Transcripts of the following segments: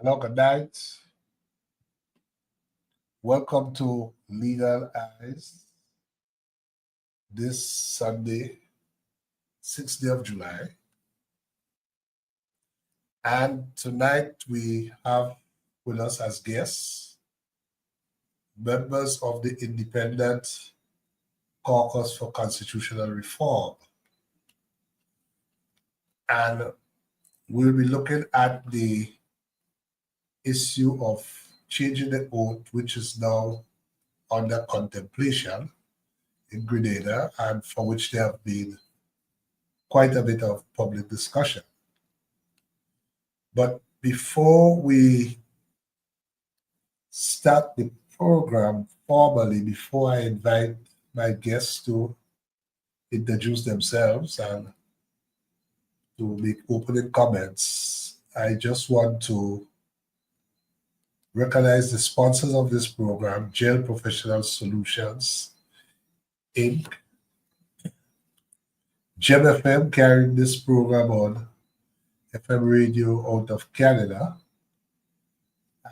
Hello, good night. Welcome to Legal Eyes this Sunday, 6th day of July. And tonight we have with us as guests members of the Independent Caucus for Constitutional Reform. And we'll be looking at the issue of changing the oath, which is now under contemplation in Grenada, and for which there have been quite a bit of public discussion. But before we start the program formally, before I invite my guests to introduce themselves and to make opening comments, I just want to recognize the sponsors of this program: Jail Professional Solutions, Inc., Gem FM, carrying this program on FM radio out of Canada,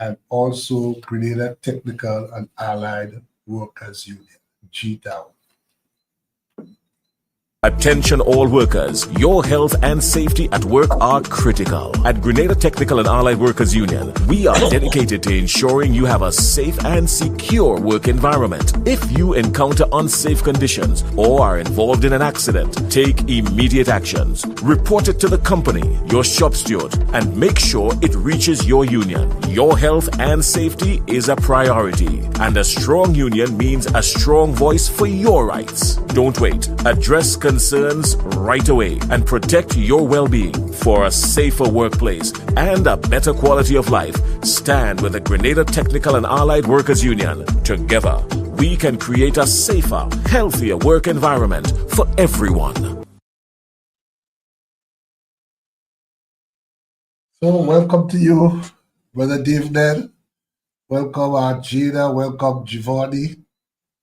and also Grenada Technical and Allied Workers Union, GTAW. Attention all workers, your health and safety at work are critical. At Grenada Technical and Allied Workers Union, we are dedicated to ensuring you have a safe and secure work environment. If you encounter unsafe conditions or are involved in an accident, take immediate actions. Report it to the company, your shop steward, and make sure it reaches your union. Your health and safety is a priority, and a strong union means a strong voice for your rights. Don't wait. Address concerns right away and protect your well-being. For a safer workplace and a better quality of life, stand with the Grenada Technical and Allied Workers Union. Together, we can create a safer, healthier work environment for everyone. So welcome to you, Brother Dave Nedd. Welcome, Jada. Welcome, Jevonie.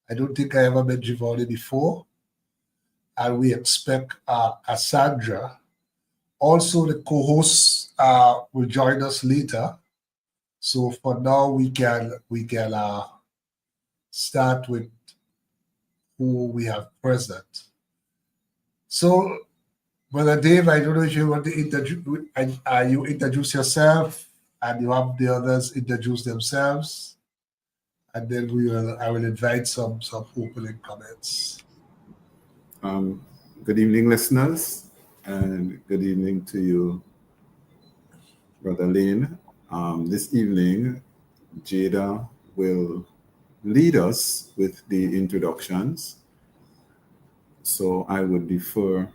I don't think I ever met Jevonie before. And we expect Cassandra. Also, the co-hosts will join us later. So for now, we can start with who we have present. So, Brother Dave, I don't know if you want to introduce yourself, and you have the others introduce themselves, and then I will invite some opening comments. Good evening, listeners, and good evening to you, Brother Layne. This evening, Jada will lead us with the introductions, so I would defer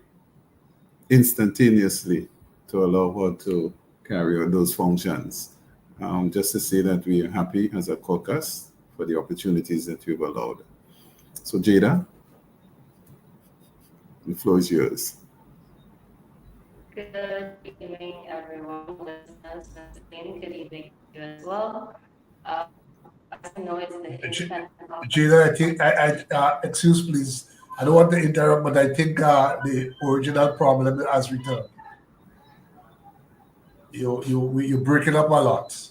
instantaneously to allow her to carry out those functions. Just to say that we are happy as a caucus for the opportunities that you've allowed. So, Jada, the floor is yours. Good evening, everyone, listeners. Good evening to you as well. As you know, it's the Independent Caucus. Jada, I think, excuse please, I don't want to interrupt, but I think the original problem has returned. You're breaking up a lot.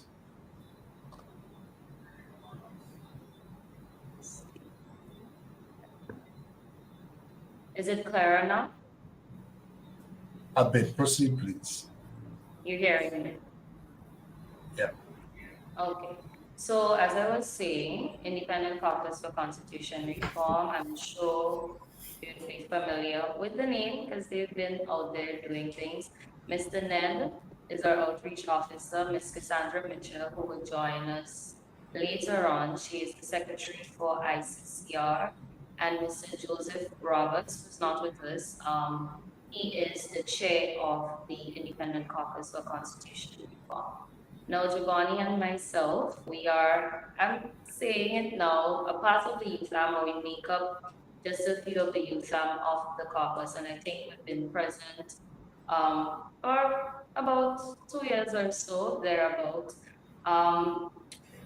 Is it clearer now? A bit. Proceed, please. You're hearing me? Yeah. Okay. So as I was saying, Independent Caucus for Constitution Reform, I'm sure you'd be familiar with the name because they've been out there doing things. Mr. Nedd is our outreach officer. Ms. Cassandra Mitchell, who will join us later on. She is the secretary for ICCR. And Mr. Joseph Roberts, who's not with us, he is the chair of the Independent Caucus for Constitution Reform. Now, Jevonie and myself, we are, I'm saying it now, a part of the youth arm, or we make up just a few of the youth arm of the caucus, and I think we've been present for about 2 years or so, thereabout.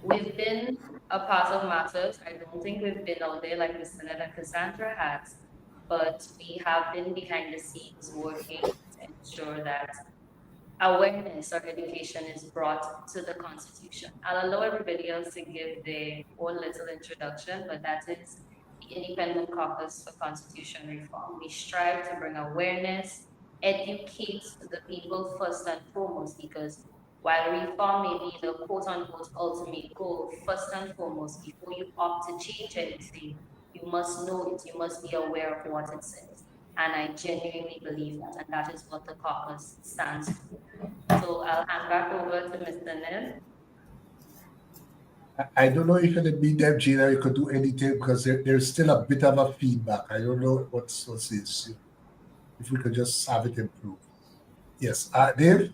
We've been a part of matters. I don't think we've been out there like Mr. Nedd and Cassandra has, but we have been behind the scenes working to ensure that awareness or education is brought to the Constitution. I'll allow everybody else to give their own little introduction, but that is the Independent Caucus for Constitution Reform. We strive to bring awareness, educate the people first and foremost, because while reform may be the quote-unquote ultimate goal, first and foremost, before you opt to change anything, you must know it, you must be aware of what it says. And I genuinely believe that, and that is what the caucus stands for. So I'll hand back over to Mr. Nedd. I don't know if in the meantime, Jada, you could do anything because there's still a bit of a feedback. I don't know what's the issue. If we could just have it improved. Yes, Dave?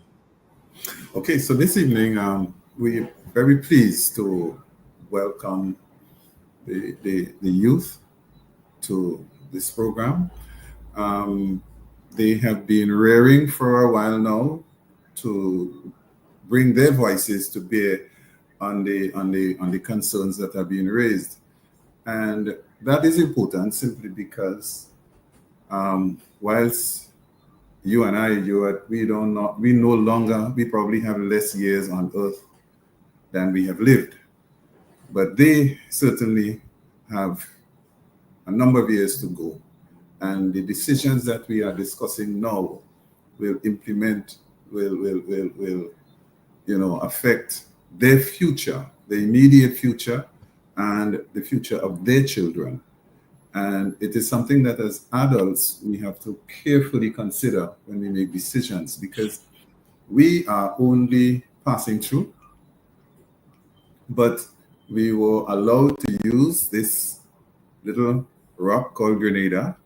Okay, so this evening, we're very pleased to welcome the youth to this program. They have been rearing for a while now to bring their voices to bear on the concerns that are being raised. And that is important simply because whilst you and I, Ewart, we probably have less years on earth than we have lived. But they certainly have a number of years to go. And the decisions that we are discussing now will affect their future, the immediate future, and the future of their children. And it is something that as adults, we have to carefully consider when we make decisions, because we are only passing through, but we were allowed to use this little rock called Grenada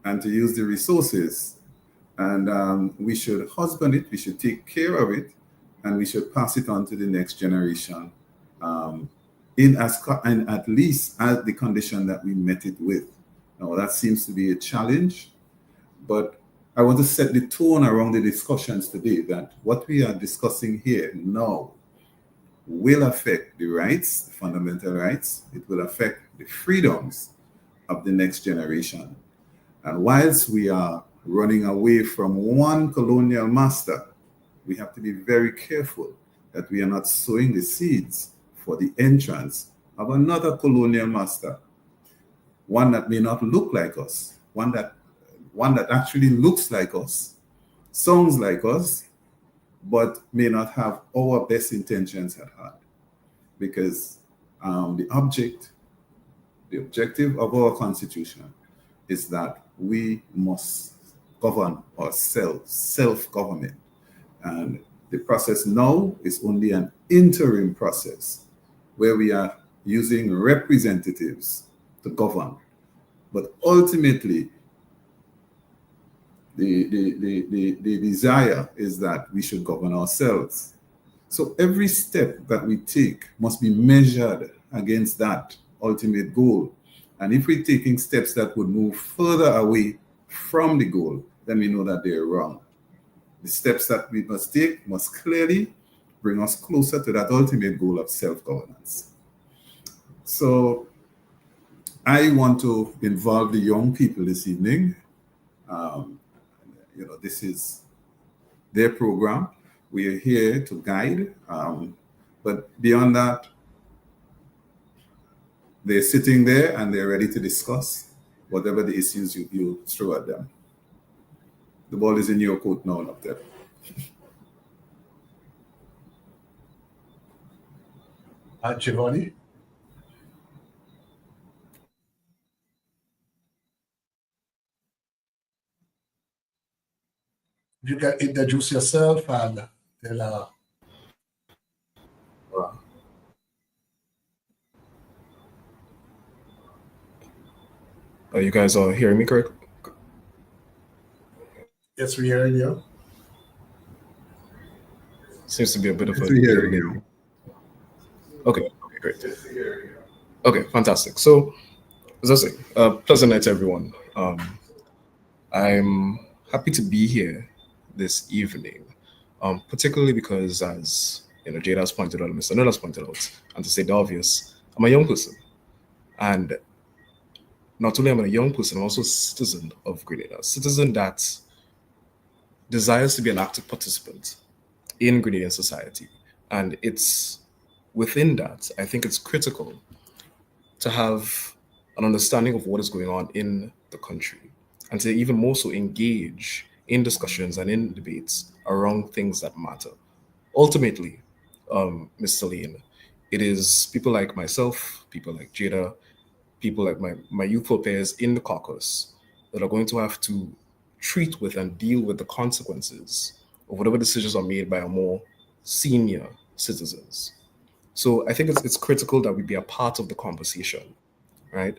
and to use the resources. And we should husband it, we should take care of it, and we should pass it on to the next generation in at least as the condition that we met it with. Now, that seems to be a challenge, but I want to set the tone around the discussions today that what we are discussing here now will affect the rights, the fundamental rights. It will affect the freedoms of the next generation. And whilst we are running away from one colonial master, we have to be very careful that we are not sowing the seeds for the entrance of another colonial master, one that may not look like us, one that actually looks like us, sounds like us, but may not have our best intentions at heart. Because the objective of our Constitution is that we must govern ourselves, self-government. And the process now is only an interim process where we are using representatives to govern. But ultimately, the desire is that we should govern ourselves. So every step that we take must be measured against that ultimate goal. And if we're taking steps that would move further away from the goal, then we know that they're wrong. The steps that we must take must clearly bring us closer to that ultimate goal of self-governance. So I want to involve the young people this evening. This is their program. We are here to guide, but beyond that, they're sitting there and they're ready to discuss whatever the issues you throw at them. The ball is in your court now, up there. Jevonie? You can introduce yourself and tell You guys all hearing me correct? Yes, we're hearing you. Seems to be a bit of Yes, we're hearing you. Okay, great. Okay, fantastic. So, as I say, pleasant night to everyone. I'm happy to be here this evening, particularly because, as Jada has pointed out, and Mr. Nedd has pointed out, and to say the obvious, I'm a young person, and not only am I a young person, I'm also a citizen of Grenada, a citizen that desires to be an active participant in Grenadian society. And it's within that, I think it's critical to have an understanding of what is going on in the country and to even more so engage in discussions and in debates around things that matter. Ultimately, Mr. Layne, it is people like myself, people like Jada, people like my youthful peers in the caucus that are going to have to treat with and deal with the consequences of whatever decisions are made by our more senior citizens. So I think it's critical that we be a part of the conversation, right?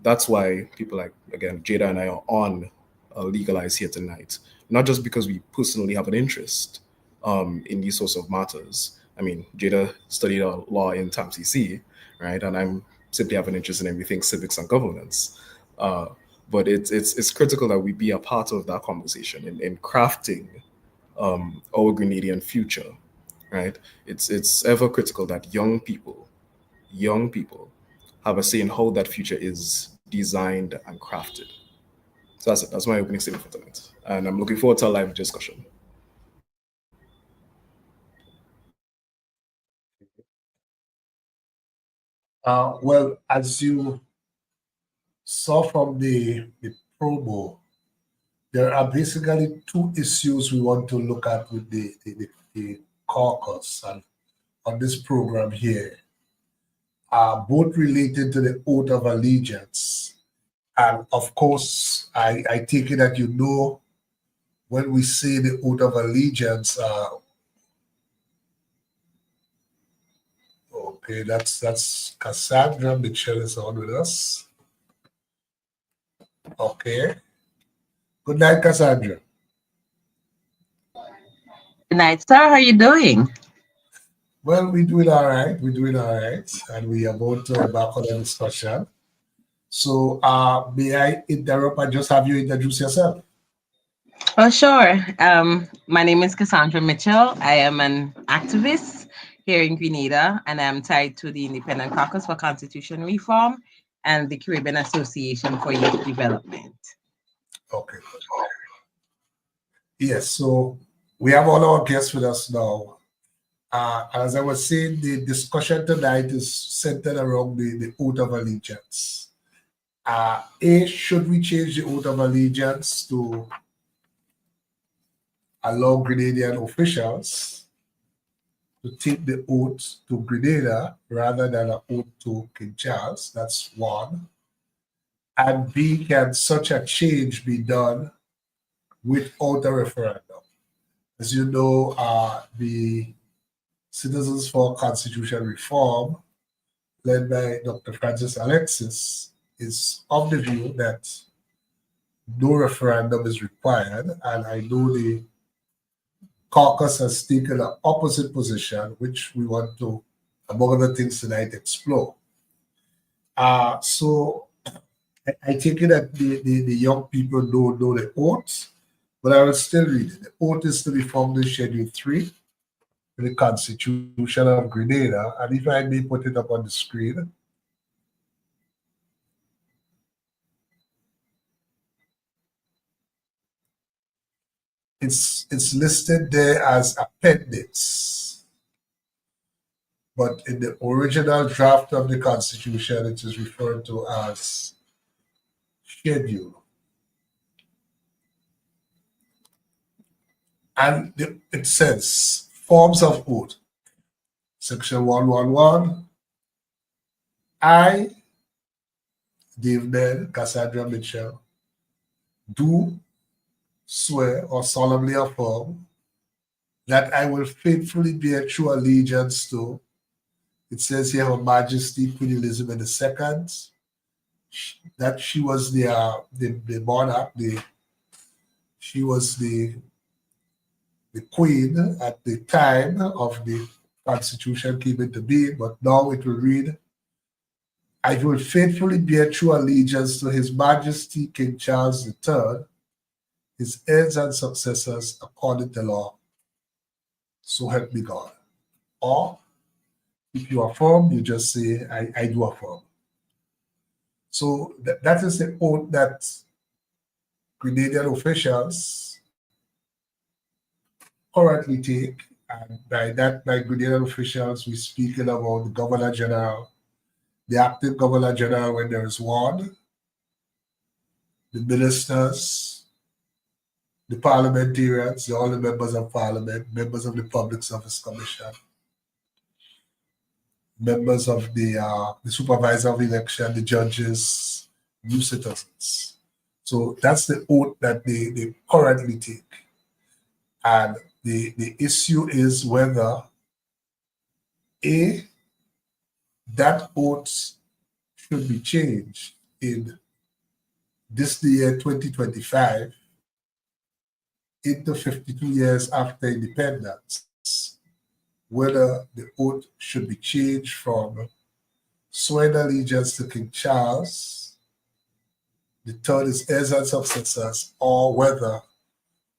That's why people like, again, Jada and I are on Legalize here tonight, not just because we personally have an interest in these sorts of matters. I mean, Jada studied law in TAMCC, right? And I'm simply have an interest in everything civics and governance. But it's critical that we be a part of that conversation in crafting our Grenadian future, right? It's ever critical that young people have a say in how that future is designed and crafted. So that's it. That's my opening statement for tonight. And I'm looking forward to a live discussion. Well, as you saw from the promo, there are basically two issues we want to look at with the caucus and on this program here, both related to the oath of allegiance. And of course, I take it that you know when we say the oath of allegiance, okay, that's Cassandra Mitchell is on with us. Okay. Good night, Cassandra. Good night, sir. How are you doing? Well, we're doing all right. We're doing all right. And we are about to embark on the discussion. So may I interrupt and just have you introduce yourself? Oh, sure. My name is Cassandra Mitchell. I am an activist here in Grenada, and I'm tied to the Independent Caucus for Constitution Reform and the Caribbean Association for Youth Development. Okay. Yes, so we have all our guests with us now. As I was saying, the discussion tonight is centered around the oath of allegiance. Should we change the oath of allegiance to allow Grenadian officials to take the oath to Grenada rather than an oath to King Charles? That's one. And B, can such a change be done without a referendum? As you know, the Citizens for Constitutional Reform, led by Dr. Francis Alexis, is of the view that no referendum is required. And I know the caucus has taken an opposite position, which we want to, among other things tonight, explore. So I take it that the young people don't know the oath, but I will still read it. The oath is to be found in Schedule 3 of the Constitution of Grenada. And if I may put it up on the screen. It's listed there as appendix. But in the original draft of the Constitution, it is referred to as schedule. And it says forms of oath. Section 111. I, Nedd, Cassandra Mitchell, do swear or solemnly affirm that I will faithfully bear true allegiance to, it says here, Her Majesty Queen Elizabeth II, that she was the monarch, she was the queen at the time of the Constitution came into being, but now it will read, I will faithfully bear true allegiance to His Majesty King Charles III, his heirs and successors according to law. So help me God. Or if you affirm, you just say, I do affirm. So that is the oath that Grenadian officials currently take, and by that, by Grenadian officials, we're speaking about the Governor General, the acting Governor General when there is one, the ministers, the parliamentarians, all the members of parliament, members of the Public Service Commission, members of the supervisor of election, the judges, new citizens. So that's the oath that they currently take. And the issue is whether that oath should be changed in this year 2025 into 52 years after independence, whether the oath should be changed from sworn allegiance to King Charles, the third is heirs and successors, or whether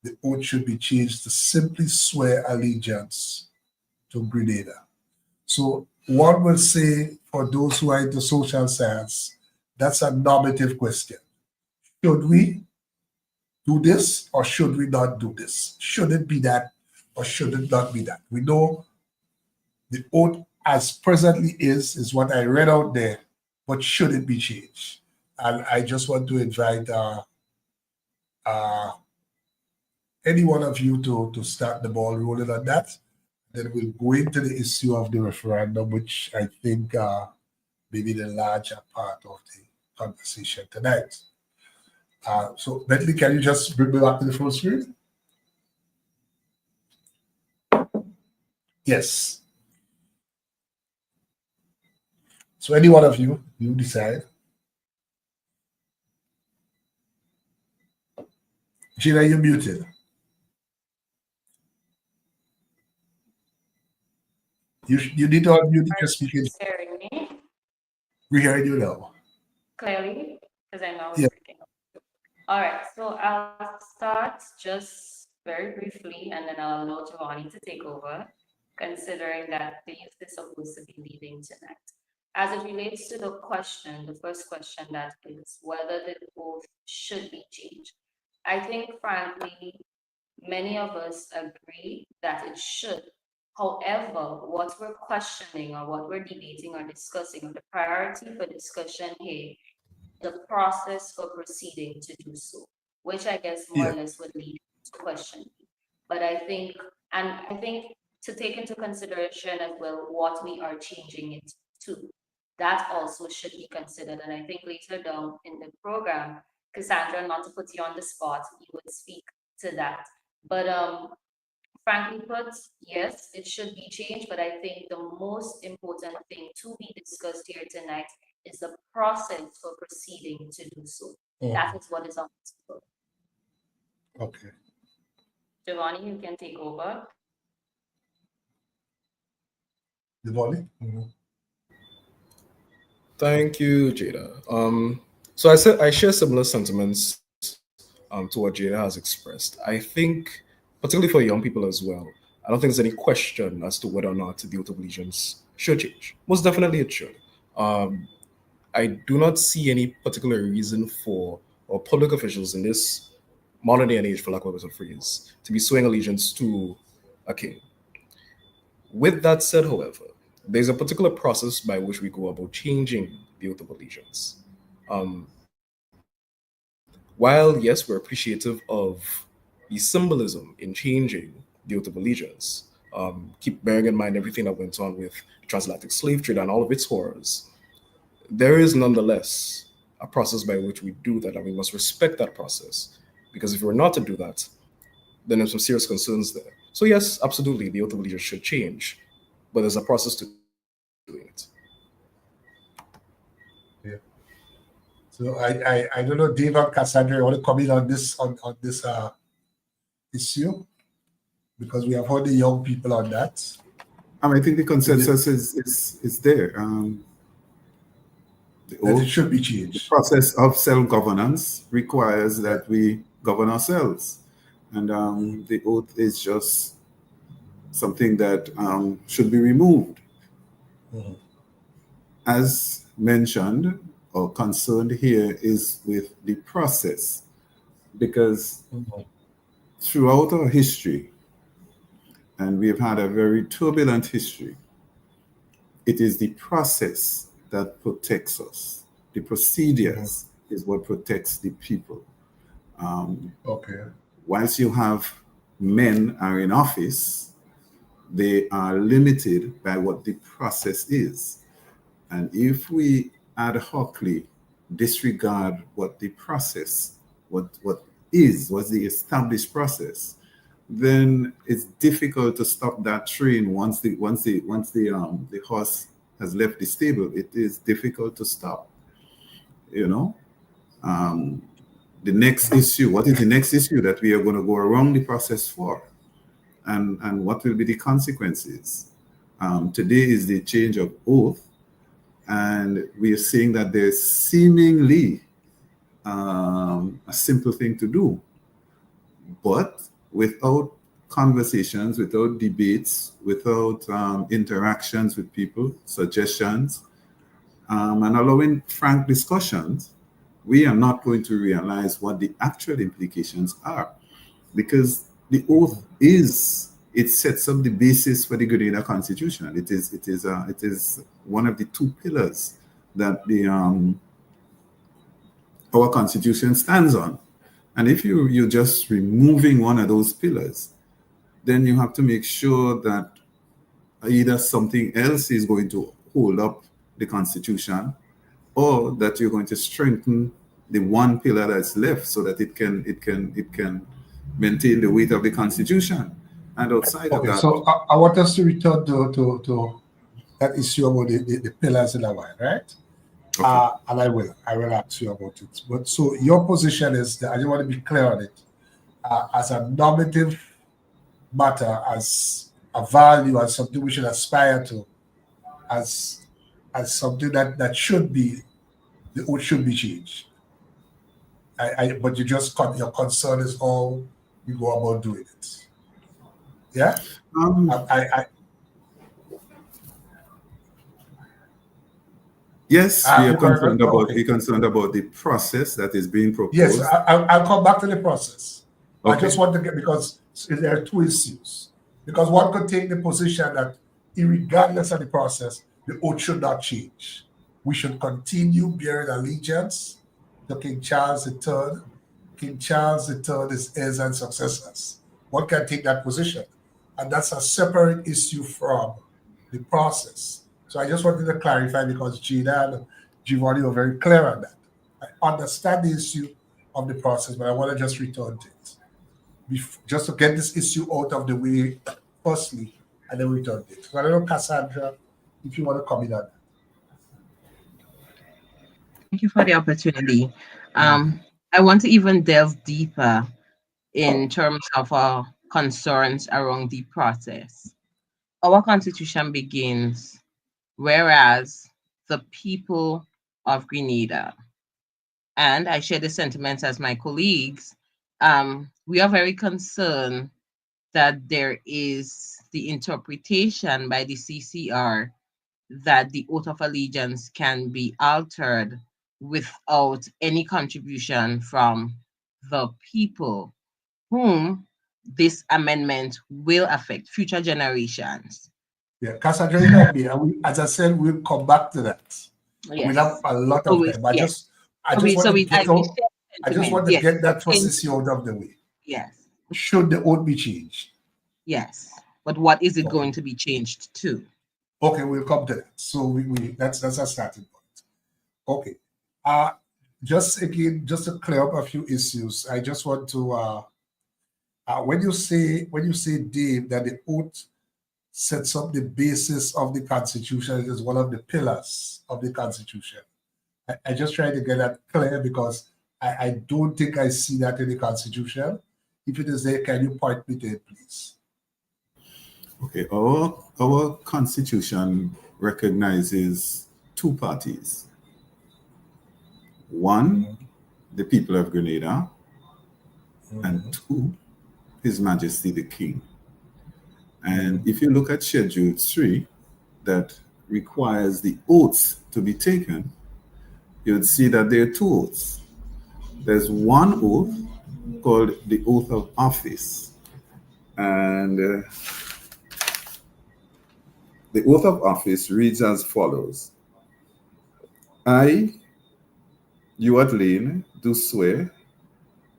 the oath should be changed to simply swear allegiance to Grenada. So one will say, for those who are into social science, that's a normative question. Should we do this or should we not do this? Should it be that or should it not be that? We know the oath as presently is what I read out there, but should it be changed? And I just want to invite any one of you to start the ball rolling on that. Then we'll go into the issue of the referendum, which I think maybe the larger part of the conversation tonight. So Bentley, can you just bring me back to the full screen? Yes. So any one of you decide. Jada, you're muted. You need to unmute your speaking. Hearing me We're hearing you now. clearly? Because I know it's Yeah. working. All right, so I'll start just very briefly and then I'll allow Jevonie to take over, considering that the youth is supposed to be leading tonight. As it relates to the question, the first question that is whether the oath should be changed. I think, frankly, many of us agree that it should. However, what we're questioning or what we're debating or discussing, or the priority for discussion here, the process for proceeding to do so, which I guess more or less would lead to question. But I think to take into consideration as well what we are changing it to, that also should be considered. And I think later down in the program, Cassandra, not to put you on the spot, you would speak to that. But frankly put, yes, it should be changed, but I think the most important thing to be discussed here tonight is the process for proceeding to do so. That is what is on the table. Okay. Jevonie, you can take over. Jevonie? Thank you, Jada. So I share similar sentiments to what Jada has expressed. I think, particularly for young people as well, I don't think there's any question as to whether or not the oath of allegiance should change. Most definitely it should. I do not see any particular reason for public officials in this modern day and age, for lack of a better phrase, to be swearing allegiance to a king. With that said, however, there's a particular process by which we go about changing the oath of allegiance. While, yes, we're appreciative of the symbolism in changing the oath of allegiance, keep bearing in mind everything that went on with transatlantic slave trade and all of its horrors, there is nonetheless a process by which we do that, and we must respect that process. Because if we're not to do that, then there's some serious concerns there. So yes, absolutely, the oath of allegiance should change, but there's a process to doing it. Yeah. So I don't know, Dave and Cassandra, you want to comment on this issue? Because we have heard the young people on that. I think the consensus is there. That it should be changed. The process of self-governance requires that we govern ourselves. And the oath is just something that should be removed. As mentioned or concerned here is with the process, because throughout our history, and we've had a very turbulent history. It is the process that protects us. The procedures is what protects the people. Okay. Whilst you have men are in office, they are limited by what the process is. And if we ad hocly disregard what the process, what's the established process, then it's difficult to stop that train once the horse has left the stable. It is difficult to stop. You know, the next issue. What is the next issue that we are going to go around the process for, and what will be the consequences? Today is the change of oath, and we are seeing that there's seemingly a simple thing to do, but without conversations, without debates, without interactions with people, suggestions, and allowing frank discussions, we are not going to realize what the actual implications are. Because the oath it sets up the basis for the Grenada Constitution. It is one of the two pillars that our Constitution stands on. And if you're just removing one of those pillars, then you have to make sure that either something else is going to hold up the Constitution, or that you're going to strengthen the one pillar that's left so that it can maintain the weight of the Constitution. And outside of that, so I want us to return to that issue about the pillars in a while, right? Okay. And I will ask you about it. But so your position is that I just want to be clear on it, as a normative matter, as a value, as something we should aspire to, as something that should be, the oath should be changed. But your concern is how you go about doing it. Yeah. Yes, we are concerned about the process that is being proposed. Yes, I'll come back to the process. Okay. I just want to get, because there are two issues. Because one could take the position that, regardless of the process, the oath should not change. We should continue bearing allegiance to King Charles III. King Charles III is heirs and successors. One can take that position. And that's a separate issue from the process. So I just wanted to clarify, because Jada and Jevonie were very clear on that. I understand the issue of the process, but I want to just return to it. Just to get this issue out of the way, firstly, and then return to it. So I don't know, Cassandra, if you want to comment on that. Thank you for the opportunity. I want to even delve deeper in terms of our concerns around the process. Our Constitution begins, whereas the people of Grenada, and I share the sentiments as my colleagues, we are very concerned that there is the interpretation by the CCR that the oath of allegiance can be altered without any contribution from the people, whom this amendment will affect, future generations. Yeah, Cassandra, as I said, we'll come back to that. Yes. We have a lot of time. I just want to get that first issue out of the way. Yes. Should the oath be changed? Yes. But what is it going to be changed to? Okay, we'll come to that. So that's a starting point. Okay. Just to clear up a few issues, I just want to when you say, Dave, that the oath sets up the basis of the Constitution, it is one of the pillars of the Constitution. I just try to get that clear, because I don't think I see that in the Constitution. If it is there, can you point me to it, please? Okay, our Constitution recognizes two parties. One, the people of Grenada, and two, His Majesty the King. And if you look at Schedule 3, that requires the oaths to be taken, you'd see that there are two oaths. There's one oath called the Oath of Office. And The oath of office reads as follows. I, Ewart Layne, do swear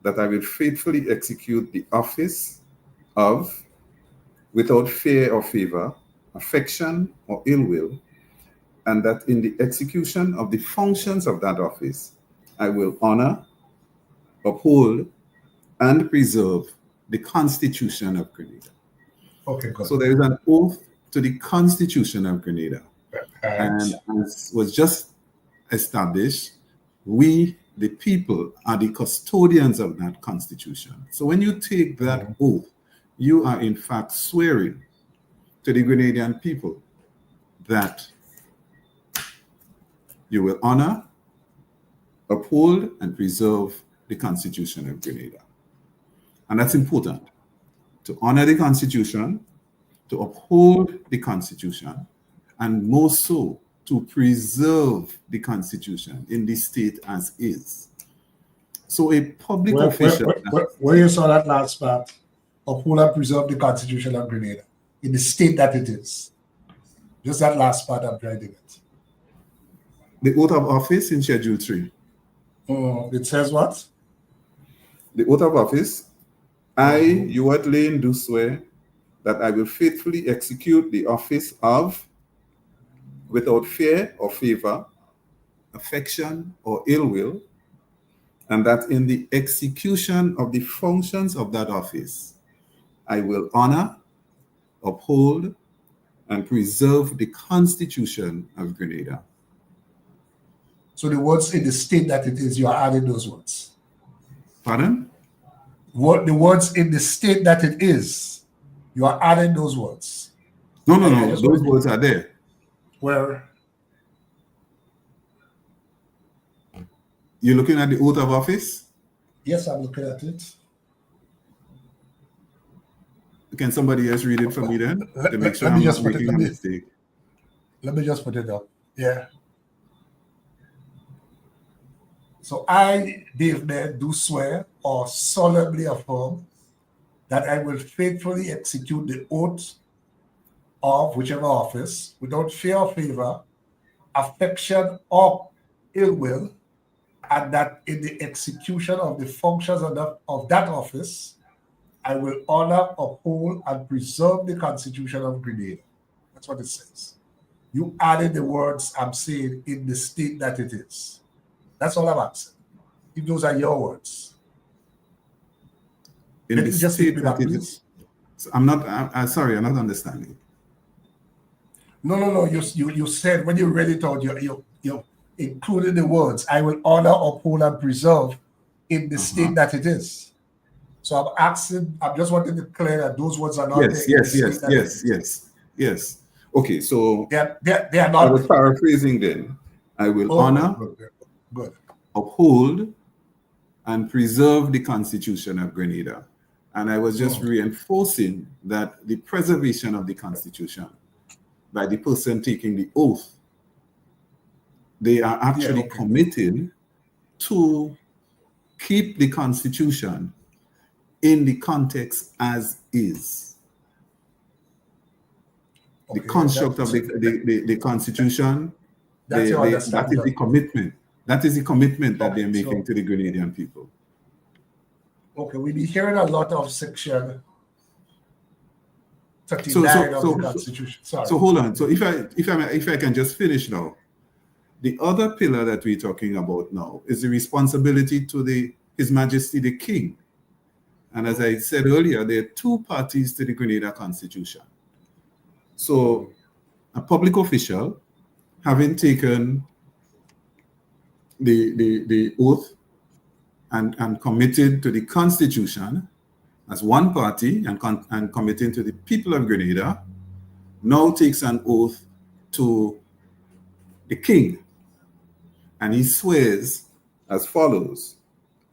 that I will faithfully execute the office of, without fear or favor, affection or ill will, and that in the execution of the functions of that office, I will honor, uphold, and preserve the Constitution of Grenada. Okay, good. So there is an oath to the Constitution of Grenada. Right. And as was just established, we, the people, are the custodians of that Constitution. So when you take that oath, you are in fact swearing to the Grenadian people that you will honor, uphold, and preserve the Constitution of Grenada. And that's important, to honor the Constitution, to uphold the Constitution, and more so, to preserve the Constitution in the state as is. So a public official... Where you saw that last part, uphold and preserve the Constitution of Grenada, in the state that it is. Just that last part, I'm writing it. The oath of office in Schedule 3. It says what? The oath of office. I, Ewart Layne, do swear that I will faithfully execute the office of, without fear or favor, affection or ill will, and that in the execution of the functions of that office, I will honor, uphold, and preserve the Constitution of Grenada. So the words in the state that it is, you are adding those words. Pardon? The words in the state that it is, you are adding those words. No, those words are there. Where? You're looking at the oath of office? Yes, I'm looking at it. Can somebody else read it for me then? To make sure Let I'm me not just put making a mistake. Let me just put it up. Yeah. So I, Dave Nedd, do swear or solemnly affirm that I will faithfully execute the oath of whichever office without fear or favor, affection or ill will, and that in the execution of the functions of that office, I will honor, uphold, and preserve the Constitution of Grenada. That's what it says. You added the words I'm saying in the state that it is. That's all I'm asking. If those are your words. In Let the me just state repeat that that, it please. is. So I'm sorry, I'm not understanding. No. You said when you read it out, you included the words, I will honor, uphold, and preserve in the state that it is. So I'm just wanting to clear that those words are not Yes. Okay, so they are not. I was paraphrasing then. I will honor, good, uphold, and preserve the Constitution of Grenada. And I was just reinforcing that the preservation of the Constitution by the person taking the oath, they are actually committing to keep the Constitution in the context as is. The construct of the Constitution, that is the commitment. That is the commitment that they're making to the Grenadian people. Okay, we'll be hearing a lot of section 39 of the Constitution. Sorry. So hold on. So if I can just finish now. The other pillar that we're talking about now is the responsibility to His Majesty the King. And as I said earlier, there are two parties to the Grenada Constitution. So a public official, having taken the oath and committed to the Constitution as one party and committing to the people of Grenada, now takes an oath to the King. And he swears as follows.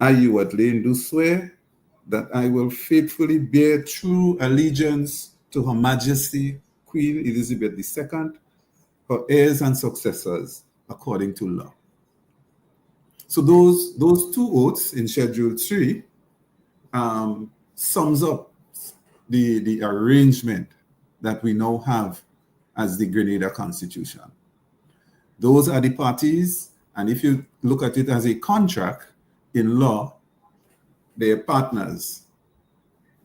I, Ewart Layne, do swear that I will faithfully bear true allegiance to Her Majesty Queen Elizabeth II, her heirs and successors, according to law. So those two oaths in Schedule 3 sums up the arrangement that we now have as the Grenada Constitution. Those are the parties, and if you look at it as a contract in law, they are partners.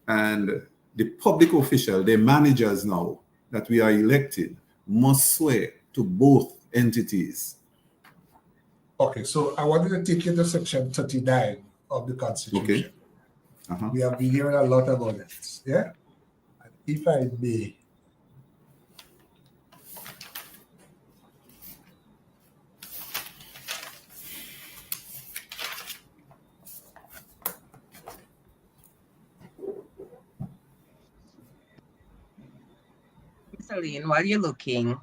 And the public official, the managers now that we are elected, must swear to both entities. Okay, so I wanted to take you to section 39 of the Constitution. Okay. We have been hearing a lot about it. Yeah? And if I may, Mr. Layne, while you're looking,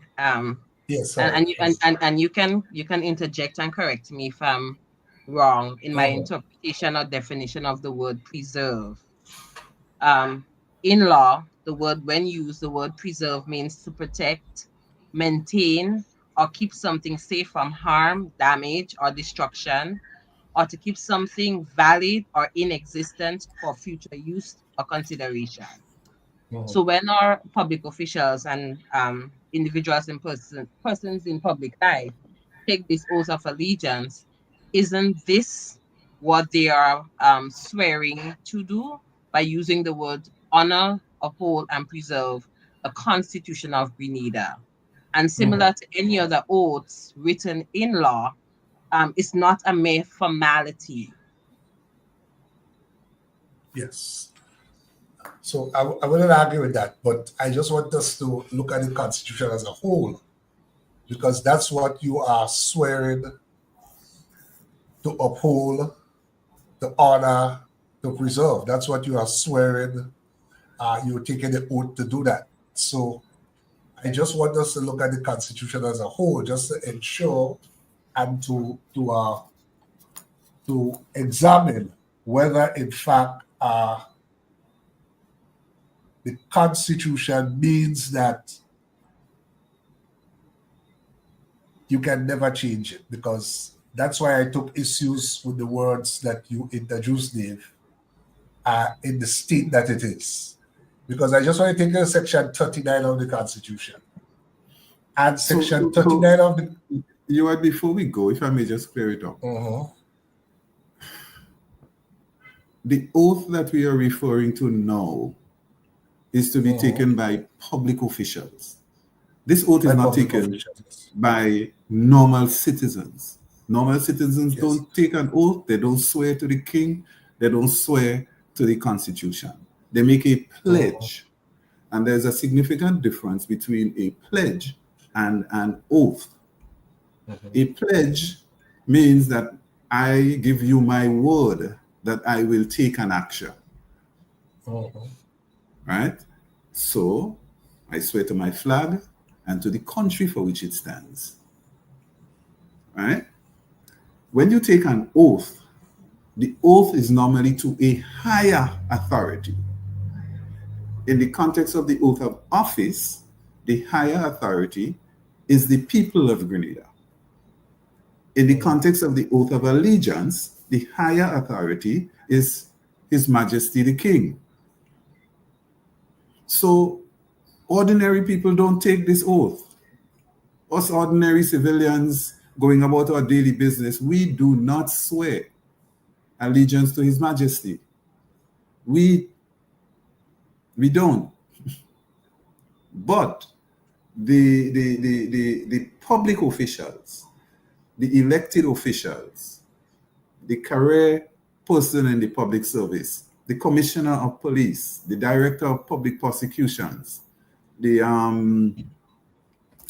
yes, sorry. and you can interject and correct me if I'm wrong in my interpretation or definition of the word preserve. In law, when used, the word preserve means to protect, maintain, or keep something safe from harm, damage, or destruction, or to keep something valid or in existence for future use or consideration. So when our public officials and individuals and persons in public life take this oath of allegiance, isn't this what they are swearing to do by using the word honor, uphold, and preserve the Constitution of Grenada? And similar to any other oaths written in law, it's not a mere formality. Yes. So I wouldn't argue with that, but I just want us to look at the Constitution as a whole, because that's what you are swearing to uphold, to honor, to preserve. That's what you are swearing. You're taking the oath to do that. So I just want us to look at the Constitution as a whole, just to ensure and to examine whether, in fact, the Constitution means that you can never change it, because that's why I took issues with the words that you introduced, Dave, in the state that it is. Because I just want to take you section 39 of the Constitution. And section 39 of the... Ewart, before we go, if I may just clear it up. The oath that we are referring to now is to be taken by public officials. This oath is not taken by normal citizens. Normal citizens don't take an oath. They don't swear to the king. They don't swear to the Constitution. They make a pledge. And there's a significant difference between a pledge and an oath. A pledge means that I give you my word that I will take an action. Right? So I swear to my flag and to the country for which it stands. Right? When you take an oath, the oath is normally to a higher authority. In the context of the oath of office, the higher authority is the people of Grenada. In the context of the oath of allegiance, the higher authority is His Majesty the King. So ordinary people don't take this oath. Us ordinary civilians going about our daily business, we do not swear allegiance to His Majesty. We don't. But the public officials, the elected officials, the career person in the public service, the commissioner of police, the director of public prosecutions, the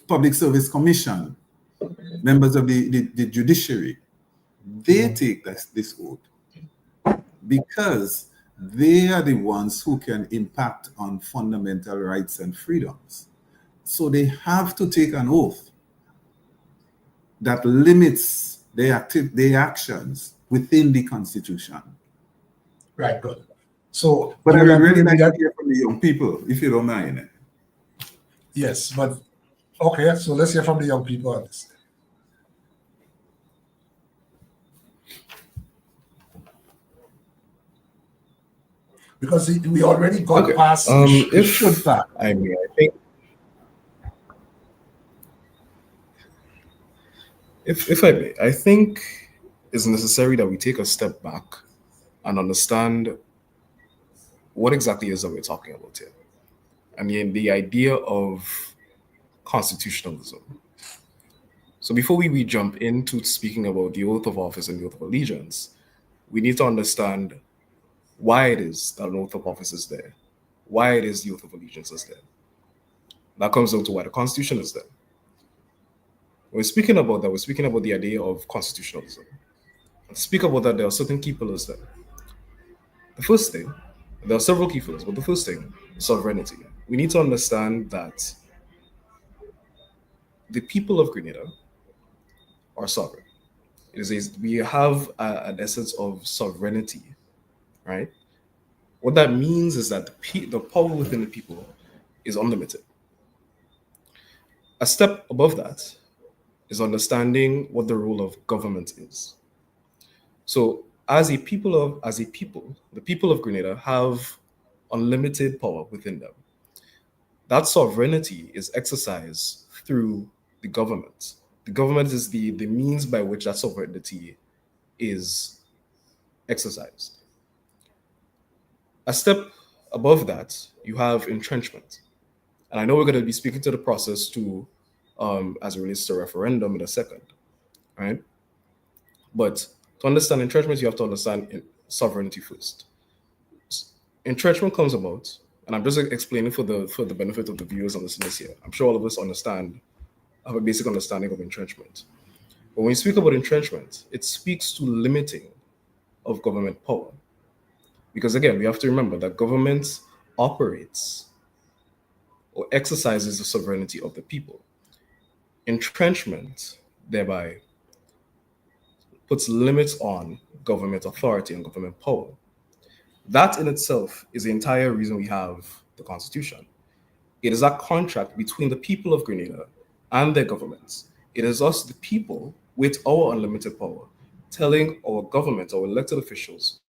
public service commission, members of the judiciary, they take this oath because they are the ones who can impact on fundamental rights and freedoms. So they have to take an oath that limits their actions within the Constitution. Right, good. So, but I would really like to hear from the young people, if you don't mind. Yes, but okay, so let's hear from the young people on this. Because we already got past if should that. I mean, I think If I may, I think it's necessary that we take a step back and understand what exactly it is that we're talking about here. I mean, the idea of constitutionalism. So before we jump into speaking about the oath of office and the oath of allegiance, we need to understand why it is that an oath of office is there, why it is the oath of allegiance is there. That comes down to why the Constitution is there. When we're speaking about that, we're speaking about the idea of constitutionalism. And to speak about that, there are certain key pillars there. The first thing, there are several key pillars, but the first thing, sovereignty. We need to understand that the people of Grenada are sovereign. We have an essence of sovereignty, right? What that means is that the power within the people is unlimited. A step above that is understanding what the role of government is. So the people of Grenada have unlimited power within them. That sovereignty is exercised through the government. The government is the means by which that sovereignty is exercised. A step above that, you have entrenchment. And I know we're going to be speaking to the process too, as it relates to referendum in a second, right? But to understand entrenchment, you have to understand sovereignty first. Entrenchment comes about, and I'm just explaining for the benefit of the viewers and listeners here. I'm sure all of us have a basic understanding of entrenchment. But when we speak about entrenchment, it speaks to limiting of government power. Because again, we have to remember that government operates or exercises the sovereignty of the people. Entrenchment thereby puts limits on government authority and government power. That in itself is the entire reason we have the Constitution. It is a contract between the people of Grenada and their governments. It is us, the people, with our unlimited power, telling our government, our elected officials,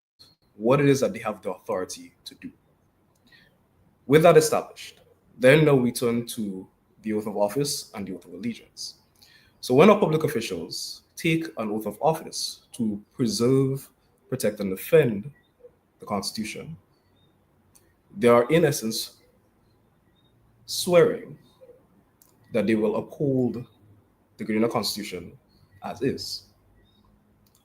what it is that they have the authority to do. With that established, then now we turn to the oath of office and the oath of allegiance. So when our public officials take an oath of office to preserve, protect, and defend the Constitution, they are in essence swearing that they will uphold the Grenadian Constitution as is,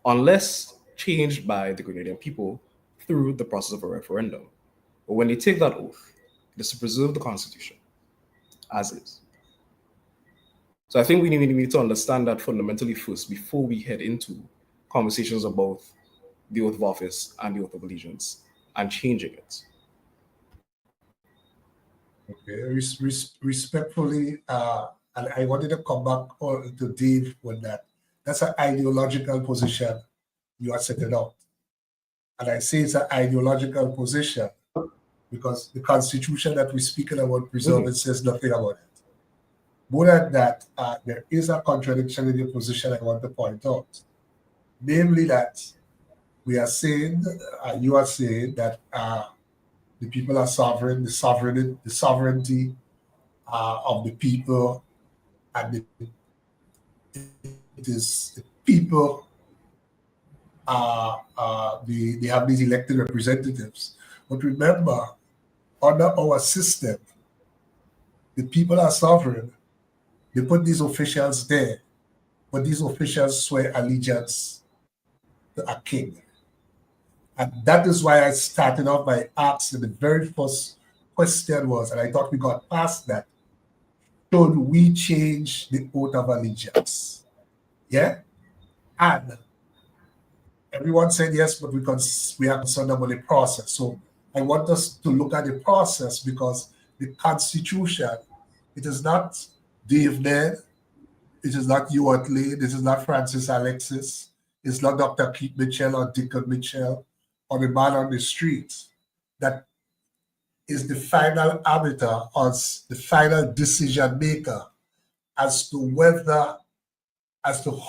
unless changed by the Grenadian people through the process of a referendum. But when they take that oath, it is to preserve the Constitution as is. So I think we need to understand that fundamentally first before we head into conversations about the oath of office and the oath of allegiance and changing it. Okay, respectfully, and I wanted to come back to Dave with that. That's an ideological position you are setting out. And I say it's an ideological position because the Constitution that we're speaking about preserving says nothing about it. More than that, there is a contradiction in the position I want to point out. Namely that we are saying, you are saying that the people are sovereign, the sovereignty of the people, and it is the people, they have these elected representatives. But remember, under our system, the people are sovereign. They put these officials there, but these officials swear allegiance to a king. And that is why I started off by asking the very first question was, and I thought we got past that, should we change the oath of allegiance? Yeah? And everyone said yes, but we are concerned about the process. So I want us to look at the process because the Constitution, it is not Dave Nedd, it is not Ewart, Layne, this is not Francis Alexis, it's not Dr. Keith Mitchell or Deacon Mitchell or the man on the street that is the final arbiter or the final decision maker as to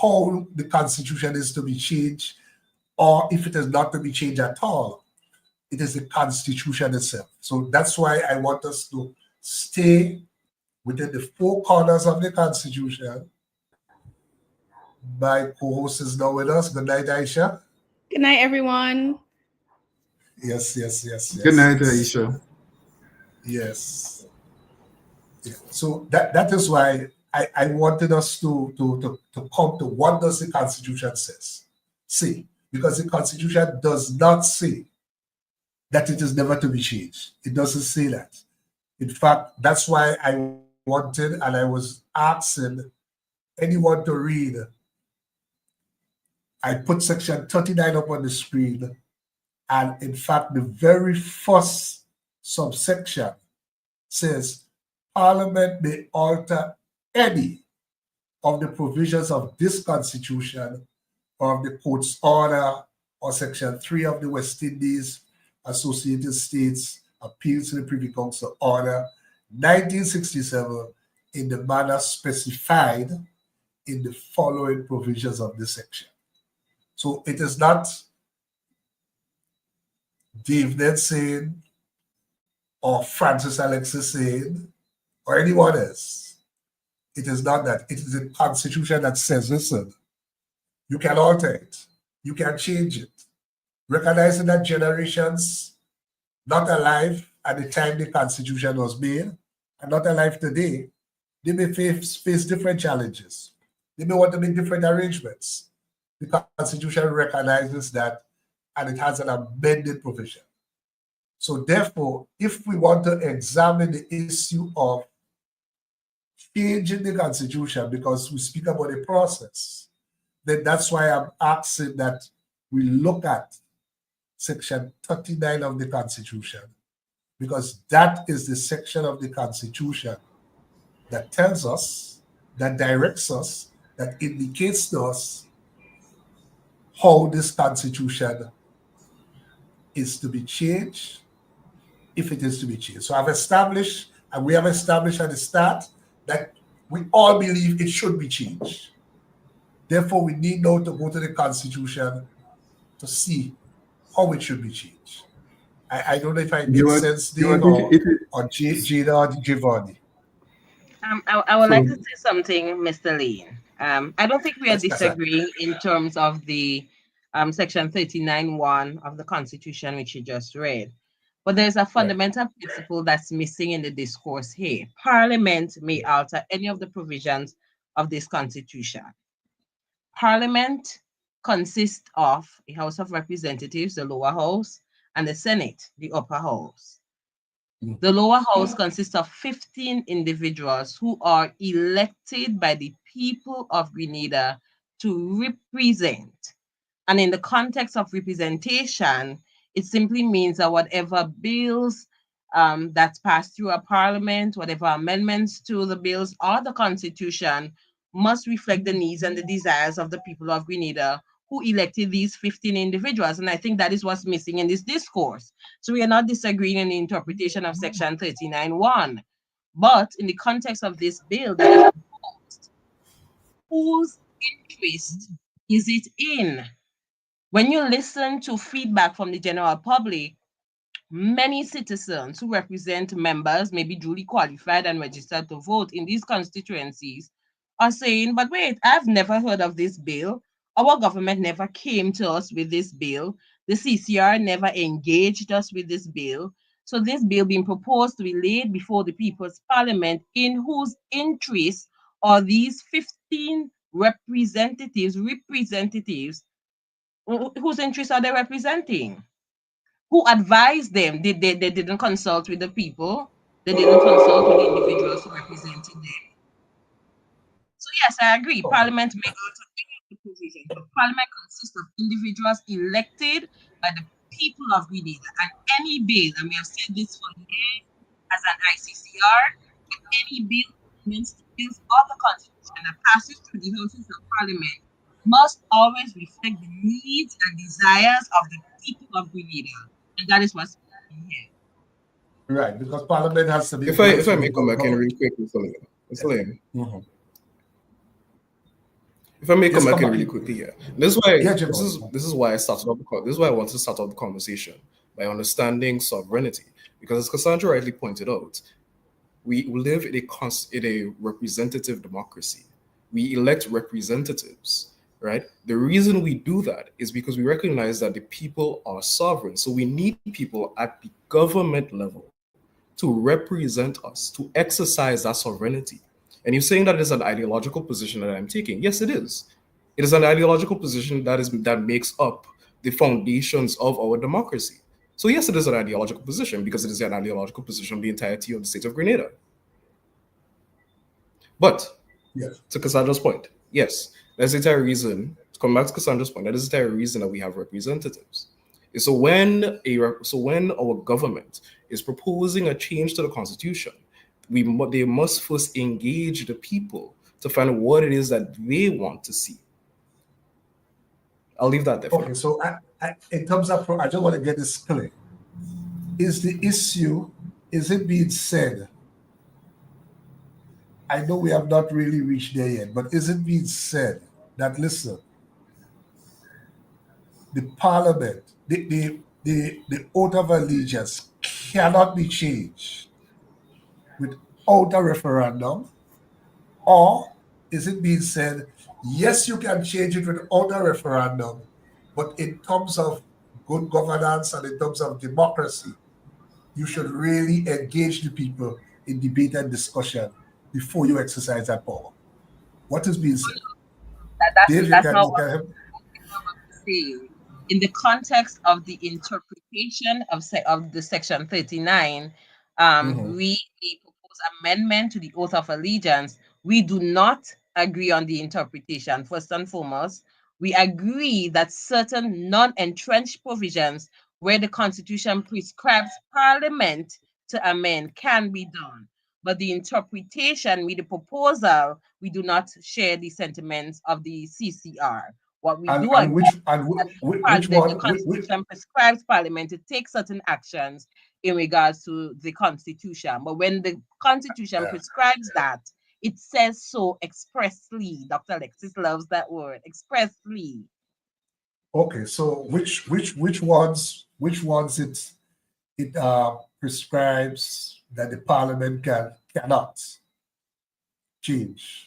how the Constitution is to be changed or if it is not to be changed at all. It is the Constitution itself. So that's why I want us to stay within the four corners of the Constitution My co-host is now with us. Good night, Aisha. Good night, everyone. Yes. Good night, Aisha. Yes. Yeah. So that is why I wanted us to come to what does the Constitution say, because the Constitution does not say that it is never to be changed. It doesn't say that. In fact, that's why I wanted and I was asking anyone to read. I put section 39 up on the screen, and in fact, the very first subsection says Parliament may alter any of the provisions of this Constitution or of the Court's order or Section 3 of the West Indies Associated States Appeals to the Privy Council Order 1967 in the manner specified in the following provisions of this section. So it is not Dave Nedd saying, or Francis Alexis saying, or anyone else. It is not that. It is a Constitution that says, listen, you can alter it. You can change it. Recognizing that generations not alive at the time the Constitution was made and not alive today, they may face different challenges. They may want to make different arrangements. The Constitution recognizes that, and it has an amended provision. So therefore, if we want to examine the issue of changing the Constitution, because we speak about a process, then that's why I'm asking that we look at section 39 of the Constitution, because that is the section of the Constitution that tells us, that directs us, that indicates to us how this Constitution is to be changed, if it is to be changed. So I've established, and we have established at the start, that we all believe it should be changed. Therefore, we need now to go to the Constitution to see how it should be changed. I don't know if I make sense, Dave, or Jada or Jevonie. I would like to say something, Mr. Layne. I don't think we are disagreeing in terms of the section 39(1) of the Constitution, which you just read. But there's a fundamental principle that's missing in the discourse here. Parliament may alter any of the provisions of this Constitution. Parliament consists of a House of Representatives, the lower house, and the Senate, the upper house. The lower house consists of 15 individuals who are elected by the people of Grenada to represent. And in the context of representation, it simply means that whatever bills that's passed through a parliament, whatever amendments to the bills or the Constitution must reflect the needs and the desires of the people of Grenada who elected these 15 individuals. And I think that is what's missing in this discourse. So we are not disagreeing in the interpretation of section 39(1). But in the context of this bill that is proposed, whose interest is it in? When you listen to feedback from the general public, many citizens who represent members, maybe duly qualified and registered to vote in these constituencies, are saying, but wait, I've never heard of this bill. Our government never came to us with this bill. The CCR never engaged us with this bill. So this bill being proposed to be laid before the People's Parliament, in whose interest are these 15 representatives, whose interests are they representing? Who advised them? They didn't consult with the people. They didn't consult with the individuals who represented them. So yes, I agree. Parliament may alter many of the provisions, but Parliament consists of individuals elected by the people of Grenada. And any bill, and we have said this for years as an ICCR, that any bill, amendments to bills of the Constitution that passes through the Houses of Parliament must always reflect the needs and desires of the people of Grenada. And that is what's happening here. Right, because Parliament has to be... If I may come back in real quick, Mr. Layne. If I may come back in really quickly here. This is why I started off this is why I want to start off the conversation by understanding sovereignty. Because as Cassandra rightly pointed out, we live in a representative democracy. we elect representatives, right? The reason we do that is because we recognize that the people are sovereign. So we need people at the government level to represent us, to exercise that sovereignty. And you're saying that it is an ideological position that I'm taking. Yes, it is. It is an ideological position that makes up the foundations of our democracy. So yes, it is an ideological position because it is an ideological position of the entirety of the state of Grenada. But Yes. to Cassandra's point, yes, that's the entire reason. To come back to Cassandra's point, that is the entire reason that we have representatives. So when our government is proposing a change to the constitution, they must first engage the people to find out what it is that they want to see. I'll leave that there. Okay, so in terms of, I just want to get this clear. Is it being said? I know we have not really reached there yet, but is it being said that, listen, the parliament, the oath of allegiance cannot be changed without a referendum? Or is it being said, yes, you can change it without a referendum, but in terms of good governance and in terms of democracy, you should really engage the people in debate and discussion before you exercise that power? What is being said? That's not what I'm saying. In the context of the interpretation of the Section 39, we propose amendment to the Oath of Allegiance. We do not agree on the interpretation. First and foremost, we agree that certain non-entrenched provisions where the Constitution prescribes Parliament to amend can be done. But the interpretation with the proposal, we do not share the sentiments of the CCR. What we do agree the Constitution prescribes Parliament to take certain actions in regards to the Constitution. But when the Constitution prescribes that, it says so expressly. Dr. Alexis loves that word, expressly. Okay, so which ones it prescribes that the Parliament cannot change?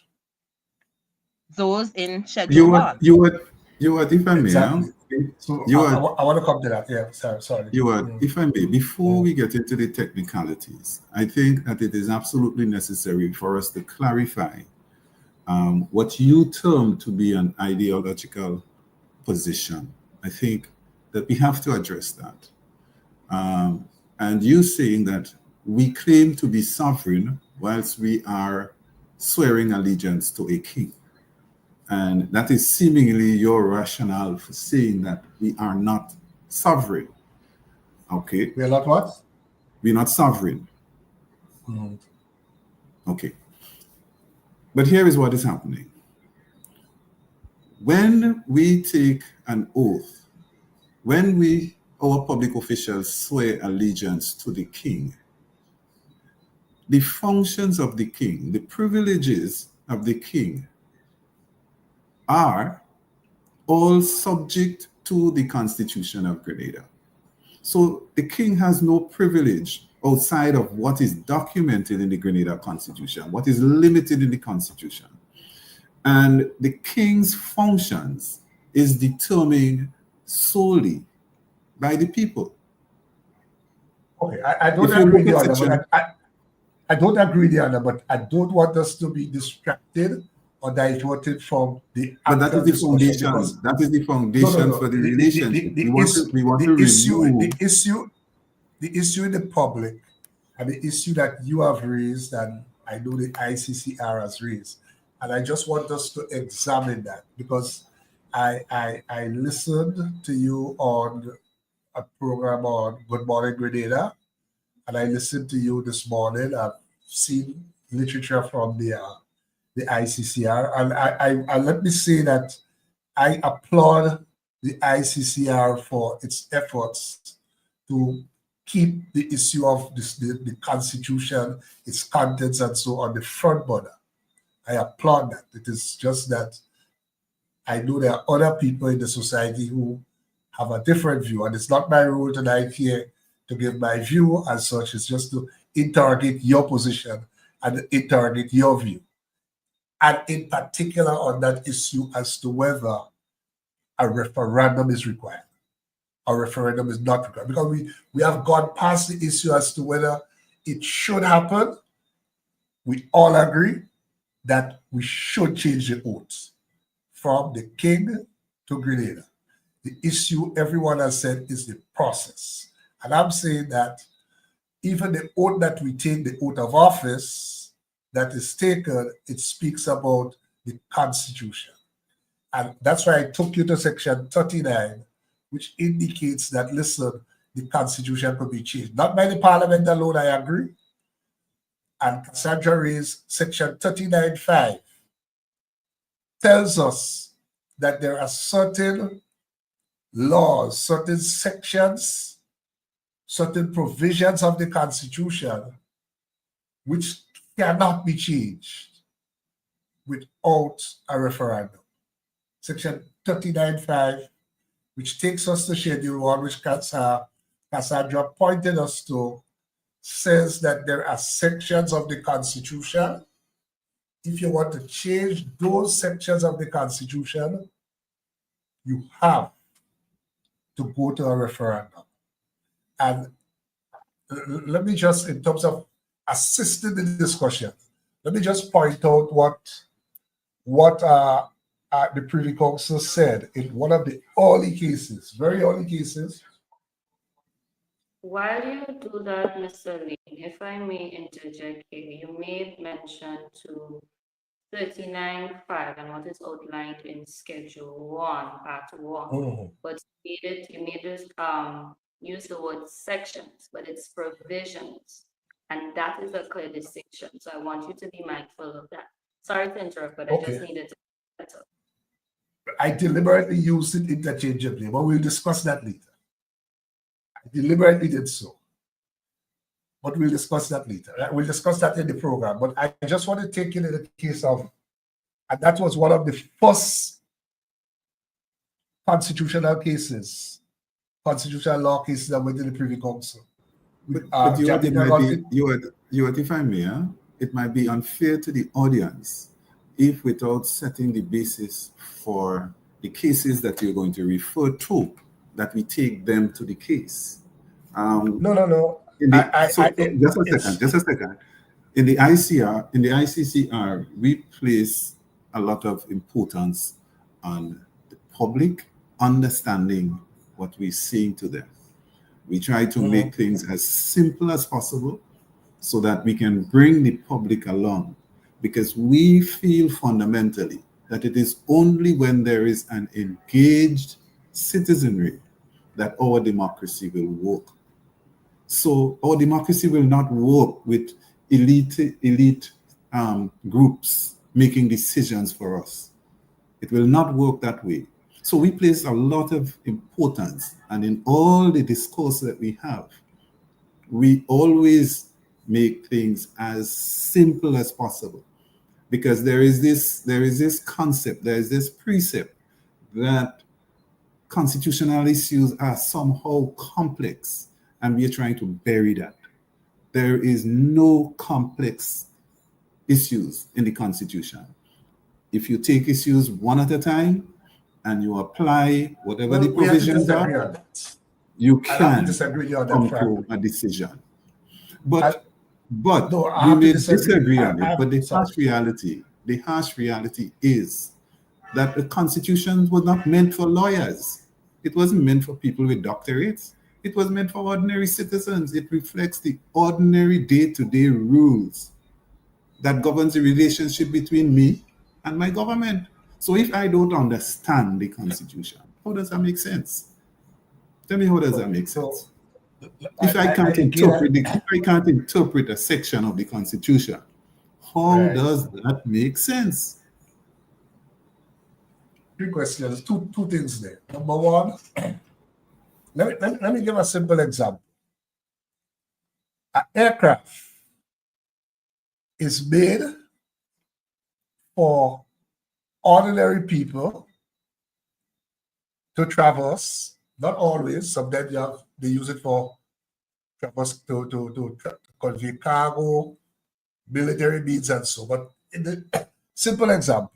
Those in Schedule 1. You were, if I may, exactly. So I want to come to that. Yeah, sorry. If I may, before we get into the technicalities, I think that it is absolutely necessary for us to clarify what you term to be an ideological position. I think that we have to address that. And you saying that we claim to be sovereign whilst we are swearing allegiance to a king. And that is seemingly your rationale for saying that we are not sovereign. Okay. We are not what? We're not sovereign. Okay. But here is what is happening. When we take an oath, when our public officials swear allegiance to the king, the functions of the king, the privileges of the king are all subject to the Constitution of Grenada. So the king has no privilege outside of what is documented in the Grenada Constitution, what is limited in the Constitution. And the king's functions is determined solely by the people. Okay, I don't agree with the other, but I don't agree with the other, but I don't want us to be distracted or diverted from the. But that is the foundation. That is the foundation for the relationship. The issue in the public and the issue that you have raised, and I know the ICCR has raised, and I just want us to examine that, because I listened to you on a program on Good Morning Grenada, and I listened to you this morning. I've seen literature from the ICCR, and I let me say that I applaud the ICCR for its efforts to keep the issue of the Constitution, its contents, and so on the front burner. I applaud that. It is just that I know there are other people in the society who have a different view, and it's not my role tonight here to give my view as such. It's just to interrogate your position and interrogate your view. and in particular on that issue as to whether a referendum is required or referendum is not required. Because we have gone past the issue as to whether it should happen. We all agree that we should change the oath from the king to Grenada. The issue everyone has said is the process. And I'm saying that even the oath that we take, the oath of office that is taken, it speaks about the Constitution. And that's why I took you to section 39, which indicates that, listen, the Constitution could be changed. Not by the Parliament alone, I agree. And Cassandra raised section 39.5, tells us that there are certain laws, certain sections, certain provisions of the Constitution which cannot be changed without a referendum. Section 39.5, which takes us to Schedule 1, which Cassandra pointed us to, says that there are sections of the Constitution. If you want to change those sections of the Constitution, you have to go to a referendum. And let me just, in terms of assisting the discussion, let me just point out what the Privy Council said in one of the early cases, very early cases. While you do that, Mr. Layne, if I may interject here, you made mention to 39.5 and what is outlined in Schedule 1, Part 1. But you made us use the word sections, but it's provisions. And that is a clear distinction. So I want you to be mindful of that. Sorry to interrupt, but I just needed to. That's all. I deliberately used it interchangeably, but we'll discuss that later. I deliberately did so. But we'll discuss that later. Right? We'll discuss that in the program. But I just want to take it in the case of, and that was one of the first constitutional cases, constitutional law cases that went to the Privy Council. But you if I may, it might be unfair to the audience if, without setting the basis for the cases that you're going to refer to, that we take them to the case. No. Just a second. In the ICCR, we place a lot of importance on the public understanding what we're saying to them. We try to make things as simple as possible so that we can bring the public along, because we feel fundamentally that it is only when there is an engaged citizenry that our democracy will work. So our democracy will not work with elite groups making decisions for us. It will not work that way. So we place a lot of importance, and in all the discourse that we have, we always make things as simple as possible, because there is this concept, there is this precept that constitutional issues are somehow complex, and we are trying to bury that. There is no complex issues in the Constitution. If you take issues one at a time and you apply whatever the provisions are, you can come to a decision. But we may disagree on it. But the harsh reality is that the Constitution was not meant for lawyers. It wasn't meant for people with doctorates. It was meant for ordinary citizens. It reflects the ordinary day-to-day rules that governs the relationship between me and my government. So if I don't understand the Constitution, how does that make sense? Tell me, how does that make sense? If I can't interpret a section of the Constitution, how does that make sense? Three questions, two things there. Number one, let me give a simple example. An aircraft is made for ordinary people to traverse, not always, sometimes they use it for traverse to convey cargo, military needs and so, but Simple example.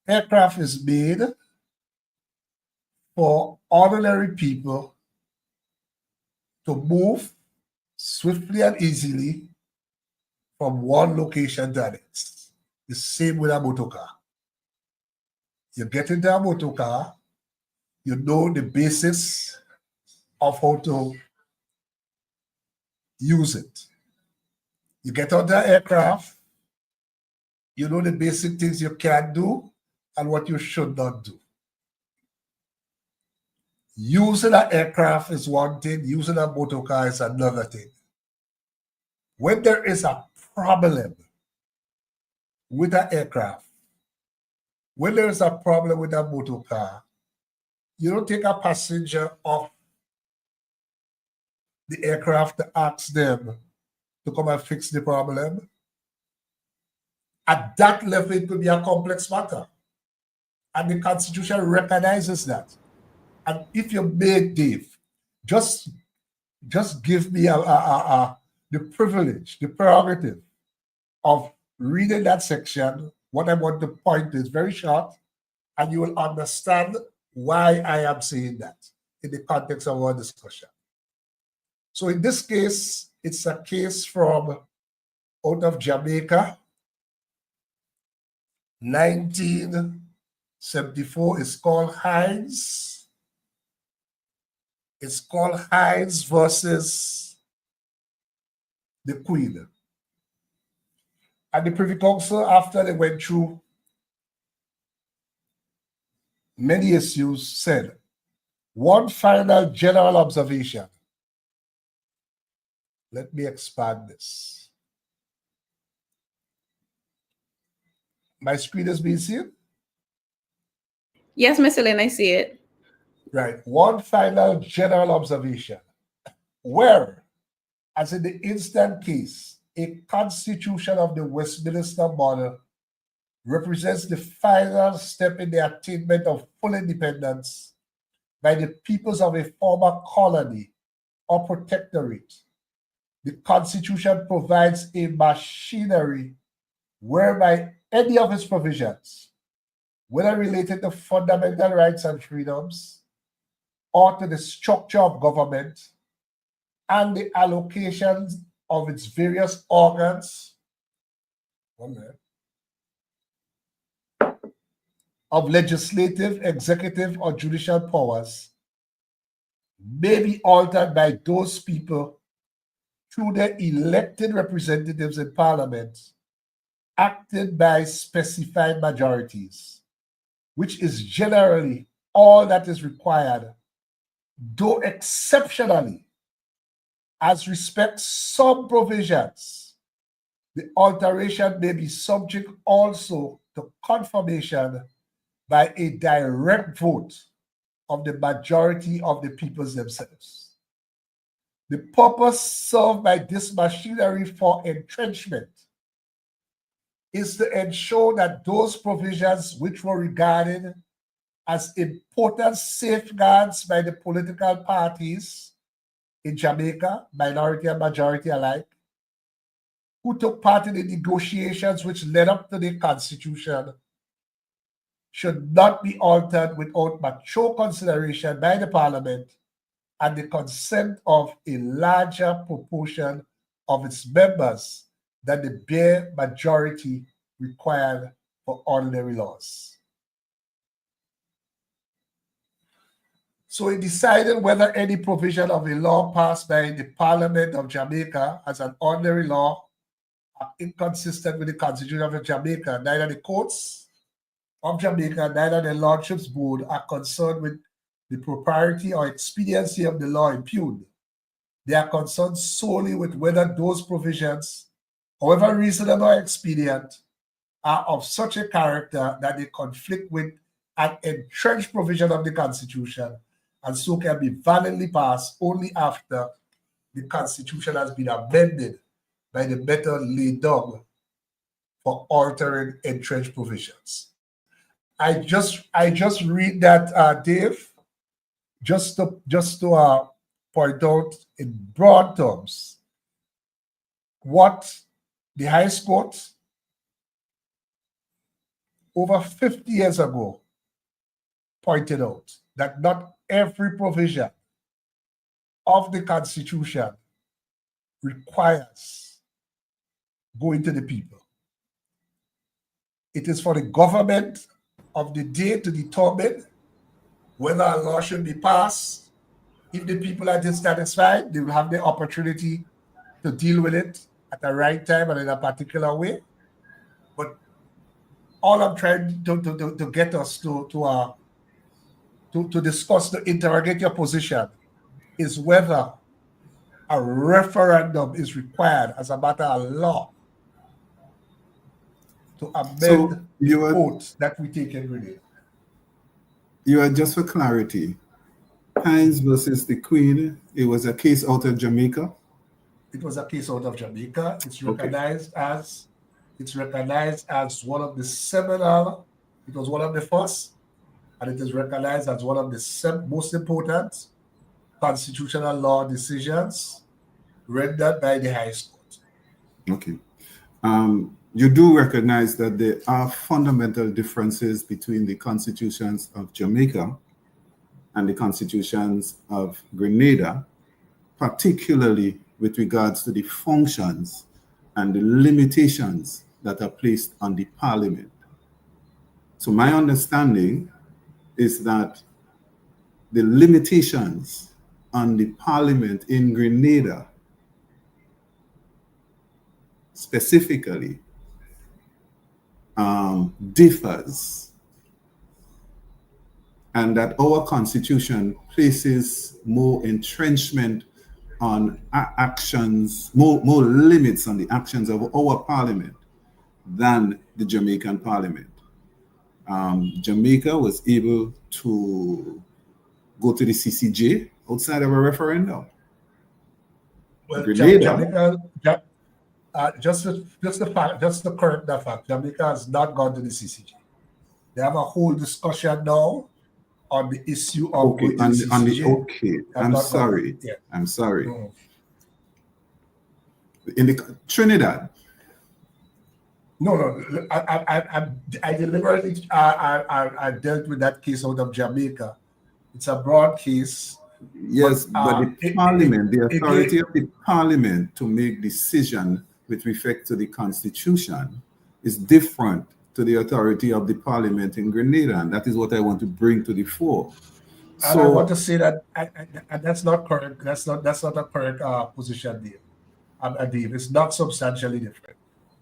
Aircraft is made for ordinary people to move swiftly and easily from one location to the next. The same with a motor car. You get into a motor car, you know the basics of how to use it. You get on the aircraft, you know the basic things you can do and what you should not do. Using an aircraft is one thing, using a motor car is another thing. When there is a problem with an aircraft, when there is a problem with a motor car, you don't take a passenger off the aircraft to ask them to come and fix the problem. At that level, it could be a complex matter. And the Constitution recognizes that. And if you make Dave, just give me the privilege, the prerogative of reading that section. What I want to point is very short, and you will understand why I am saying that in the context of our discussion. So in this case, it's a case from out of Jamaica, 1974. It's called Hines. It's called Hines versus the Queen. And the Privy Council, after they went through many issues, said, one final general observation. Let me expand this. My screen is being seen? Yes, Mr. Layne, I see it. Right. One final general observation. Where, as in the instant case, a constitution of the Westminster model represents the final step in the attainment of full independence by the peoples of a former colony or protectorate, the Constitution provides a machinery whereby any of its provisions, whether related to fundamental rights and freedoms or to the structure of government and the allocations of its various organs, of legislative, executive, or judicial powers, may be altered by those people through their elected representatives in Parliament, acted by specified majorities, which is generally all that is required, though exceptionally, as respects some provisions, the alteration may be subject also to confirmation by a direct vote of the majority of the peoples themselves. The purpose served by this machinery for entrenchment is to ensure that those provisions which were regarded as important safeguards by the political parties in Jamaica, minority and majority alike, who took part in the negotiations which led up to the Constitution, should not be altered without mature consideration by the Parliament and the consent of a larger proportion of its members than the bare majority required for ordinary laws. So in deciding whether any provision of a law passed by the Parliament of Jamaica as an ordinary law are inconsistent with the Constitution of Jamaica, neither the courts of Jamaica, neither the Lordships Board are concerned with the propriety or expediency of the law impugned. They are concerned solely with whether those provisions, however reasonable or expedient, are of such a character that they conflict with an entrenched provision of the Constitution and so can be validly passed only after the Constitution has been amended by the method laid down for altering entrenched provisions. I just read that, Dave, just to point out in broad terms what the highest court over 50 years ago pointed out that not every provision of the Constitution requires going to the people. It is for the government of the day to determine whether a law should be passed. If the people are dissatisfied, they will have the opportunity to deal with it at the right time and in a particular way. But all I'm trying to get us to discuss, to interrogate your position, is whether a referendum is required as a matter of law to amend the oath that we take in Grenada. You are, just for clarity, Hines versus the Queen, it was a case out of Jamaica? It was a case out of Jamaica. It's recognized as one of the seminal, it was one of the first, and it is recognized as one of the most important constitutional law decisions rendered by the High Court. Okay. You do recognize that there are fundamental differences between the constitutions of Jamaica and the constitutions of Grenada, particularly with regards to the functions and the limitations that are placed on the parliament. So my understanding is that the limitations on the parliament in Grenada specifically differs, and that our constitution places more entrenchment on actions, more limits on the actions of our parliament than the Jamaican parliament. Jamaica was able to go to the CCJ outside of a referendum. Well, Grenada, just to correct that fact, Jamaica has not gone to the CCJ. They have a whole discussion now on the issue of going to the CCJ. I'm sorry. Yeah. I'm sorry. In the Trinidad. No. I deliberately I dealt with that case out of Jamaica. It's a broad case. Yes, but the parliament, the authority of the parliament to make decision with respect to the constitution is different to the authority of the parliament in Grenada, and that is what I want to bring to the fore. And I want to say that and that's not correct. That's not a correct position, Dave. It's not substantially different.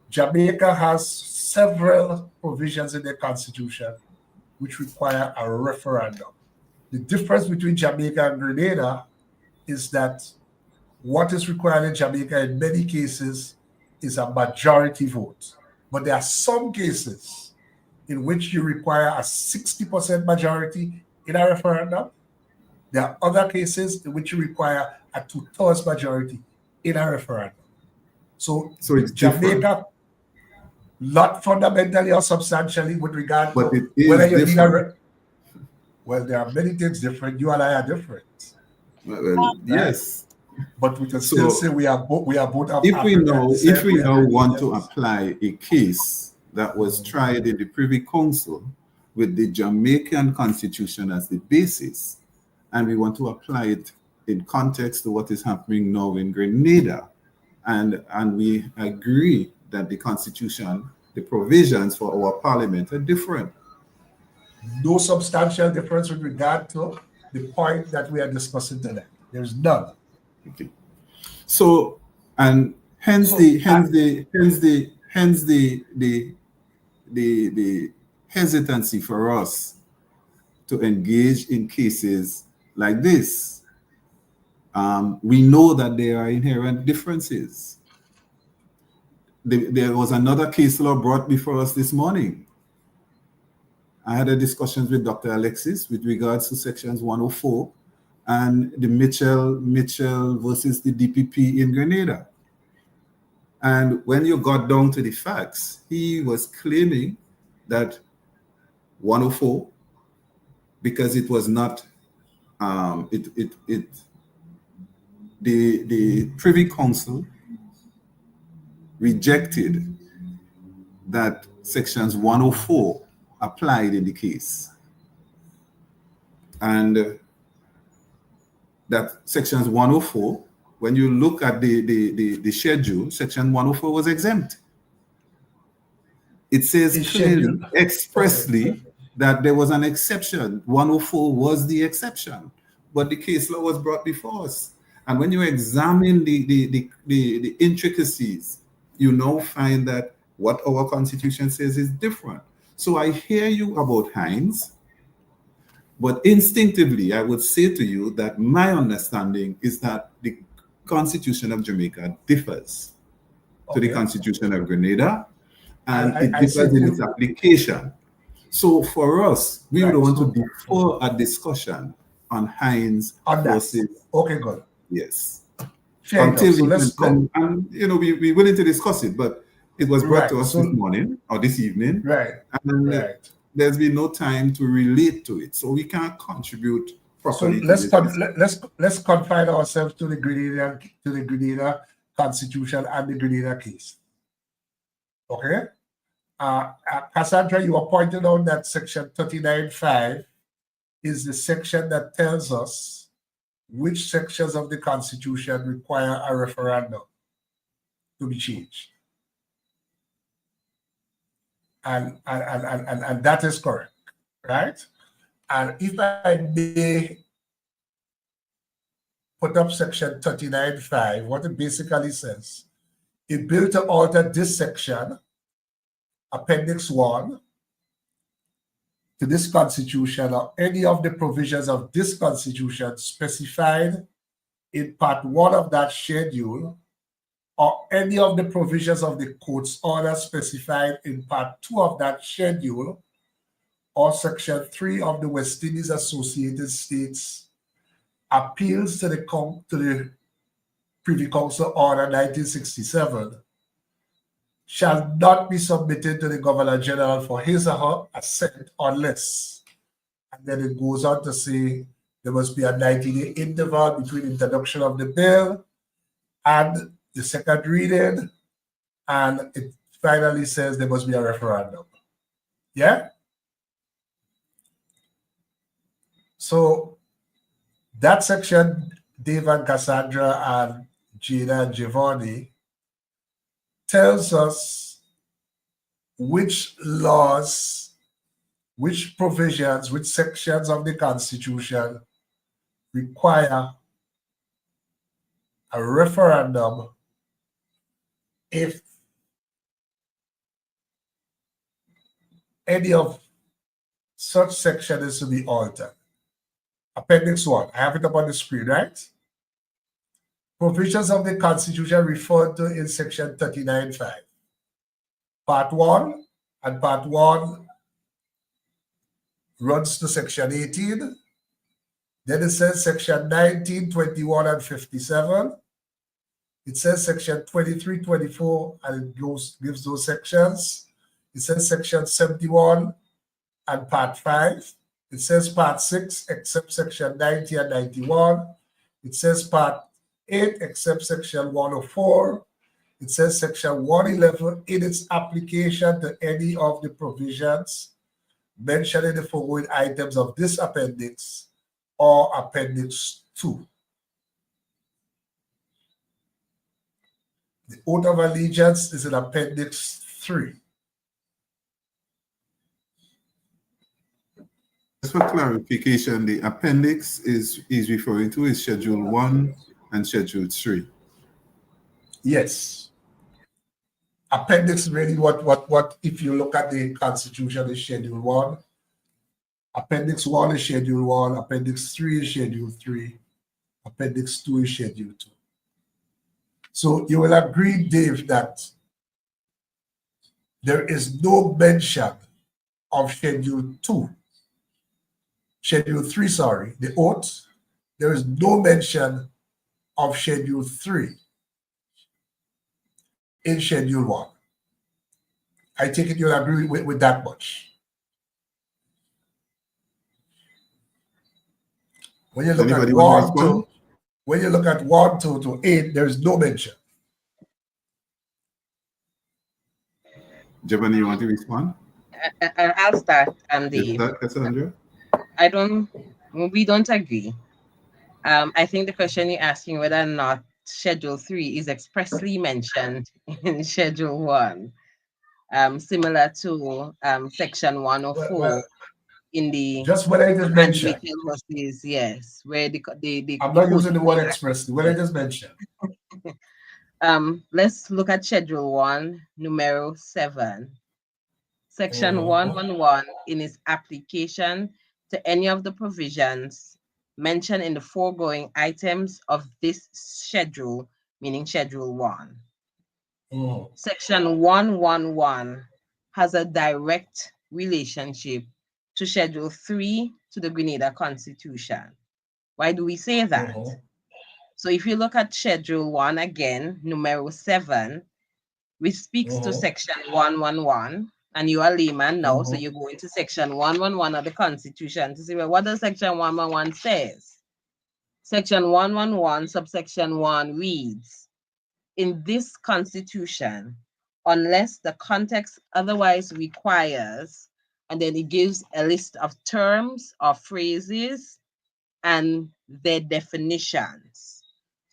Jamaica has several provisions in their constitution which require a referendum. The difference between Jamaica and Grenada is that what is required in Jamaica in many cases is a majority vote. But there are some cases in which you require a 60% majority in a referendum. There are other cases in which you require a 2/3 majority in a referendum. So it's Jamaica, different. Not fundamentally or substantially with regard to whether you need a well, there are many things different. You and I are different. Well, yes. But we can still say we are both of if we now want to apply a case that was tried in the Privy Council with the Jamaican Constitution as the basis, and we want to apply it in context to what is happening now in Grenada, and we agree that the Constitution, the provisions for our parliament are different. No substantial difference with regard to the point that we are discussing today. There's none. Okay. So, and hence the hesitancy for us to engage in cases like this. We know that there are inherent differences. There was another case law brought before us this morning. I had a discussion with Dr. Alexis with regards to sections 104 and the Mitchell versus the DPP in Grenada. And when you got down to the facts, he was claiming that 104, because it was not, the Privy Council rejected that sections 104 applied in the case. And that sections 104, when you look at the schedule, section 104 was exempt. It says clearly, expressly, that there was an exception. 104 was the exception, but the case law was brought before us. And when you examine the intricacies, you now find that what our constitution says is different. So I hear you about Hines, but instinctively, I would say to you that my understanding is that the Constitution of Jamaica differs to the Constitution of Grenada, and it differs in its application. So for us, we would want to defer a discussion on Hines versus. Okay, good. Yes. Fair Until enough. So let's go. And we're willing to discuss it, but it was brought to us this morning or this evening. Right. And there's been no time to relate to it, so we can't contribute properly. So let's confine ourselves to the Grenada Constitution and the Grenada case. Okay. Cassandra, you are pointing out that section 39.5 is the section that tells us which sections of the Constitution require a referendum to be changed. And that is correct, right? And if I may put up section 39.5, what it basically says, a bill to alter this section, Appendix 1, to this Constitution or any of the provisions of this Constitution specified in Part 1 of that schedule, or any of the provisions of the court's order specified in Part 2 of that schedule, or Section 3 of the West Indies Associated States, appeals to the Privy Council Order 1967, shall not be submitted to the Governor General for his or her assent unless, and then it goes on to say there must be a 90-day interval between introduction of the bill and the second reading, and it finally says there must be a referendum. Yeah? So that section, Dave and Cassandra and Jada and Jevonie, tells us which laws, which provisions, which sections of the Constitution require a referendum if any of such section is to be altered. Appendix 1, I have it up on the screen, right? Provisions of the Constitution referred to in section 39.5. Part 1, and Part 1 runs to section 18. Then it says section 19, 21, and 57. It says section 23, 24, and it gives those sections. It says section 71 and Part 5. It says Part 6, except section 90 and 91. It says Part 8, except section 104. It says section 111 in its application to any of the provisions mentioned in the foregoing items of this appendix or Appendix 2. The oath of allegiance is in Appendix 3. Just for clarification, the appendix is referring to is Schedule 1 and Schedule 3. Yes. Appendix really what if you look at the Constitution is Schedule 1. Appendix 1 is Schedule 1, Appendix 3 is Schedule 3, Appendix 2 is Schedule 2. So you will agree, Dave, that there is no mention of Schedule 2. Schedule 3, sorry, the oath. There is no mention of Schedule 3 in Schedule 1. I take it you'll agree with that much. When you look at 1 to 8, there is no mention. Jevonie, you want to respond? I'll start, Is Dave. that Cassandra? We don't agree. I think the question you're asking whether or not Schedule 3 is expressly mentioned in Schedule 1, similar to Section 104 in the Just what I just mentioned. Anglican horses, yes, where the I'm not quote using the word expressly. What I just mentioned. Let's look at Schedule 1, numero 7. Section Mhm. 111 in its application to any of the provisions mentioned in the foregoing items of this schedule, meaning Schedule 1. Mhm. Section 111 has a direct relationship to Schedule 3 to the Grenada Constitution. Why do we say that? Mhm. So if you look at Schedule 1 again, numero 7, which speaks to Mhm. Section 111, and you are a layman now, so Mhm. you go into Section 111 of the Constitution to see, well, what does Section 111 says? Section 111, subsection 1 reads, in this Constitution, unless the context otherwise requires, and then it gives a list of terms or phrases and their definitions.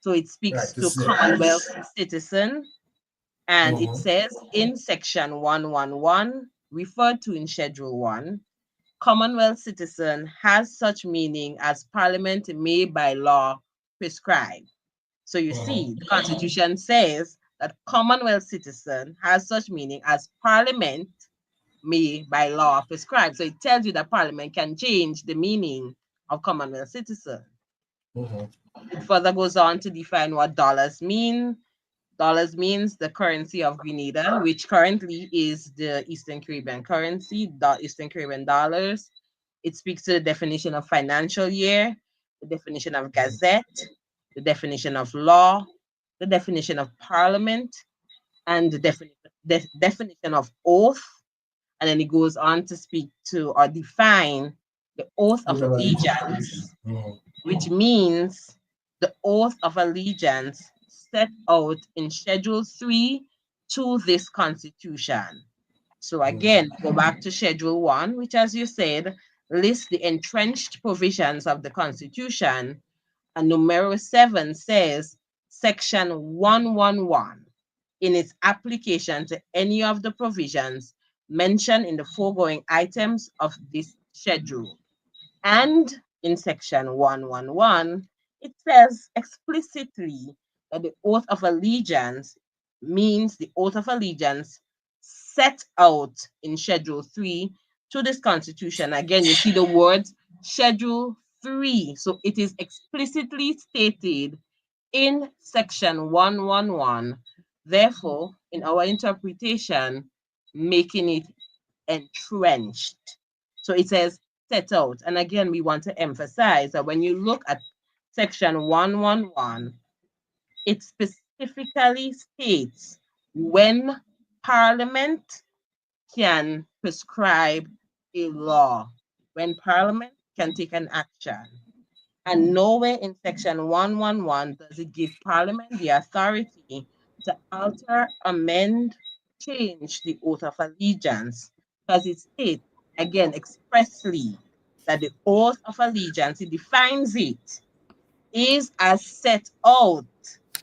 So it speaks Right. to This is it. Commonwealth citizen, and it Mhm. says in Section 111, referred to in Schedule 1, Commonwealth citizen has such meaning as Parliament may by law prescribe. So you see, the Constitution says that Commonwealth citizen has such meaning as Parliament may by law prescribe. So it tells you that Parliament can change the meaning of Commonwealth citizen. Mhm. It further goes on to define what dollars mean. Dollars means the currency of Grenada, which currently is the Eastern Caribbean currency, the Eastern Caribbean dollars. It speaks to the definition of financial year, the definition of gazette, the definition of law, the definition of parliament, and the definition of oath. And then it goes on to speak to or define the oath of Oath of allegiance. allegiance, Mhm. which means the oath of allegiance set out in Schedule 3 to this Constitution. So again, go back to Schedule 1, which, as you said, lists the entrenched provisions of the Constitution, and numero 7 says Section 111 in its application to any of the provisions mentioned in the foregoing items of this schedule. And in Section 111, it says explicitly that the oath of allegiance means the oath of allegiance set out in Schedule 3 to this Constitution. Again, you see the words Schedule 3. So it is explicitly stated in Section 111, therefore, in our interpretation, making it entrenched. So it says set out. And again, we want to emphasize that when you look at Section 111, it specifically states when Parliament can prescribe a law, when Parliament can take an action. And nowhere in Section 111 does it give Parliament the authority to alter, amend, change the oath of allegiance, because it states, again, expressly that the oath of allegiance, it defines it, is as set out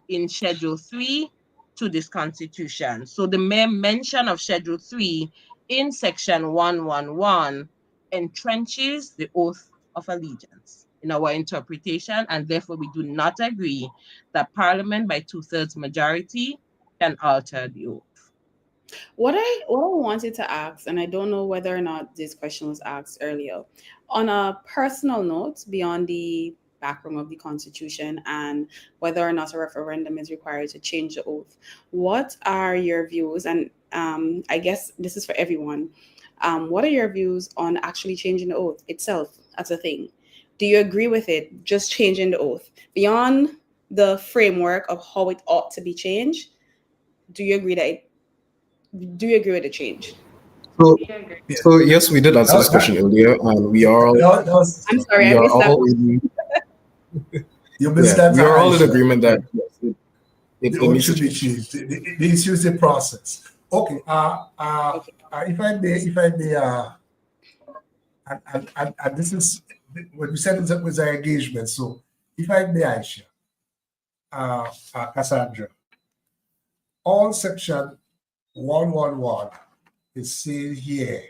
in Schedule 3 to this Constitution. So the mere mention of Schedule 3 in Section 111 entrenches the oath of allegiance in our interpretation, and therefore we do not agree that Parliament by 2/3 majority can alter the oath. What I wanted to ask, and I don't know whether or not this question was asked earlier, on a personal note, beyond the background of the Constitution and whether or not a referendum is required to change the oath, what are your views? And I guess this is for everyone. What are your views on actually changing the oath itself as a thing? Do you agree with it, just changing the oath beyond the framework of how it ought to be changed? Do you agree with the change? So, We agree. so yes, we did answer this That, question earlier, and we are all I'm sorry, we I are missed that all one. you missed that. we are all in Aisha. agreement that yes, The it oath needs to should be change. changed. The issue is the process. Okay. Okay. If I may, and this is when we said it was our engagement. So, if I may, Aisha, Cassandra, all section 111 is saying here,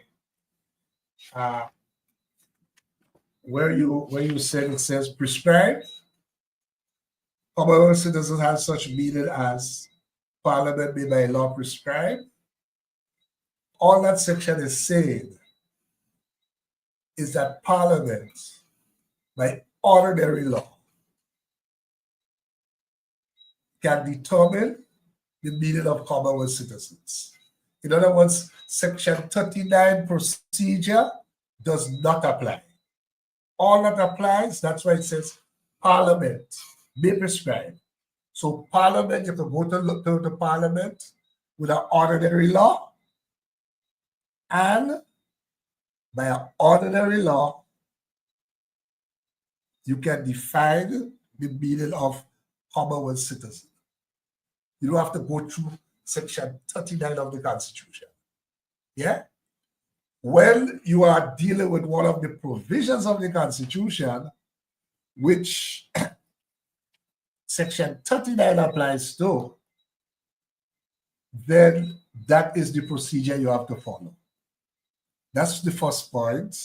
where you said it says prescribed, Commonwealth citizens have such meaning as Parliament may by law prescribe. All that section is saying is that Parliament, by ordinary law, can determine the meaning of Commonwealth citizens. In other words, Section 39 procedure does not apply. All that applies, that's why it says Parliament may prescribe. So Parliament, you can go to the Parliament with an ordinary law, and by an ordinary law, you can define the meaning of Commonwealth citizen. You don't have to go through Section 39 of the Constitution. Yeah? When you are dealing with one of the provisions of the Constitution, which Section 39 applies to, then that is the procedure you have to follow. That's the first point.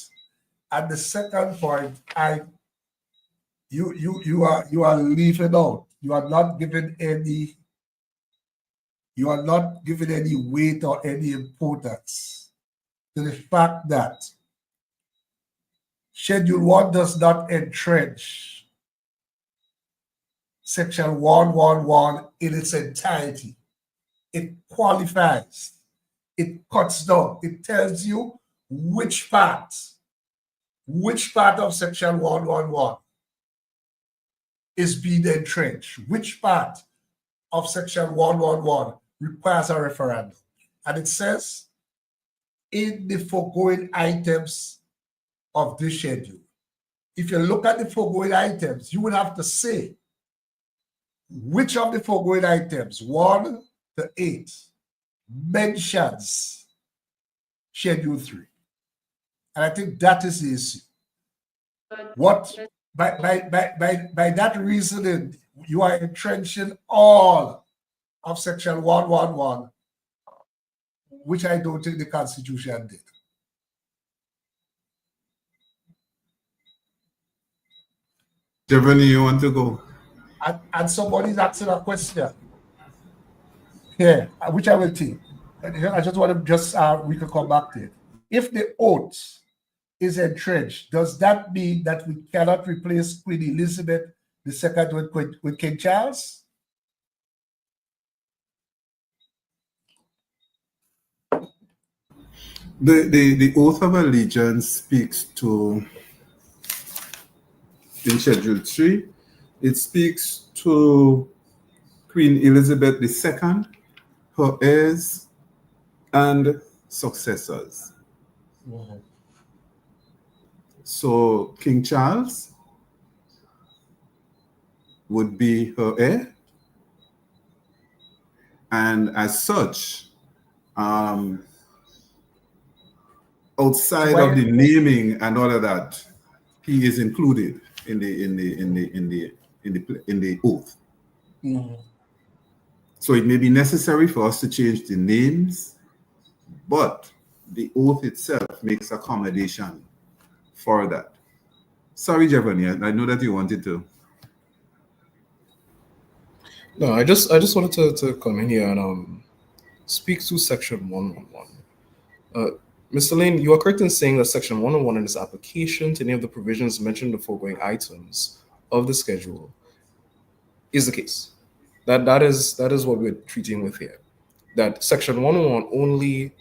And the second point, you are leaving out. You are not giving any weight or any importance to the fact that Schedule 1 does not entrench Section 111 in its entirety. It qualifies, it cuts down, it tells you which part of Section 111 is being entrenched, which part of Section 111 requires a referendum. And it says, in the foregoing items of this schedule. If you look at the foregoing items, you would have to say which of the foregoing items, 1 to 8, mentions Schedule 3. And I think that is the issue. By that reasoning, you are entrenching all of Section 111, which I don't think the Constitution did. Jevonie, you want to go? And somebody's asking a question. Yeah, which I will take. I just want to we can come back to it. If the oath is entrenched, does that mean that we cannot replace Queen Elizabeth II with King Charles? The oath of allegiance speaks to, in Schedule 3, it speaks to Queen Elizabeth II, her heirs, and successors. Mm-hmm. So King Charles would be her heir, and as such, outside of the naming and all of that, he is included in the oath. Mm-hmm. So it may be necessary for us to change the names, but the oath itself makes accommodation for that. Sorry, Jevonie, I know that you wanted to. No, I just wanted to come in here and speak to Section 111. Mr. Layne, you are correct in saying that Section 101 in its application to any of the provisions mentioned in the foregoing items of the schedule is the case. That is what we're treating with here. That Section 101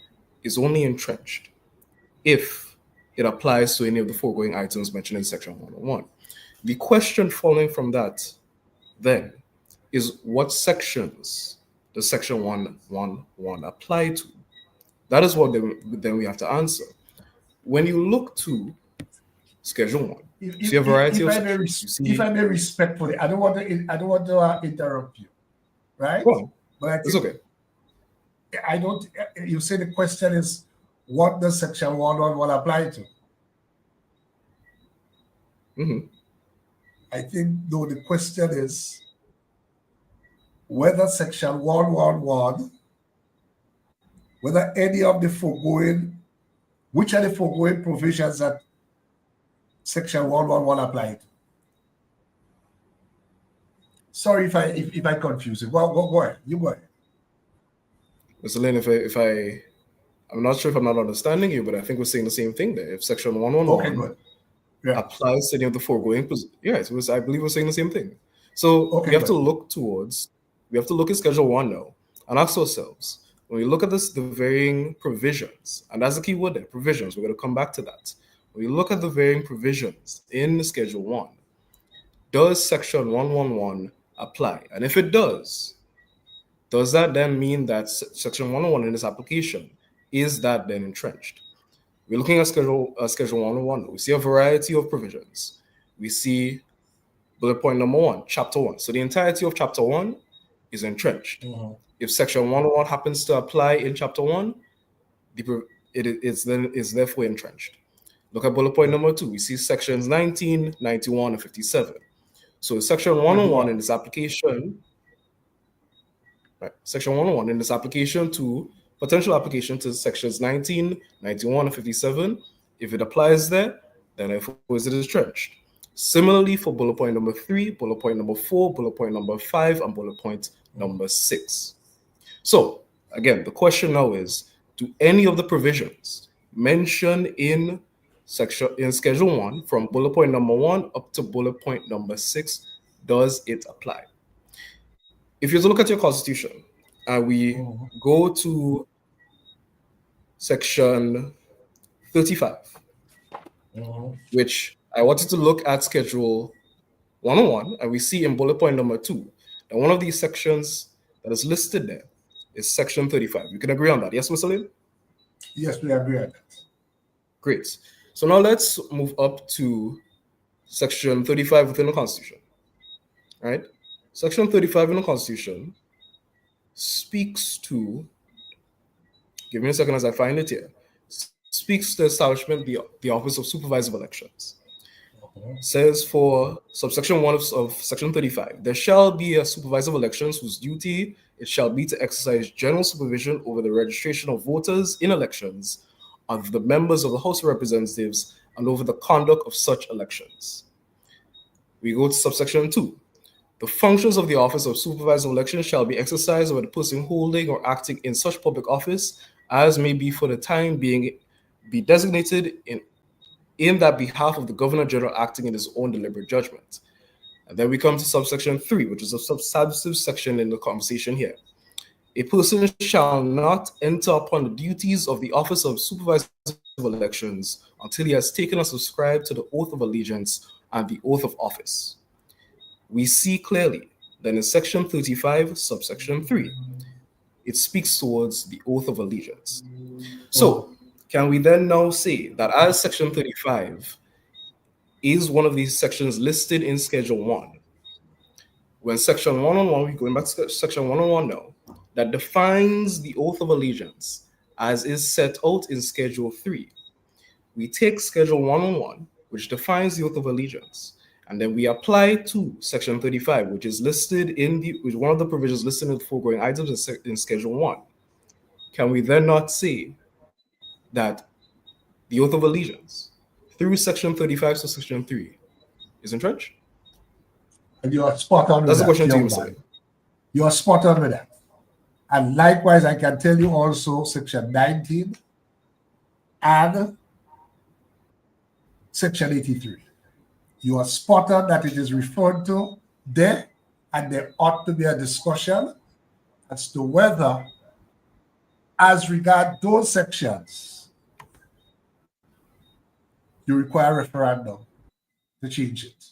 is only entrenched if it applies to any of the foregoing items mentioned in Section 101. The question following from that then is, what sections does Section 111 apply to? That is what then we have to answer. When you look to Schedule 1, you see a variety of sections. If I may respectfully, I don't want to interrupt you, right? Well, but I it's think okay. I don't, you say the question is, what does Section 111 apply to? Mm-hmm. I think, though, the question is whether Section 111, whether any of the foregoing, which are the foregoing provisions that Section 111 apply to? Sorry if I confuse you. Go ahead. You go ahead. Mr. Layne, I'm not sure if I'm not understanding you, but I think we're saying the same thing there. If Section 111 Okay, good. Yeah. applies to any of the foregoing, I believe we're saying the same thing. So Okay, we have good. to look at Schedule 1 now and ask ourselves, when we look at the varying provisions, and that's the key word there, provisions, we're going to come back to that. When we look at the varying provisions in Schedule 1, does Section 111 apply? And if it does that then mean that Section 111 in this application, is that then entrenched? We're looking at Schedule 101. We see a variety of provisions. We see bullet point number 1, Chapter 1. So the entirety of Chapter 1 is entrenched. Mm-hmm. If Section 101 happens to apply in Chapter 1, it is therefore entrenched. Look at bullet point number 2. We see Sections 19, 91, and 57. So Section 101 in this application, right? Section 101 in this application to potential application to Sections 19, 91, and 57. If it applies there, then it is entrenched. Similarly for bullet point number 3, bullet point number 4, bullet point number 5, and bullet point number 6. So again, the question now is, do any of the provisions mentioned in Schedule 1 from bullet point number 1 up to bullet point number 6, does it apply? If you look at your Constitution and we go to Section 35, which I wanted to look at Schedule 101, and we see in bullet point number 2 that one of these sections that is listed there is Section 35. You can agree on that, yes, Mr. Layne? Yes, we agree on that. Great. So now let's move up to Section 35 within the Constitution. Right? Section 35 in the Constitution speaks to, give me a second as I find it here, speaks to establishment the Office of Supervisor of Elections. Says for subsection 1 of Section 35, there shall be a supervisor of elections whose duty it shall be to exercise general supervision over the registration of voters in elections, of the members of the House of Representatives, and over the conduct of such elections. We go to subsection 2. The functions of the Office of Supervisor of Elections shall be exercised by the person holding or acting in such public office as may be for the time being be designated in that behalf of the Governor General acting in his own deliberate judgment. And then we come to subsection 3, which is a substantive section in the conversation here. A person shall not enter upon the duties of the Office of Supervisor of Elections until he has taken or subscribed to the oath of allegiance and the oath of office. We see clearly that in Section 35, subsection 3, it speaks towards the oath of allegiance. So, can we then now say that as Section 35 is one of these sections listed in Schedule 1, when Section 101, we're going back to Section 101 now, that defines the oath of allegiance as is set out in Schedule 3, we take Schedule 101, which defines the oath of allegiance, and then we apply to Section 35, which is listed which one of the provisions listed in the foregoing items in Schedule 1. Can we then not say that the oath of allegiance through Section 35 to Section 3 is entrenched? And you are spot on with That's that. the question to you, Mr. You are spot on with that. And likewise, I can tell you also Section 19 and Section 83. You are spot on that it is referred to there, and there ought to be a discussion as to whether, as regard those sections, you require a referendum to change it.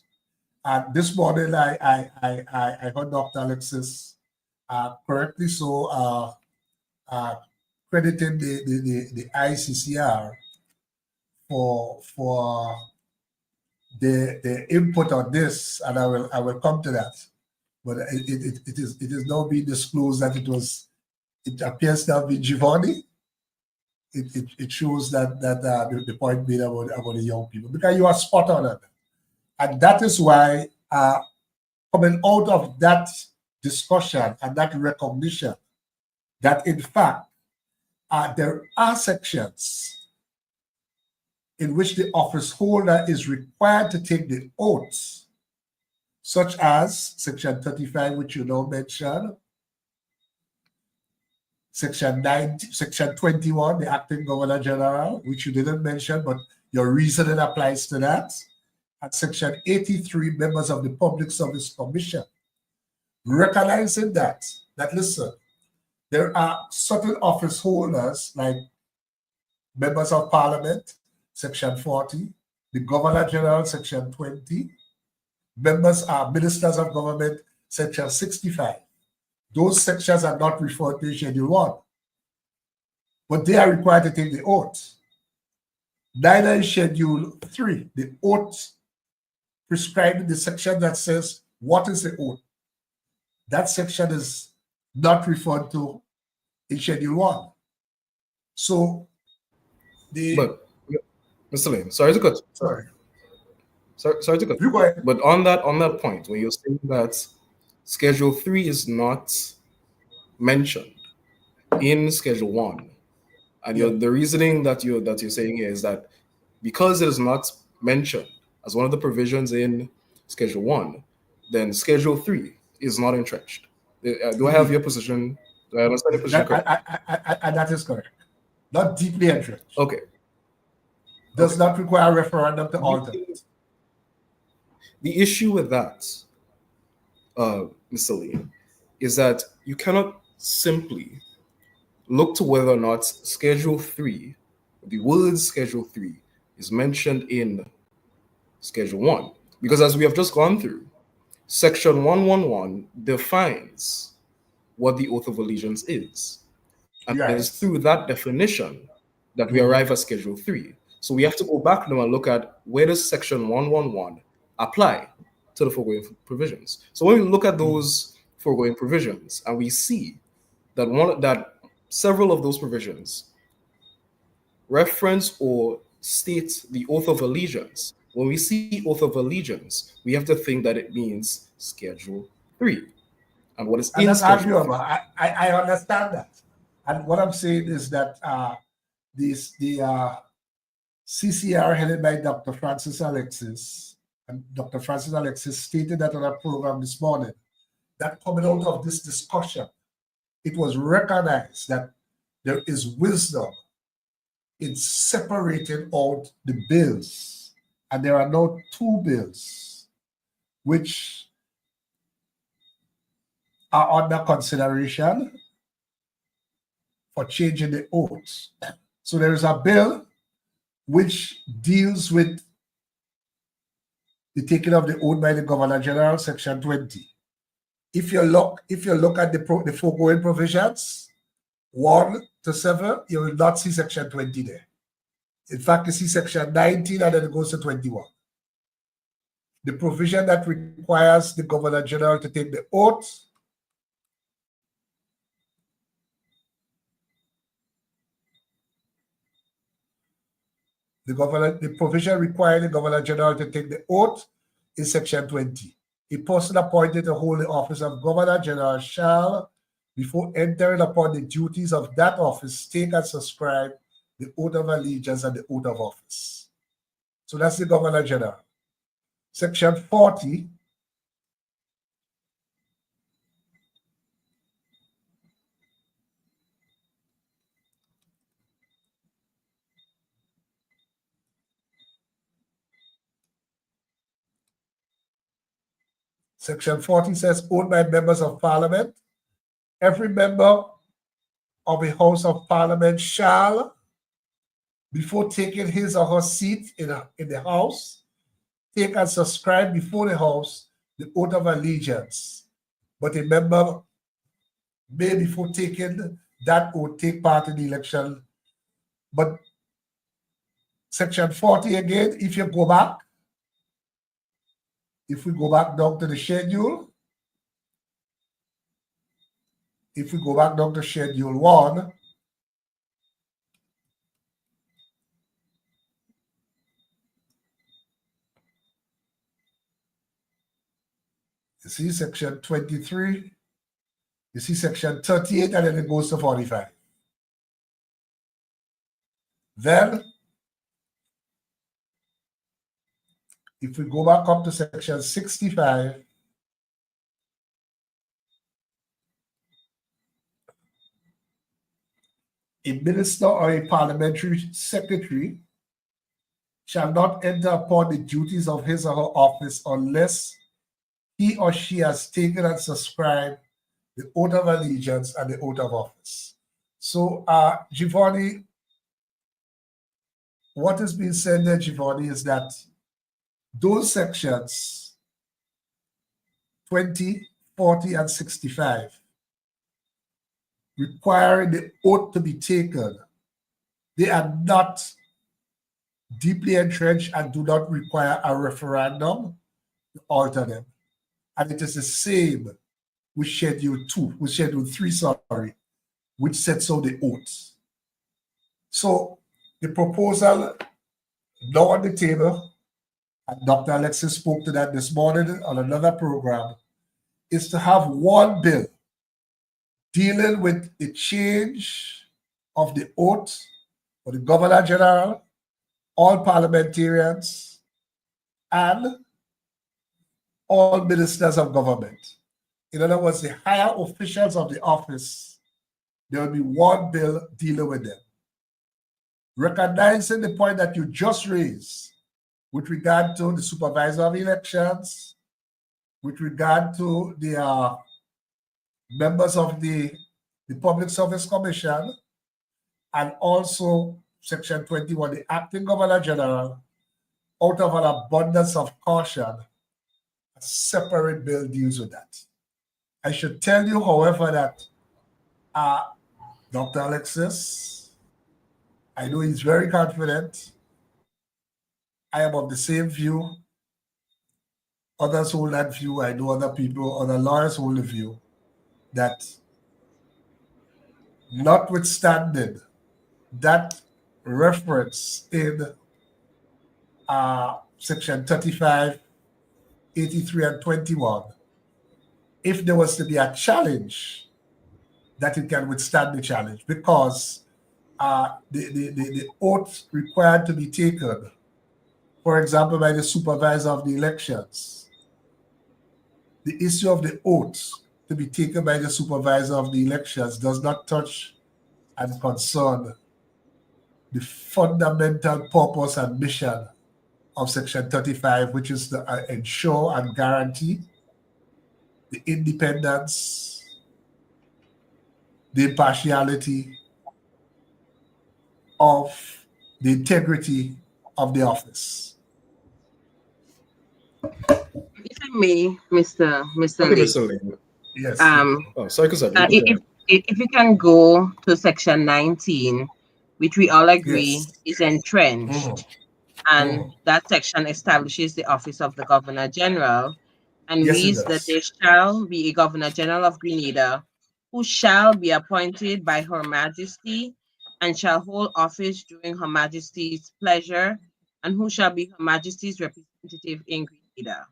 And this morning, I heard Dr. Alexis correctly so crediting the ICCR for the input on this, and I will come to that. But it is now being disclosed that it was it appears to have been Jevonie. It shows that the point made about the young people, because you are spot on at that. And that is why coming out of that discussion and that recognition that in fact there are sections in which the office holder is required to take the oaths, such as Section 35, which you now mentioned, Section 21, the Acting Governor General, which you didn't mention, but your reasoning applies to that, and Section 83, members of the Public Service Commission, recognizing that listen, there are certain office holders like members of Parliament, Section 40, the Governor General, Section 20, ministers of government, Section 65. Those sections are not referred to in Schedule 1, but they are required to take the oath. Neither is Schedule 3, the oath prescribed in the section that says, what is the oath? That section is not referred to in Schedule 1. So, But, Mr. Layne, sorry to cut. Sorry to cut. You go ahead. But on that point, when you're saying that Schedule 3 is not mentioned in Schedule 1, and the reasoning that you're saying here is that because it is not mentioned as one of the provisions in Schedule 1, then Schedule 3 is not entrenched. Do I have your position? Do I understand your position correct? And that is correct. Not deeply entrenched. Okay. Does not require a referendum to alter it. The issue with that, Mr. Layne, is that you cannot simply look to whether or not Schedule 3, the word Schedule 3, is mentioned in Schedule 1. Because as we have just gone through, Section 111 defines what the oath of allegiance is. And it is through that definition that we arrive at Schedule 3. So we have to go back now and look at where does Section 111 apply to the foregoing provisions. So when we look at those foregoing provisions and we see that several of those provisions reference or state the oath of allegiance, when we see oath of allegiance, we have to think that it means Schedule 3. And what is in that's Schedule arguable. I understand that. And what I'm saying is that the CCR headed by Dr. Francis Alexis, and Dr. Francis Alexis stated that on a program this morning, that coming out of this discussion, it was recognized that there is wisdom in separating out the bills. And there are now 2 bills which are under consideration for changing the oath. So there is a bill which deals with the taking of the oath by the Governor General, Section 20. If you look at the foregoing provisions, 1 to 7, you will not see Section 20 there. In fact, you see Section 19 and then it goes to 21. The provision that requires the Governor General to take the oath the provision requiring the Governor General to take the oath is Section 20. A person appointed to hold the office of Governor General shall, before entering upon the duties of that office, take and subscribe the oath of allegiance and the oath of office. So that's the Governor General. Section 40 Section 40 says, owned by members of Parliament. Every member of a House of Parliament shall, before taking his or her seat in the House, take and subscribe before the House the oath of allegiance. But a member may, before taking that oath, take part in the election. But Section 40 again, if we go back down to the schedule, if we go back down to Schedule 1, you see Section 23, you see Section 38, and then it goes to 45. Then, if we go back up to Section 65, a minister or a parliamentary secretary shall not enter upon the duties of his or her office unless he or she has taken and subscribed the oath of allegiance and the oath of office. So, Jevonie, what is being said there, Jevonie, is that those sections 20, 40, and 65 requiring the oath to be taken, they are not deeply entrenched and do not require a referendum to alter them. And it is the same with Schedule 2, with Schedule 3, sorry, which sets out the oaths. So the proposal now on the table, and Dr. Alexis spoke to that this morning on another program, is to have one bill dealing with the change of the oath for the Governor General, all parliamentarians, and all ministers of government. In other words, the higher officials of the office, there will be one bill dealing with them. Recognizing the point that you just raised with regard to the supervisor of elections, with regard to the members of the Public Service Commission, and also Section 21, the acting Governor General, out of an abundance of caution, a separate bill deals with that. I should tell you, however, that Dr. Alexis, I know he's very confident. I am of the same view. Others hold that view. I know other people, other lawyers hold the view that notwithstanding that reference in Section 35, 83, and 21, if there was to be a challenge, that it can withstand the challenge, because the oath required to be taken, for example, by the supervisor of the elections, the issue of the oath to be taken by the supervisor of the elections does not touch and concern the fundamental purpose and mission of Section 35, which is to ensure and guarantee the independence, the impartiality of the integrity of the office. If I may, Mr. Okay, Layne. Mr. Layne. Yes. Oh, sorry, Cassandra. If we can go to Section 19, which we all agree Yes. is entrenched, and that section establishes the office of the Governor General, and Yes, it reads that does. there shall be a Governor General of Grenada who shall be appointed by Her Majesty and shall hold office during Her Majesty's pleasure, and who shall be Her Majesty's representative in Grenada.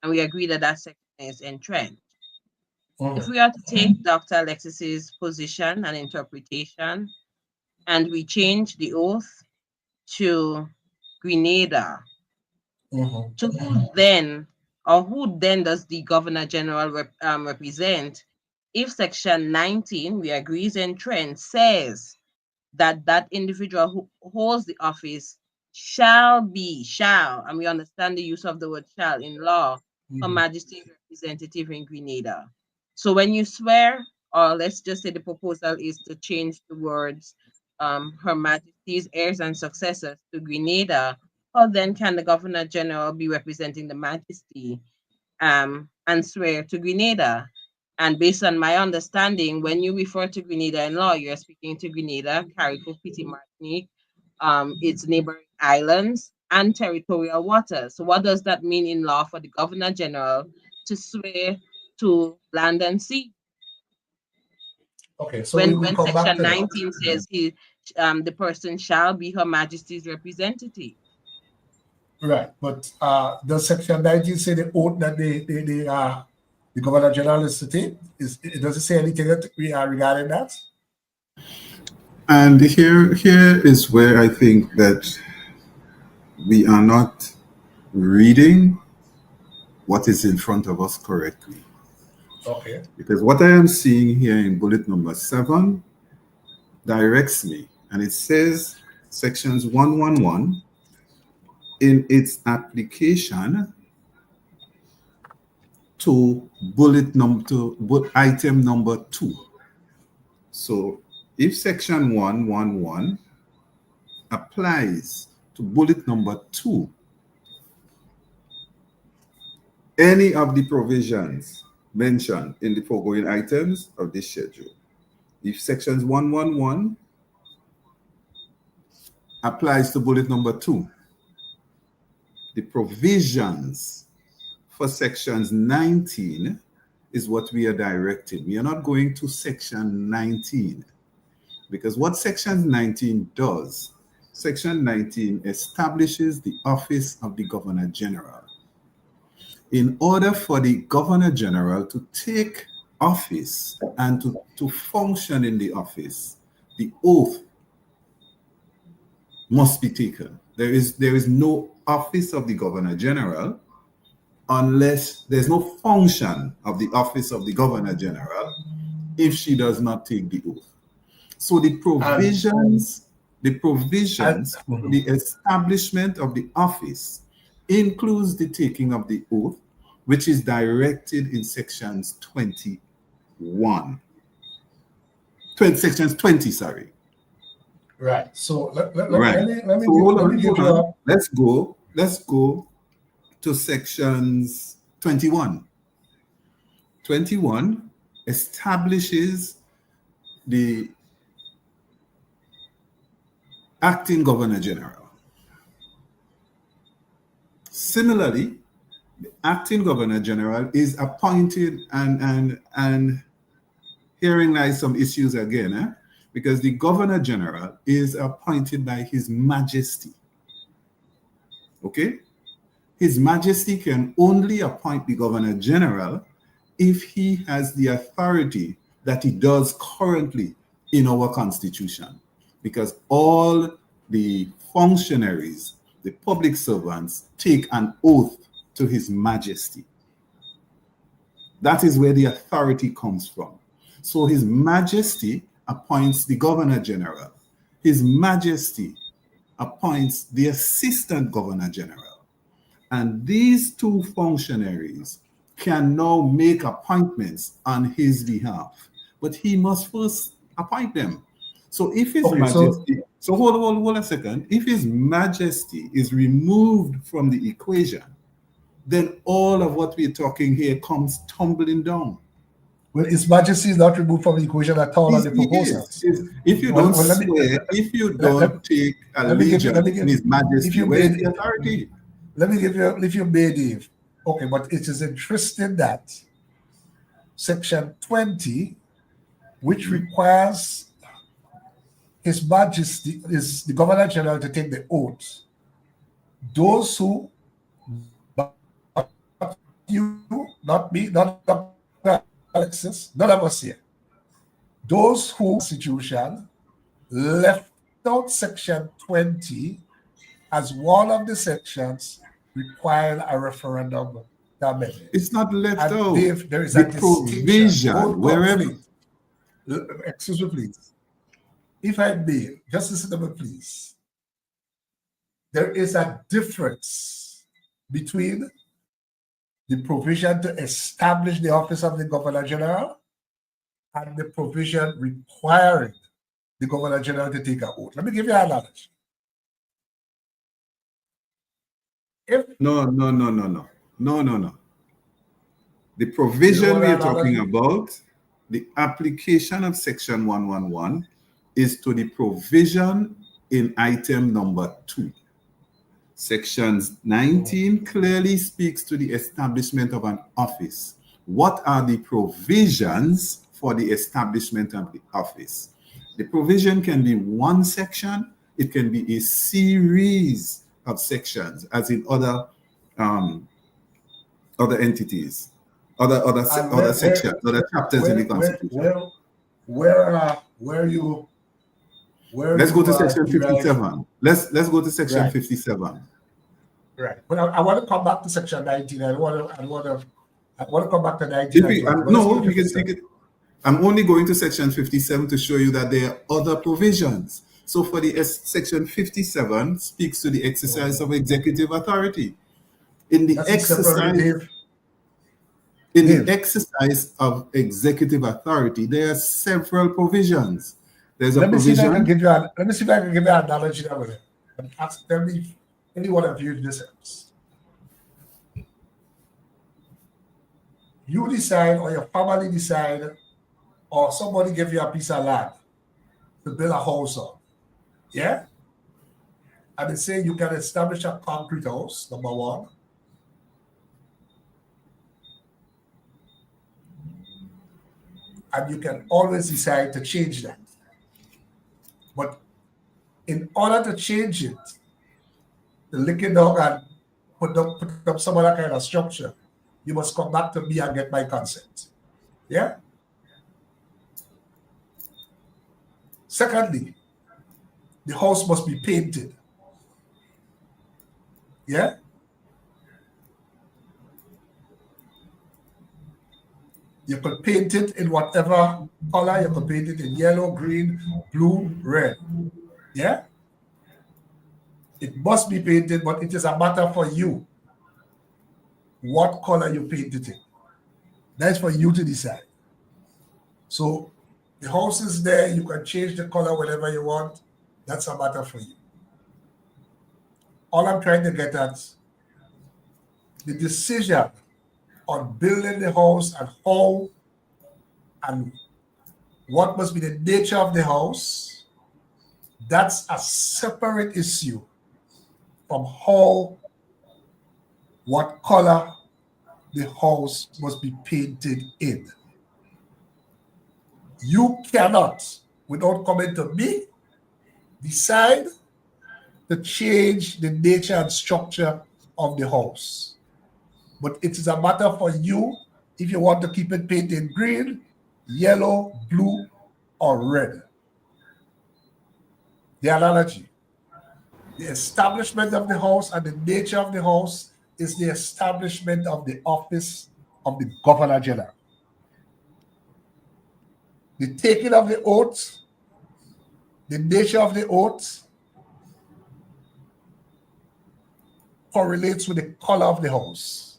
And we agree that that section is entrenched. If we are to take Dr. Alexis's position and interpretation, and we change the oath to Grenada, to who then, or who then does the Governor General represent? If Section 19, we agree is entrenched, says that that individual who holds the office shall, and we understand the use of the word shall in law, Her Majesty's representative in Grenada. So when you swear, or let's just say the proposal is to change the words Her Majesty's heirs and successors to Grenada, how then can the Governor General be representing the Majesty and swear to Grenada? And based on my understanding, when you refer to Grenada in law, you're speaking to Grenada, Carrico, Petit Martinique, its neighboring islands, and territorial waters. So what does that mean in law for the Governor General to swear to land and sea? Okay, so we will When come back section to that. 19 says the person shall be Her Majesty's representative. Right, but does Section 19 say the oath that the Governor General is to take? Does it say anything regarding that? And here is where I think that we are not reading what is in front of us correctly. Okay. Because what I am seeing here in bullet number 7 directs me, and it says sections 111 in its application to item number 2. So if section 111 applies to bullet number 2, any of the provisions mentioned in the foregoing items of this schedule, if sections 111 applies to bullet number 2, the provisions for sections 19 is what we are directing. We are not going to section 19, because what section 19 does, section 19 establishes the office of the Governor General. In order for the Governor General to take office and to function in the office, the oath must be taken. There is no office of the Governor General unless there's no function of the office of the Governor General if she does not take the oath. So the provisions for the establishment of the office includes the taking of the oath, which is directed in sections 21. Sections 20, sorry. Right. So let me give you a... Let's go to sections 21. 21 establishes the acting Governor General. Similarly, the acting Governor General is appointed, and herein lies some issues again, because the Governor General is appointed by His Majesty. Okay? His Majesty can only appoint the Governor General if he has the authority that he does currently in our Constitution, because all the functionaries, the public servants, take an oath to His Majesty. That is where the authority comes from. So His Majesty appoints the Governor General. His Majesty appoints the Assistant Governor General. And these two functionaries can now make appointments on his behalf, but he must first appoint them. So if His Majesty, so hold a second. If His Majesty is removed from the equation, then all of what we're talking here comes tumbling down. Well, His Majesty is not removed from the equation at all on the proposals. If you don't swear, if you don't take allegiance to His Majesty, where is the authority? Let me give you, if you may, Dave. Okay, but it is interesting that section 20, which requires His Majesty, is the Governor General to take the oath. Those who, not me, not Alexis, none of us here. Those who Constitution left out section 20 as one of the sections requiring a referendum amendment. It's not left out. Dave, there is a provision wherever. Excuse me, please. If I may, just listen to me, please. There is a difference between the provision to establish the office of the Governor General and the provision requiring the Governor General to take an oath. Let me give you an analogy. No. The provision we are talking about, the application of section 111, is to the provision in item number 2. Sections 19 clearly speaks to the establishment of an office. What are the provisions for the establishment of the office. The provision can be one section, it can be a series of sections, as in other entities, other sections, other chapters in the Constitution. Let's go to section 57. Let's go to section 57. Right. But I want to come back to section 19. I want to come back to 19. No, we can take it. I'm only going to section 57 to show you that there are other provisions. So for the section 57 speaks to the exercise of executive authority. In the exercise of executive authority, there are several provisions. There's a provision. Let me see if I can give you an analogy over there. Tell me if anyone of you this helps. You decide, or your family decide, or somebody give you a piece of land to build a house on. Yeah? And they say you can establish a concrete house, number one. And you can always decide to change that. But in order to change it, to lick it down and put up some other kind of structure, you must come back to me and get my consent. Yeah? Secondly, the house must be painted. Yeah? You could paint it in whatever color. You could paint it in yellow, green, blue, red. Yeah? It must be painted, but it is a matter for you what color you paint it in. That's for you to decide. So the house is there. You can change the color whenever you want. That's a matter for you. All I'm trying to get at, the decision on building the house and how and what must be the nature of the house, that's a separate issue from what color the house must be painted in. You cannot, without coming to me, decide to change the nature and structure of the house. But it is a matter for you if you want to keep it painted green, yellow, blue, or red. The analogy. The establishment of the house and the nature of the house is the establishment of the office of the Governor General. The taking of the oath, the nature of the oath correlates with the color of the house.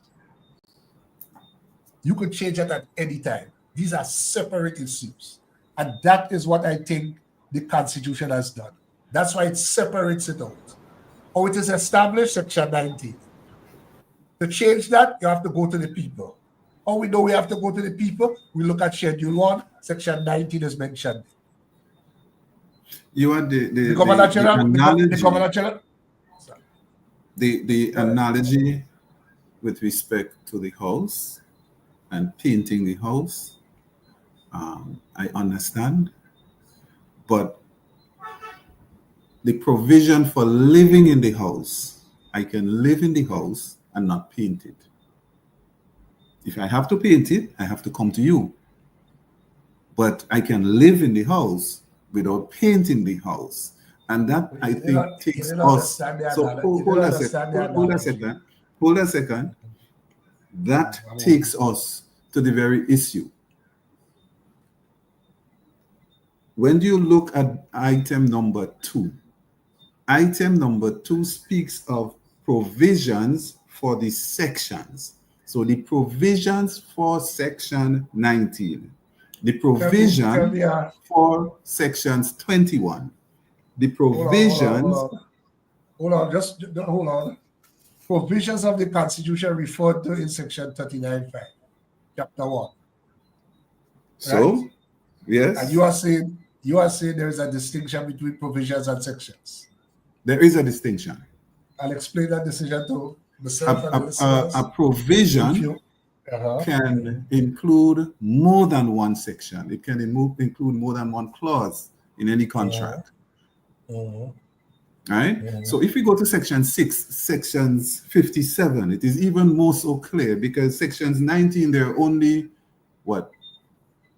You could change it at any time. These are separate issues. And that is what I think the Constitution has done. That's why it separates it out. How it is established, Section 19. To change that, you have to go to the people. How we know we have to go to the people? We look at Schedule 1, Section 19 is mentioned. You want the Governor General, the Governor General. The analogy with respect to the house and painting the house, I understand, but the provision for living in the house, I can live in the house and not paint it. If I have to paint it, I have to come to you. But I can live in the house without painting the house. And that, I think, takes us. So hold a second. That takes us to the very issue. When you look at item number 2, item number 2 speaks of provisions for the sections. So the provisions for section 19, the provision for sections 21, the provisions. Hold on. Provisions of the Constitution referred to in section 39.5, chapter 1. So, right? Yes. And you are saying there is a distinction between provisions and sections. There is a distinction. I'll explain that decision to myself and the listeners. A provision can include more than one section. It can include more than one clause in any contract. Right? So if we go to section 6, sections 57, it is even more so clear, because sections 19, there are only what?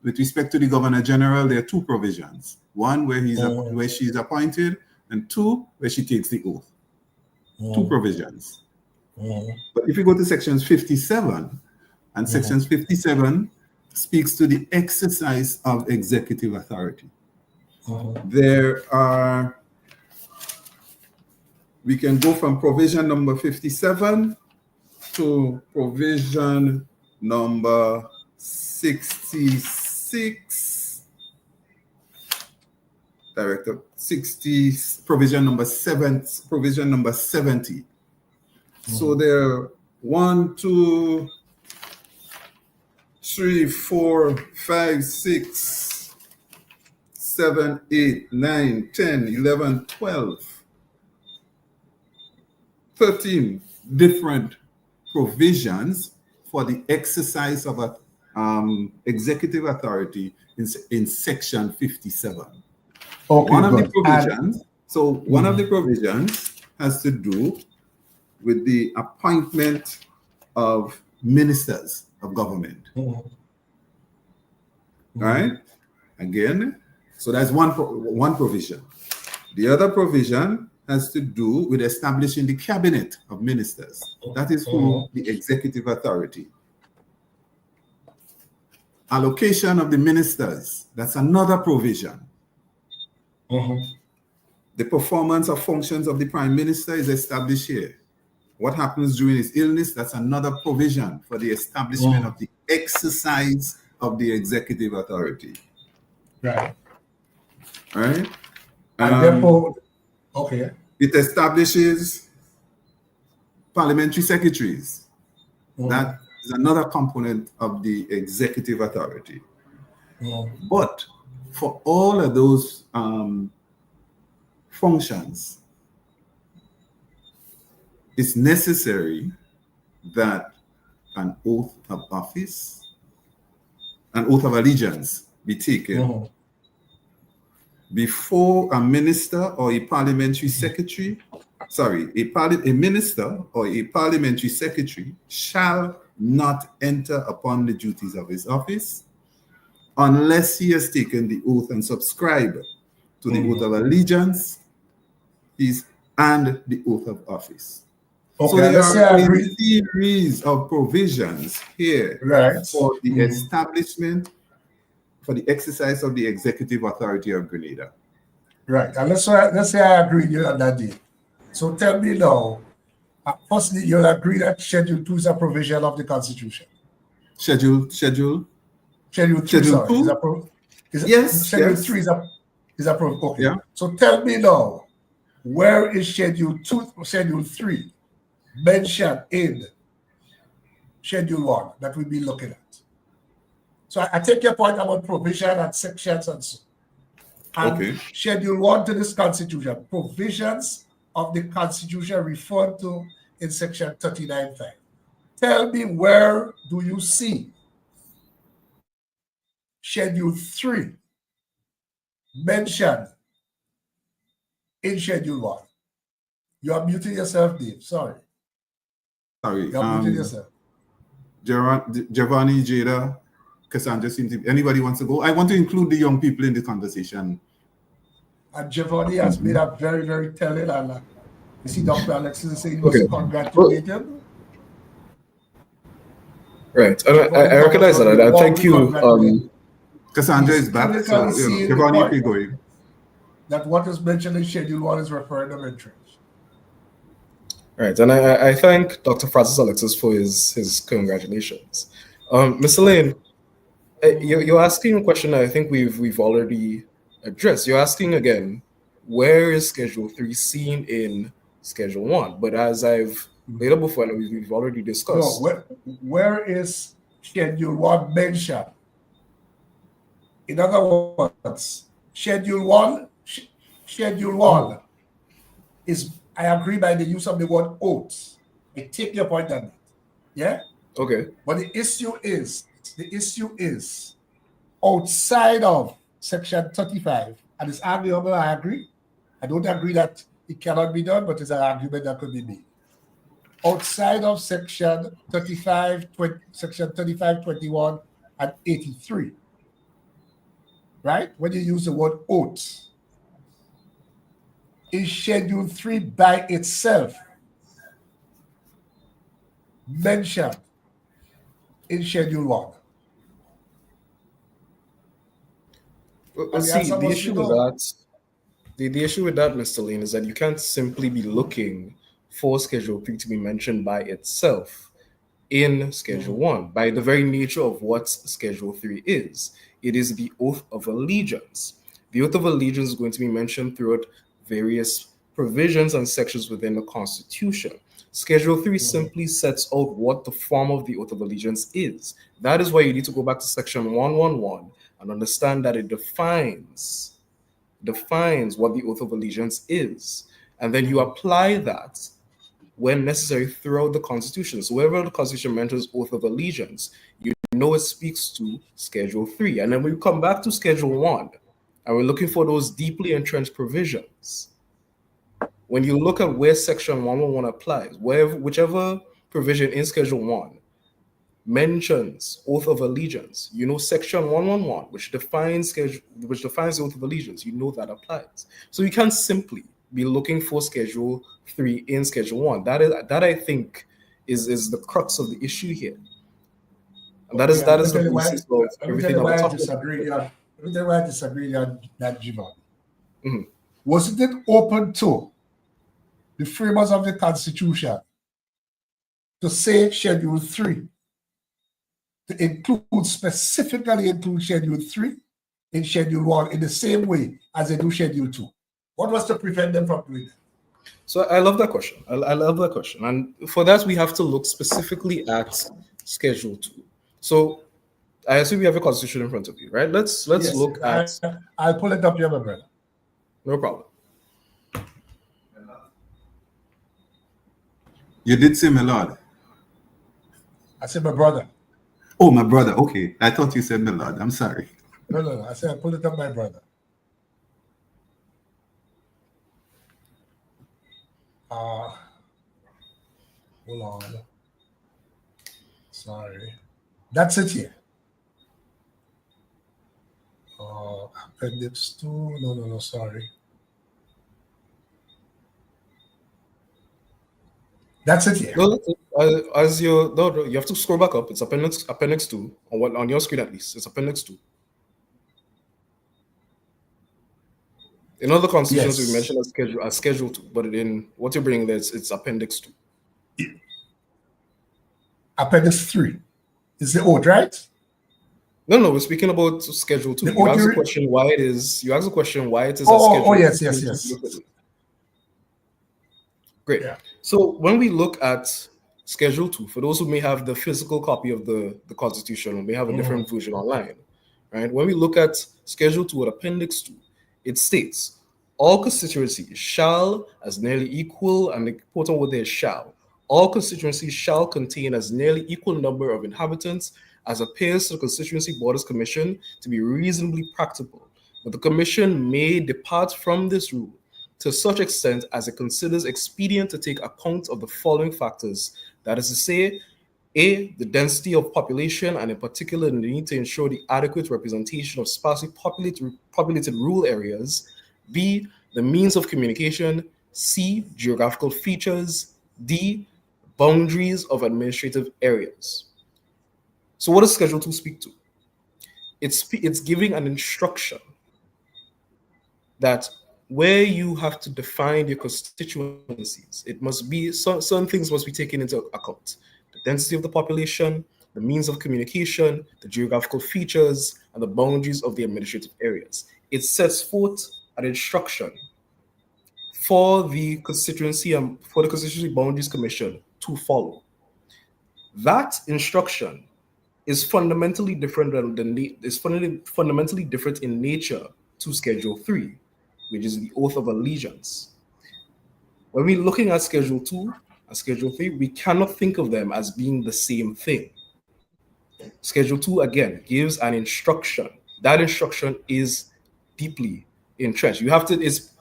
With respect to the Governor General, there are 2 provisions. One where where she's appointed, and 2 where she takes the oath. 2 provisions. But if you go to sections 57, and sections 57 speaks to the exercise of executive authority. There are, we can go from provision number 57 to provision number 66. Director 60, provision number 70. So there are 1, 2, 3, 4, 5, 6, 7, 8, 9, 10, 11, 12, 13 different provisions for the exercise of executive authority in section 57. Okay, one of good. the provisions, one of the provisions has to do with the appointment of ministers of government. Right? Again, so that's one provision. The other provision has to do with establishing the cabinet of ministers. That is for the executive authority. Allocation of the ministers, that's another provision. The performance of functions of the prime minister is established here. What happens during his illness, that's another provision for the establishment of the exercise of the executive authority. Right. Right? And therefore, okay. It establishes parliamentary secretaries. That is another component of the executive authority. But for all of those functions, it's necessary that an oath of office, an oath of allegiance be taken before a minister or a parliamentary secretary, a minister or a parliamentary secretary shall not enter upon the duties of his office unless he has taken the oath and subscribed to the oath of allegiance and the oath of office. Okay, so there are a series of provisions here for the establishment, for the exercise of the executive authority of Grenada. Right, and let's say I agree with you on that deal. So tell me now, firstly, you'll agree that Schedule 2 is a provision of the Constitution. Schedule 3, sorry. Yes. Schedule 3 is a provision. Okay. Yeah. So tell me now, where is Schedule 3 mentioned in Schedule 1 that we'll be looking at? So I take your point about provision and sections and so. And Schedule 1 to this Constitution, provisions of the Constitution referred to in Section 39.5. Tell me, where do you see Schedule 3 mentioned in Schedule 1? You are muting yourself, Dave. Sorry. You are muting yourself. Jevonie, Jada, Cassandra, anybody wants to go? I want to include the young people in the conversation. And Jevonie has made a very, very telling, and you see Dr. Alexis is saying he was congratulated. Right, and I recognize that. I thank you. Cassandra is back, so Jevonie, keep going. That what is mentioned in Schedule 1 is referendum interest. Right, and I thank Dr. Francis Alexis for his congratulations. Mr. Layne, you're asking a question that I think we've already addressed. You're asking again, where is Schedule 3 seen in Schedule 1? But as I've laid out before, and we've already discussed. No, where is Schedule 1 mentioned? In other words, Schedule 1 is, I agree by the use of the word oaths. I take your point on that. Yeah? Okay. But the issue is outside of Section 35, and it's arguable, I agree. I don't agree that it cannot be done, but it's an argument that could be made. Outside of Section 35, Section 35, 21, and 83, right? When you use the word oath, is Schedule 3 by itself mentioned in Schedule 1? Well, see, the issue with that, the issue with that, Mr. Layne, is that you can't simply be looking for Schedule 3 to be mentioned by itself in Schedule 1. By the very nature of what Schedule 3 is, it is the oath of allegiance. The oath of allegiance is going to be mentioned throughout various provisions and sections within the Constitution. Schedule 3 simply sets out what the form of the oath of allegiance is. That is why you need to go back to Section 111 and understand that it defines what the oath of allegiance is. And then you apply that when necessary throughout the Constitution. So wherever the Constitution mentions oath of allegiance, you know it speaks to Schedule 3. And then we come back to Schedule 1, and we're looking for those deeply entrenched provisions. When you look at where Section 111 applies, whichever provision in Schedule 1 mentions oath of allegiance, you know Section 111, which defines the oath of allegiance, you know that applies. So you can't simply be looking for Schedule 3 in Schedule 1. That I think is the crux of the issue here. And that is the basis of everything I'm talking about. Let me tell you why I disagree on that, Jevonie. Wasn't it open to the framers of the Constitution to say Schedule 3, to specifically include Schedule 3 in Schedule 1 in the same way as they do Schedule 2? What was to prevent them from doing that? So I love that question. I love that question. And for that, we have to look specifically at Schedule 2. So I assume you have a constitution in front of you, right? Let's look at... I'll pull it up here, my brother. No problem. You did say my lord. I said my brother. Oh, my brother. Okay. I thought you said my lord. I'm sorry. No. I said I pull it up, my brother. Hold on. Sorry. That's it here. Appendix 2. No, sorry. That's it here. No, you have to scroll back up. It's appendix 2 on your screen at least. It's appendix 2. In other constitutions, we mentioned as schedule 2, but in what you're bringing there, it's appendix 2. Appendix 3 is the oath, right? No, we're speaking about schedule 2. You asked the question why it is. You asked the question why it is. Oh, yes. Great. Yeah. So when we look at Schedule 2, for those who may have the physical copy of the Constitution or may have a different version online, right? When we look at Schedule 2 at Appendix 2, it states, all constituencies shall, as nearly equal, and the important word there is shall, all constituencies shall contain as nearly equal number of inhabitants as appears to the Constituency Borders Commission to be reasonably practicable. But the Commission may depart from this rule to such extent as it considers expedient to take account of the following factors. That is to say, A, the density of population, and in particular, the need to ensure the adequate representation of sparsely populated rural areas. B, the means of communication. C, geographical features. D, boundaries of administrative areas. So what does Schedule 2 speak to? It's giving an instruction that where you have to define your constituencies, it must be certain things must be taken into account: the density of the population, the means of communication, the geographical features, and the boundaries of the administrative areas. It sets forth an instruction for the Constituency and for the Constituency Boundaries Commission to follow. That instruction is fundamentally different fundamentally different in nature to Schedule 3, which is the oath of allegiance. When we're looking at Schedule 2, and Schedule 3, we cannot think of them as being the same thing. Schedule 2, again, gives an instruction. That instruction is deeply entrenched. You have to, it's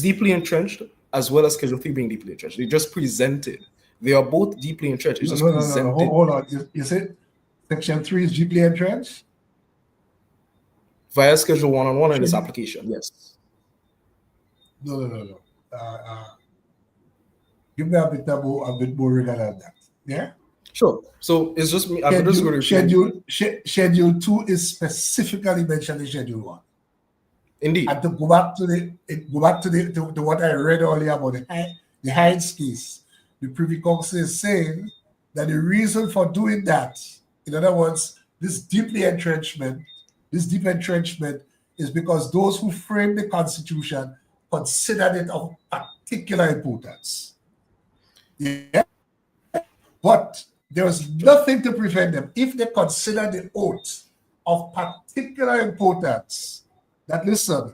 deeply entrenched as well as Schedule 3 being deeply entrenched. They just presented. They are both deeply entrenched. It's just presented. Hold on. You said Section 3 is deeply entrenched? Via Schedule 1 in this application, yes. No. Give me a bit more rigor than that. Yeah? Sure. So it's just me. I'm just going to Schedule 2 is specifically mentioned in Schedule 1. Indeed. And to go back to what I read earlier about the Hines case, the Privy Council is saying that the reason for doing that, in other words, this deep entrenchment is because those who framed the Constitution considered it of particular importance. Yeah. But there was nothing to prevent them, if they considered the oath of particular importance, that listen,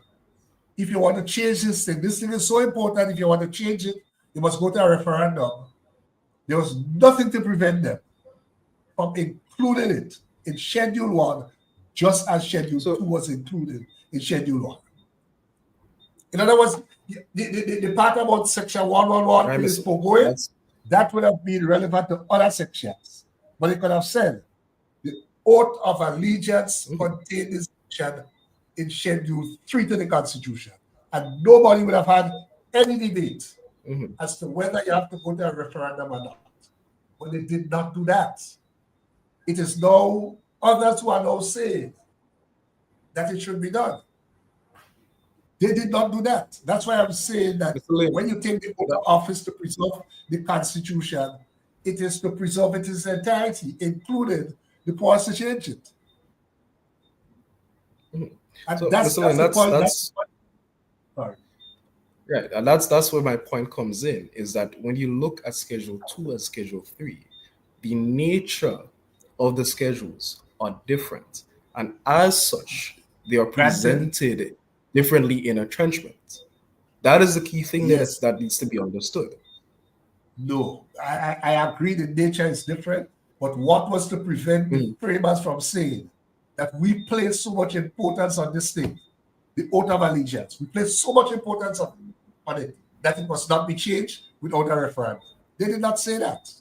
if you want to change this thing is so important, if you want to change it, you must go to a referendum. There was nothing to prevent them from including it in Schedule 1, just as Schedule 2 was included in Schedule 1. In other words, the part about Section 111 is for that would have been relevant to other sections. But it could have said the oath of allegiance contained this section in Schedule 3 to the Constitution. And nobody would have had any debate as to whether you have to go to a referendum or not. But they did not do that. It is now others who are now saying that it should be done. They did not do that. That's why I'm saying that when you take the oath of office to preserve the Constitution, it is to preserve it in its entirety, including the powers to change it. And so, that's the point. Right, and that's where my point comes in, is that when you look at Schedule 2 and Schedule 3, the nature of the schedules are different. And as such, they are presented differently in entrenchment. That is the key thing that needs to be understood. No, I agree the nature is different, but what was to prevent the framers from saying that we place so much importance on this thing, the oath of allegiance, we place so much importance on it that it must not be changed without a referendum. They did not say that.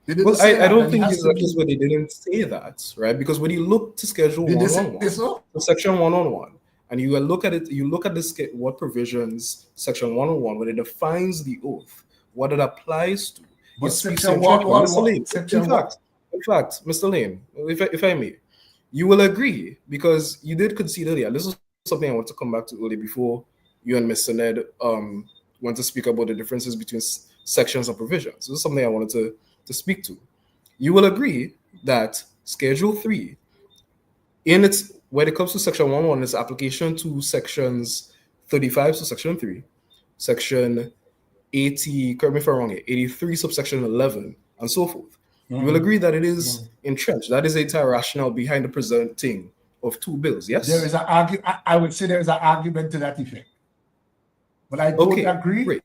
I don't think it's a case where they didn't say that, right? Because when you look to Schedule 111, Section 111, and you look at it, you look at this, what provisions Section 111, when it defines the oath, what it applies to. But Section 111, in fact, Mr. Layne, if I may, you will agree, because you did concede earlier. This is something I want to come back to earlier before you and Mr. Nedd want to speak about the differences between sections and provisions. This is something I wanted to speak to. You will agree that Schedule 3, when it comes to Section 111, its application to Sections 35, so Section 3, Section 80, correct me if I'm wrong, 83, subsection 11, and so forth. You will agree that it is entrenched. That is the entire rationale behind the presenting of two bills, yes? There is an argument. I would say there is an argument to that effect. But I don't agree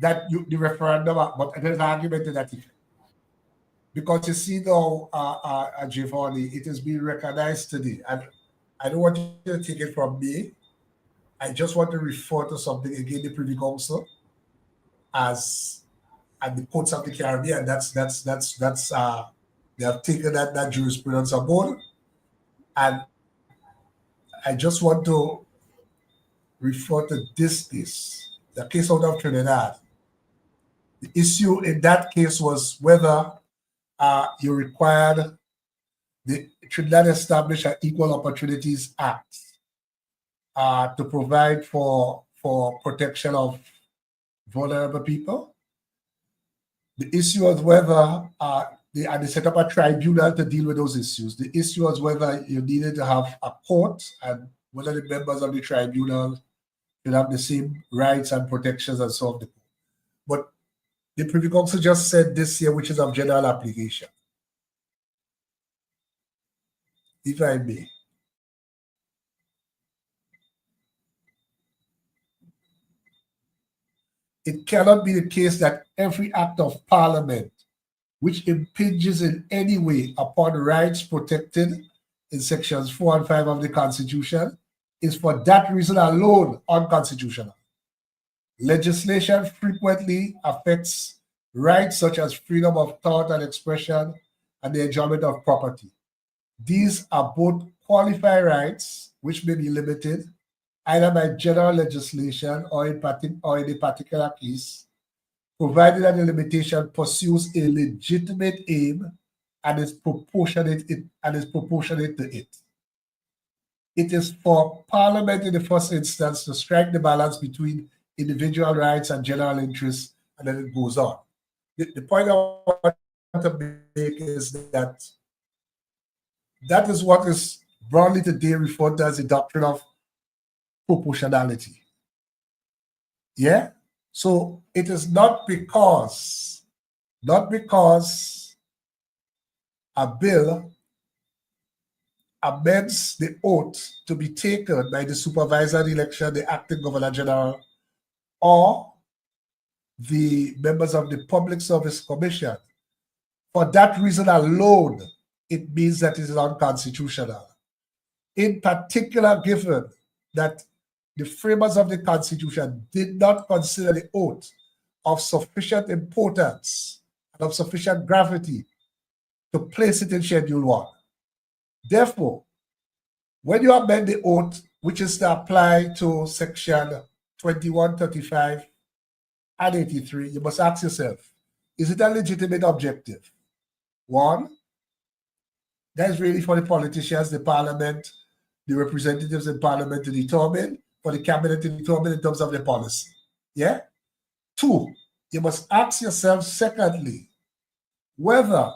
that the referendum, but there's an argument to that effect. Because you see now, Jevonie, it has been recognized today. And I don't want you to take it from me. I just want to refer to something again, the Privy Council, and the courts of the Caribbean. That's they have taken that jurisprudence on board. And I just want to refer to this case, the case out of Trinidad. The issue in that case was whether you required the Trinidad establish an Equal Opportunities Act to provide for protection of vulnerable people. The issue was whether they set up a tribunal to deal with those issues. The issue was whether you needed to have a court and whether the members of the tribunal should have the same rights and protections and so on. But the Privy Council just said this year, which is of general application. If I may. it cannot be the case that every act of parliament which impinges in any way upon rights protected in sections 4 and 5 of the Constitution is for that reason alone unconstitutional. Legislation frequently affects rights such as freedom of thought and expression and the enjoyment of property. These are both qualified rights which may be limited either by general legislation or in a particular case, provided that the limitation pursues a legitimate aim and is proportionate to it. It is for Parliament in the first instance to strike the balance between individual rights and general interests, and then it goes on. The point I want to make is that that is what is broadly today referred to as the doctrine of proportionality. Yeah? So it is not because a bill amends the oath to be taken by the supervisor of the election, the acting governor general, or the members of the Public Service Commission. For that reason alone, it means that it is unconstitutional. In particular, given that the framers of the Constitution did not consider the oath of sufficient importance and of sufficient gravity to place it in Schedule 1. Therefore, when you amend the oath, which is to apply to Section 21, 35, and 83, you must ask yourself, is it a legitimate objective? One, that is really for the politicians, the parliament, the representatives in parliament to determine, for the cabinet to determine in terms of the policy. Yeah? Two, you must ask yourself, secondly, whether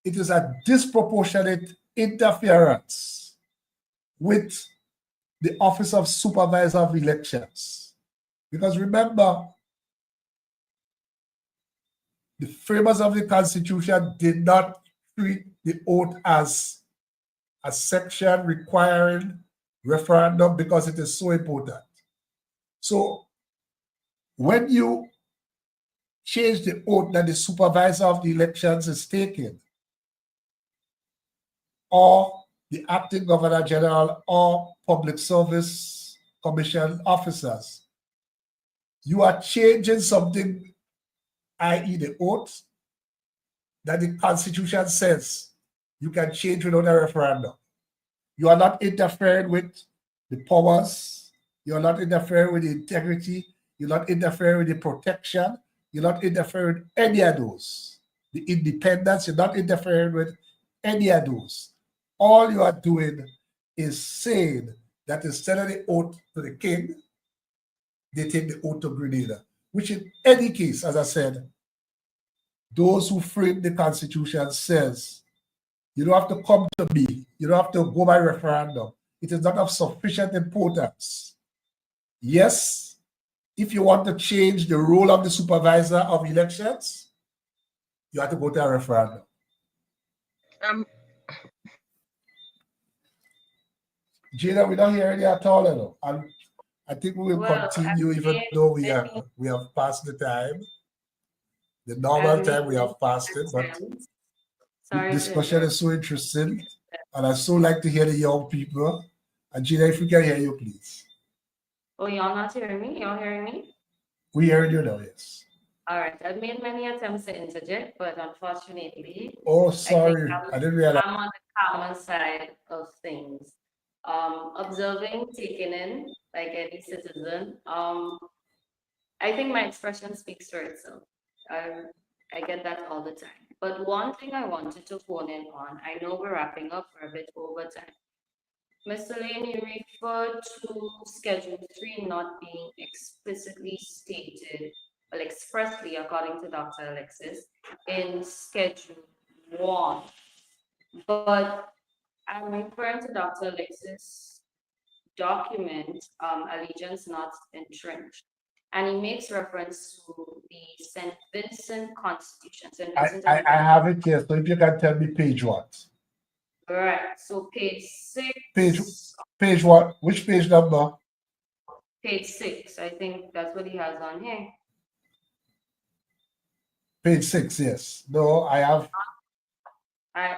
it is a disproportionate interference with the Office of Supervisor of Elections. Because remember, the framers of the Constitution did not treat the oath as a section requiring referendum because it is so important. So when you change the oath that the supervisor of the elections is taking, or the acting governor general or public service commission officers, you are changing something, i.e. the oath that the Constitution says you can change without a referendum. You are not interfering with the powers. You are not interfering with the integrity. You're not interfering with the protection. You're not interfering with any of those. The independence, you're not interfering with any of those. All you are doing is saying that instead of the oath to the king, they take the oath to Grenada, which in any case, as I said, those who framed the Constitution says, you don't have to come to me. You don't have to go by referendum. It is not of sufficient importance. Yes, if you want to change the role of the supervisor of elections, you have to go to a referendum. Jada, we don't hear any at all, you know. And I think we will continue even though we have passed the time. The normal time we have passed it, but the discussion is so interesting, and I so like to hear the young people. And Jada, if we can hear you, please. Oh, y'all not hearing me? Y'all hearing me? We heard you now, yes. All right. I've made many attempts to interject, but unfortunately, oh, sorry, I didn't realize. I'm on the common side of things. Observing, taking in, like any citizen. I think my expression speaks for itself. I get that all the time. But one thing I wanted to hone in on, I know we're wrapping up for a bit over time. Mr. Layne, you referred to Schedule 3 not being explicitly stated, well, expressly, according to Dr. Alexis, in Schedule 1. But I'm referring to Dr. Alexis' document, Allegiance Not Entrenched. And he makes reference to the St. Vincent Constitution. I have it here, so if you can tell me page what? Right, so page 6. Page what? Which page number? Page 6, I think that's what he has on here. Page 6, yes. No, I have.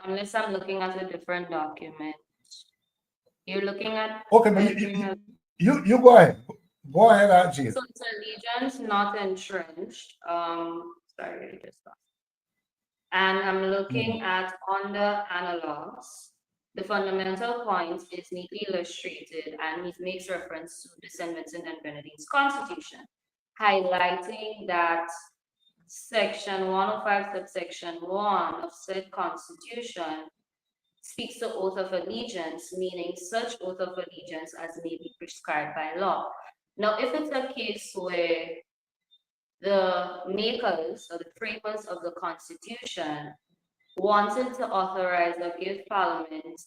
Unless I'm looking at a different document. You're looking at Okay, but you go ahead. Go ahead, Ajay. So it's allegiance, not entrenched. Sorry, I just lost. And I'm looking at on the analogs. The fundamental point is neatly illustrated, and he makes reference to the St. Vincent and Grenadines Constitution, highlighting that Section 105, subsection 1 of said Constitution speaks to oath of allegiance, meaning such oath of allegiance as may be prescribed by law. Now, if it's a case where the makers or the framers of the Constitution wanted to authorize or give Parliament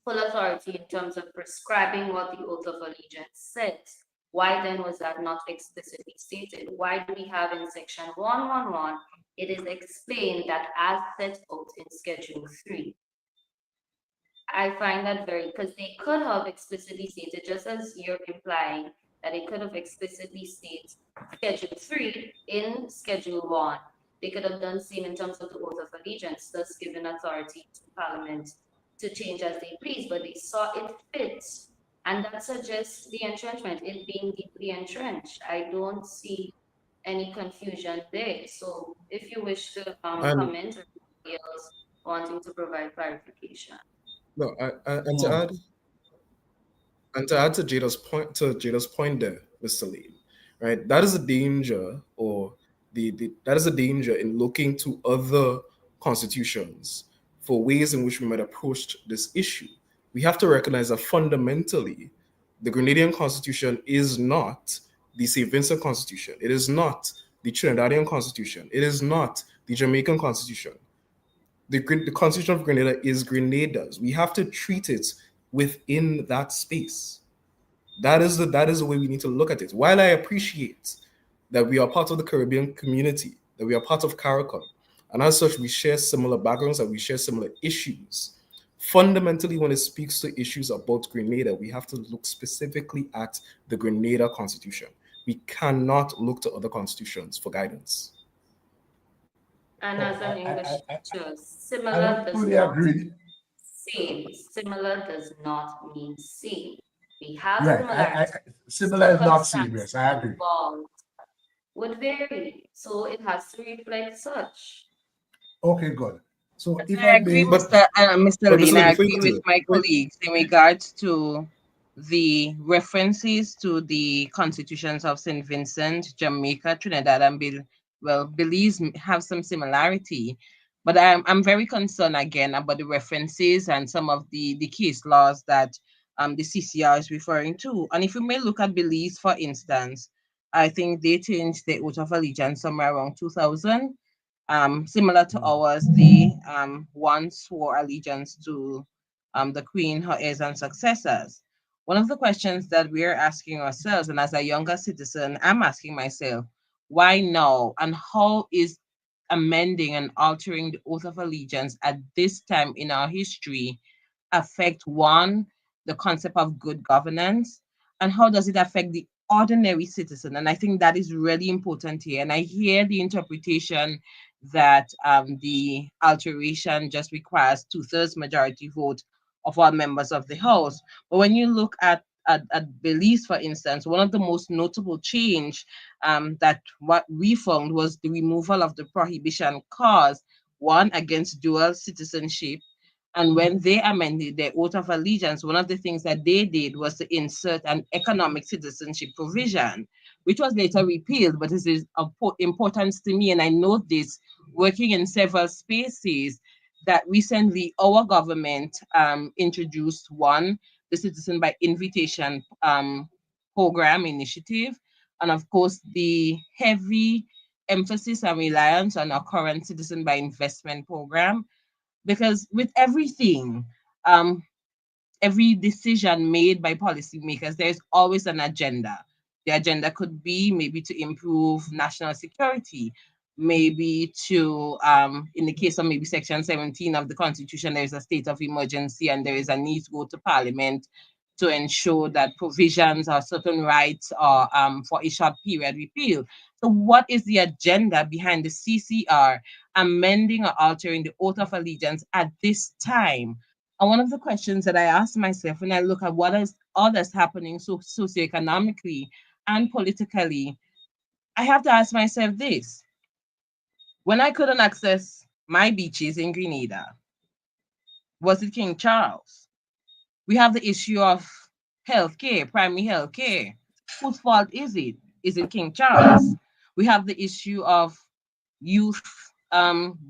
full authority in terms of prescribing what the oath of allegiance says, why then was that not explicitly stated? Why do we have in section 111, it is explained that as set out in Schedule 3. I find that because they could have explicitly stated, just as you're implying, that it could have explicitly stated Schedule 3 in Schedule 1. They could have done the same in terms of the oath of allegiance, thus giving authority to Parliament to change as they please, but they saw it fit. And that suggests the entrenchment, it being deeply entrenched. I don't see any confusion there. So if you wish to comment, or anybody else wanting to provide clarification. No, and to add to Jada's point there, Mr. Layne, right? That is a danger, or that is a danger in looking to other constitutions for ways in which we might approach this issue. We have to recognize that fundamentally, the Grenadian Constitution is not the St. Vincent Constitution. It is not the Trinidadian Constitution. It is not the Jamaican Constitution. The Constitution of Grenada is Grenada's. We have to treat it within that space. That is the way we need to look at it. While I appreciate that we are part of the Caribbean community, that we are part of CARICOM, and as such, we share similar backgrounds and we share similar issues. Fundamentally, when it speaks to issues about Grenada, we have to look specifically at the Grenada Constitution. We cannot look to other constitutions for guidance. And as an English teacher, similar does not mean same. Similar does not mean same. We have similar is not same. Yes, I agree. Would vary, so it has to reflect such. Okay, good. So if I agree, Mr. Layne, I agree with my colleagues in regards to the references to the constitutions of St. Vincent, Jamaica, Trinidad, and Belize have some similarity. But I'm very concerned again about the references and some of the case laws that the CCR is referring to. And if you may look at Belize, for instance, I think they changed the oath of allegiance somewhere around 2000. Similar to ours, they once swore allegiance to the Queen, her heirs and successors. One of the questions that we're asking ourselves, and as a younger citizen, I'm asking myself, why now? And how is amending and altering the oath of allegiance at this time in our history affect, one, the concept of good governance, and how does it affect the ordinary citizen? And I think that is really important here. And I hear the interpretation that the alteration just requires 2/3 majority vote of all members of the House. But when you look at Belize, for instance, one of the most notable change that what we found was the removal of the prohibition clause, one, against dual citizenship. And when they amended their oath of allegiance, one of the things that they did was to insert an economic citizenship provision, which was later repealed, but it is of importance to me, and I know this working in several spaces, that recently our government introduced, one, the Citizen by Invitation program initiative, and of course the heavy emphasis and reliance on our current Citizen by Investment program. Because with everything, every decision made by policymakers, there's always an agenda. The agenda could be maybe to improve national security, maybe to, in the case of maybe Section 17 of the Constitution, there is a state of emergency and there is a need to go to Parliament to ensure that provisions or certain rights are for a short period repealed. So what is the agenda behind the CCR amending or altering the oath of allegiance at this time? And one of the questions that I ask myself when I look at what is others happening socioeconomically and politically, I have to ask myself this. When I couldn't access my beaches in Grenada, was it King Charles? We have the issue of healthcare, primary healthcare. Whose fault is it? Is it King Charles? We have the issue of youth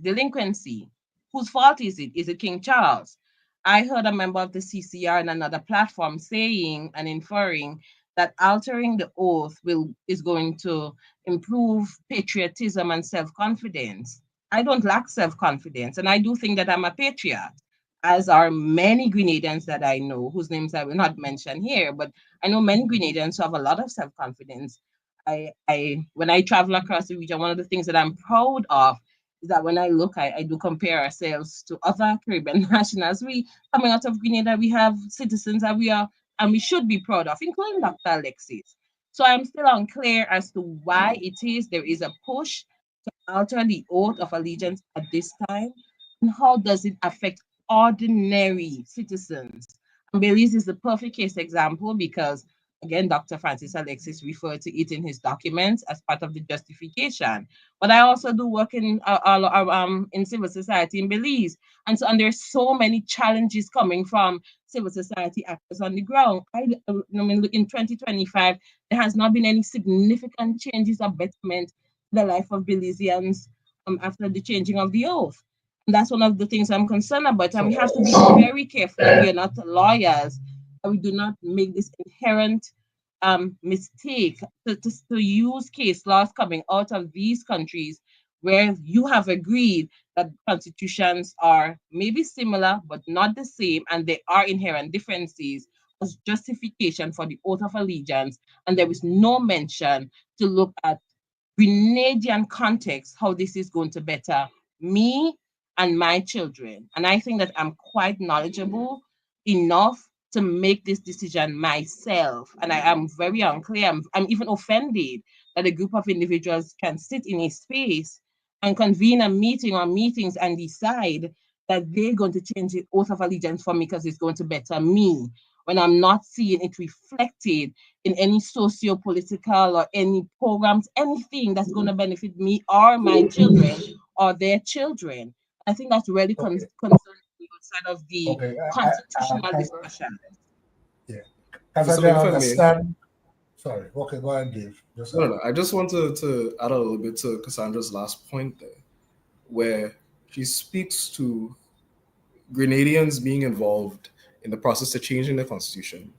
delinquency. Whose fault is it? Is it King Charles? I heard a member of the CCR in another platform saying and inferring that altering the oath is going to improve patriotism and self-confidence. I don't lack self-confidence, and I do think that I'm a patriot, as are many Grenadians that I know, whose names I will not mention here, but I know many Grenadians who have a lot of self-confidence. When I travel across the region, one of the things that I'm proud of is that when I look, I do compare ourselves to other Caribbean nationals. We coming out of Grenada, we have citizens that we are and we should be proud of, including Dr. Alexis. So I'm still unclear as to why it is there is a push to alter the oath of allegiance at this time, and how does it affect ordinary citizens. And Belize is the perfect case example because, again, Dr. Francis Alexis referred to it in his documents as part of the justification. But I also do work in civil society in Belize. And there's so many challenges coming from civil society actors on the ground. I mean, in 2025, there has not been any significant changes or betterment in the life of Belizeans after the changing of the oath. And that's one of the things I'm concerned about. And we have to be very careful that we are not lawyers, and we do not make this inherent mistake to use case laws coming out of these countries where you have agreed that constitutions are maybe similar but not the same, and there are inherent differences as justification for the oath of allegiance, and there is no mention to look at Grenadian context, how this is going to better me and my children. And I think that I'm quite knowledgeable enough to make this decision myself. And I am very unclear. I'm even offended that a group of individuals can sit in a space and convene a meeting or meetings and decide that they're going to change the oath of allegiance for me because it's going to better me, when I'm not seeing it reflected in any socio-political or any programs, anything that's going to benefit me or my children or their children. I think that's really concerning outside of the constitutional discussion. Yeah. Cassandra, I understand. Sorry. Okay, go ahead, Dave. No. I just wanted to add a little bit to Cassandra's last point there, where she speaks to Grenadians being involved in the process of changing the constitution.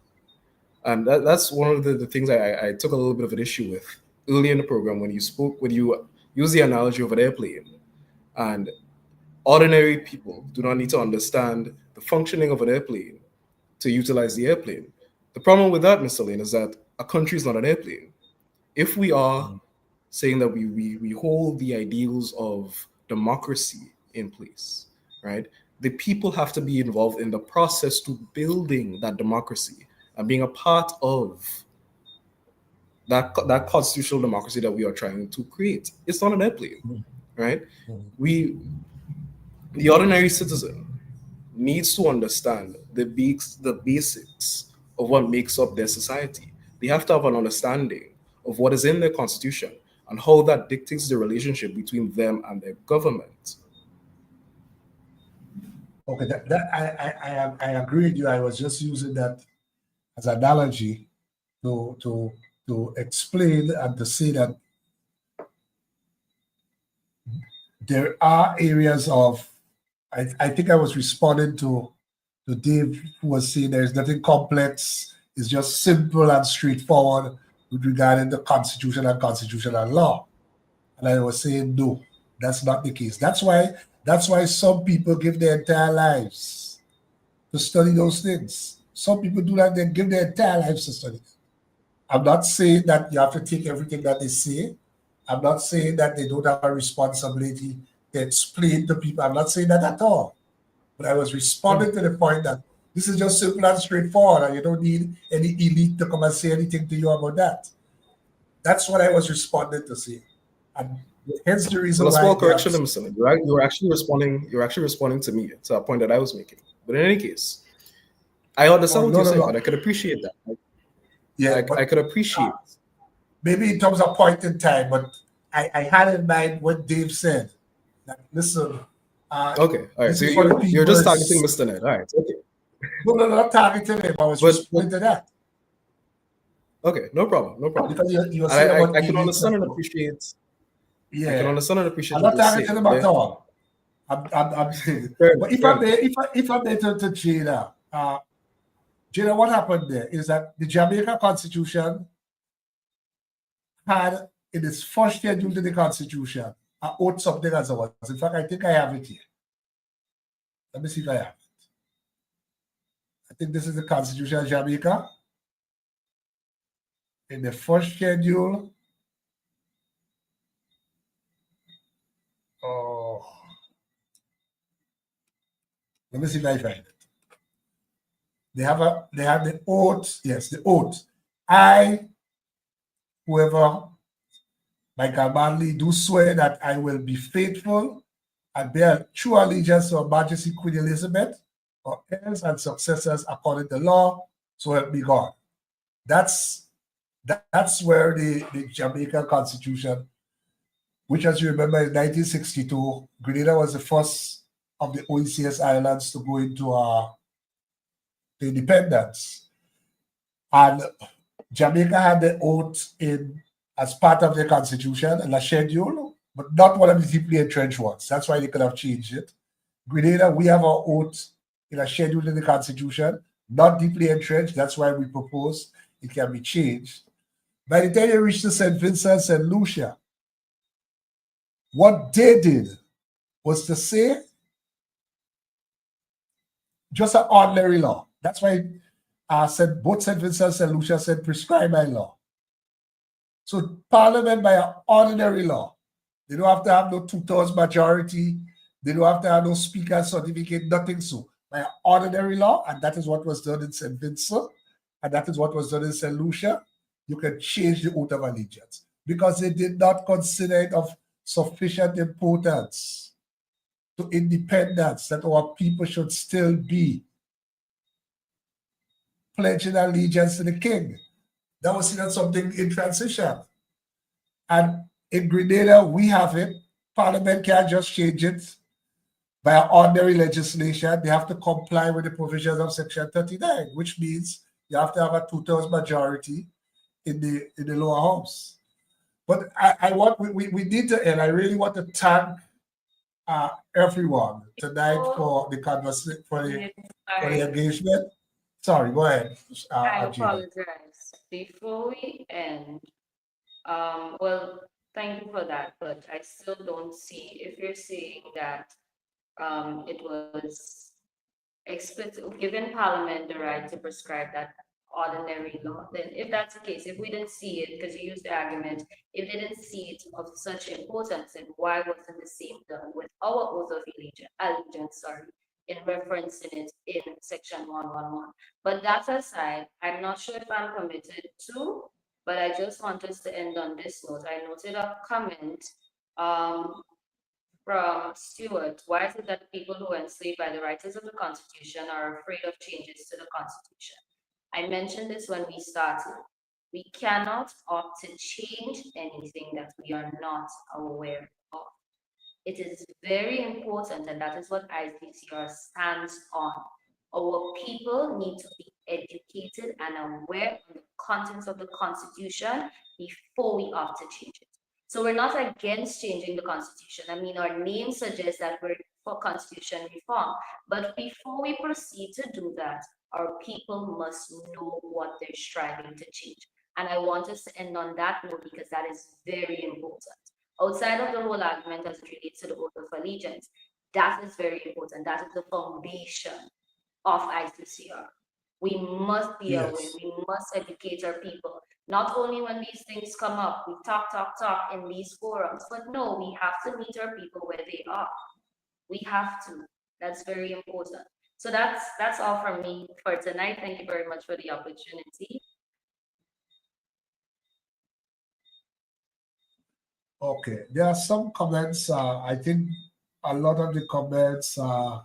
And that's one of the things I took a little bit of an issue with early in the program when you use the analogy of an airplane. And ordinary people do not need to understand the functioning of an airplane to utilize the airplane. The problem with that, Mr. Layne, is that a country is not an airplane. If we are saying that we hold the ideals of democracy in place, right? The people have to be involved in the process to building that democracy and being a part of that constitutional democracy that we are trying to create. It's not an airplane, right? The ordinary citizen needs to understand the basics of what makes up their society. They have to have an understanding of what is in their constitution and how that dictates the relationship between them and their government. Okay, I agree with you. I was just using that as an analogy to explain and to say that there are areas of, I think I was responding to Dave, who was saying there's nothing complex, it's just simple and straightforward with regarding the constitution and constitutional law. And I was saying, no, that's not the case. That's why some people give their entire lives to study those things. Some people do that, they give their entire lives to study. I'm not saying that you have to take everything that they say. I'm not saying that they don't have a responsibility to explain to people. I'm not saying that at all. But I was responding to the point that This is just simple and straightforward, and you don't need any elite to come and say anything to you about that. That's what I was responding to say. And hence the reason Well, a why. small correction, Mr. Nedd. You're actually responding to me, to a point that I was making. But in any case, I understand what you're saying, and I could appreciate that. Yeah, I could appreciate. Maybe in terms of point in time, but I had in mind what Dave said. That, listen. Okay, all right. So you're just targeting Mr. Nedd. All right, okay. No, not targeting him. I was responding to that. Okay, no problem. Because you're saying about I can understand and appreciate. Yeah, I can understand and appreciate. I'm not targeting him at all. But if I may turn to Jada, Jada, what happened there is that the Jamaica Constitution had in its first schedule to the Constitution an oath something as it was. In fact, I think I have it here. Let me see if I have it. I think this is the Constitution of Jamaica. In the first schedule, let me see if I find it. They have the oath. Yes, the oath. I, whoever, Michael Manley, do swear that I will be faithful and bear true allegiance to Her Majesty Queen Elizabeth, her heirs and successors according to law, so help me God. That's where the Jamaica Constitution, which, as you remember, in 1962, Grenada was the first of the OECS islands to go into the independence. And Jamaica had the oath in as part of their constitution and a schedule, but not one of the deeply entrenched ones. That's why they could have changed it. Grenada, we have our oath in a schedule in the constitution, not deeply entrenched. That's why we propose it can be changed. By the time you reach to St. Vincent and Lucia, what they did was to say just an ordinary law. That's why said both St. Vincent and Lucia said prescribed by law. So Parliament by an ordinary law. They don't have to have no 2/3 majority. They don't have to have no speaker certificate, nothing so. By an ordinary law, and that is what was done in St. Vincent, and that is what was done in St. Lucia, you can change the oath of allegiance because they did not consider it of sufficient importance to independence that our people should still be pledging allegiance to the king. That was seen as something in transition. And in Grenada, we have it. Parliament can't just change it by an ordinary legislation. They have to comply with the provisions of Section 39, which means you have to have a 2/3 majority in the lower house. But we need to end. I really want to thank everyone tonight for the conversation, for the engagement. Sorry, go ahead. I apologize. Before we end, well, thank you for that, but I still don't see, if you're saying that it was explicit, given Parliament the right to prescribe that ordinary law, then if that's the case, if we didn't see it, because you used the argument, if they didn't see it of such importance, then why wasn't the same done with our oath of allegiance, in referencing it in Section 111. But that aside, I'm not sure if I'm committed to, but I just want us to end on this note. I noted a comment from Stewart. Why is it that people who are enslaved by the writers of the Constitution are afraid of changes to the Constitution? I mentioned this when we started. We cannot opt to change anything that we are not aware of. It is very important, and that is what ICCR stands on. Our people need to be educated and aware of the contents of the Constitution before we opt to change it. So we're not against changing the Constitution. I mean, our name suggests that we're for Constitution reform. But before we proceed to do that, our people must know what they're striving to change. And I want us to end on that note because that is very important. Outside of the whole argument as it relates to the oath of allegiance, that is very important. That is the foundation of ICCR. We must be aware, we must educate our people. Not only when these things come up, we talk in these forums, but no, we have to meet our people where they are. We have to. That's very important. So that's all from me for tonight. Thank you very much for the opportunity. Okay, there are some comments. I think a lot of the comments. I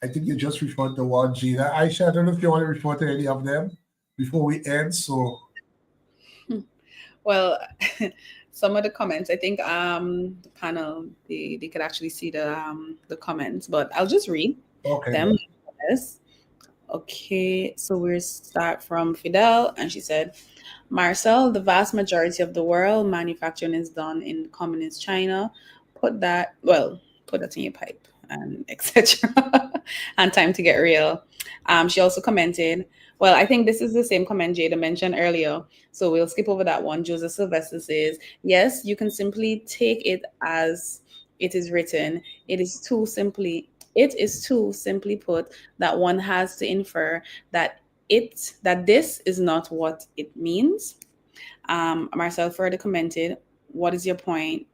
think you just referred to one, Gina. Aisha, I don't know if you want to refer to any of them before we end. So, Well, some of the comments, I think the panel they could actually see the comments, but I'll just read okay, them. Yes. Okay, so we'll start from Fidel, and she said, Marcel, the vast majority of the world manufacturing is done in communist China. Put that in your pipe and etc. And time to get real. She also commented, well, I think this is the same comment Jada mentioned earlier. So we'll skip over that one. Joseph Sylvester says, yes, you can simply take it as it is written. It is too simply put that one has to infer that this is not what it means. Marcel further commented, what is your point?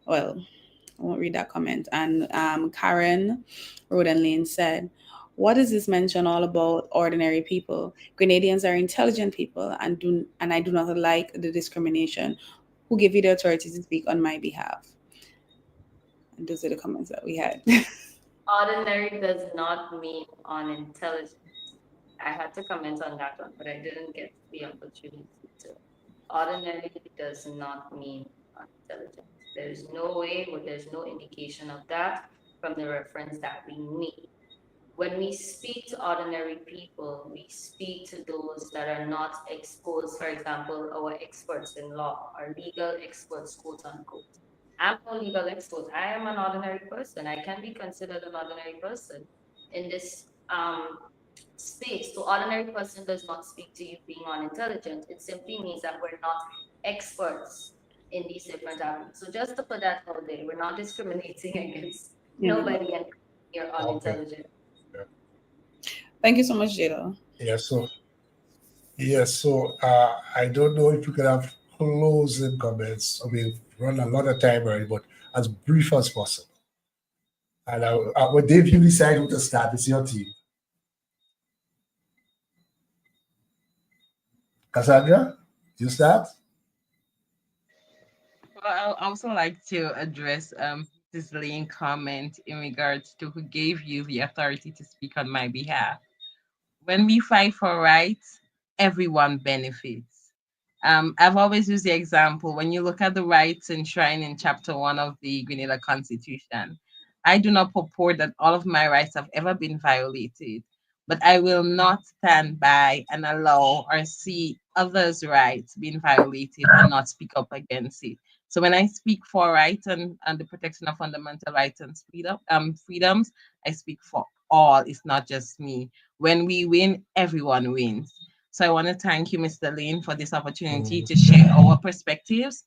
Well, I won't read that comment. And Karen Rodenlane said, what is this mention all about ordinary people? Grenadians are intelligent people and I do not like the discrimination. Who gave you the authority to speak on my behalf? And those are the comments that we had. Ordinary does not mean unintelligent. I had to comment on that one, but I didn't get the opportunity to. Ordinary does not mean unintelligent. There's no way, or there's no indication of that from the reference that we need. When we speak to ordinary people, we speak to those that are not exposed, for example, our experts in law, our legal experts, quote unquote. I'm no legal expert. I am an ordinary person. I can be considered an ordinary person in this space. So ordinary person does not speak to you being unintelligent. It simply means that we're not experts in these different avenues. So just to put that out there, we're not discriminating against nobody and you're unintelligent. Okay. Thank you so much, Jada. So I don't know if we could have closing comments. I mean, run a lot of time already, but as brief as possible. And when Dave, you decide who to start, it's your team. Cassandra, you start? Well, I also like to address this Layne comment in regards to who gave you the authority to speak on my behalf. When we fight for rights, everyone benefits. I've always used the example when you look at the rights enshrined in Chapter 1 of the Grenada Constitution. I do not purport that all of my rights have ever been violated, but I will not stand by and allow or see others' rights being violated and not speak up against it. So when I speak for rights and the protection of fundamental rights and freedoms, I speak for all. It's not just me. When we win, everyone wins. So I want to thank you, Mr. Layne, for this opportunity to share our perspectives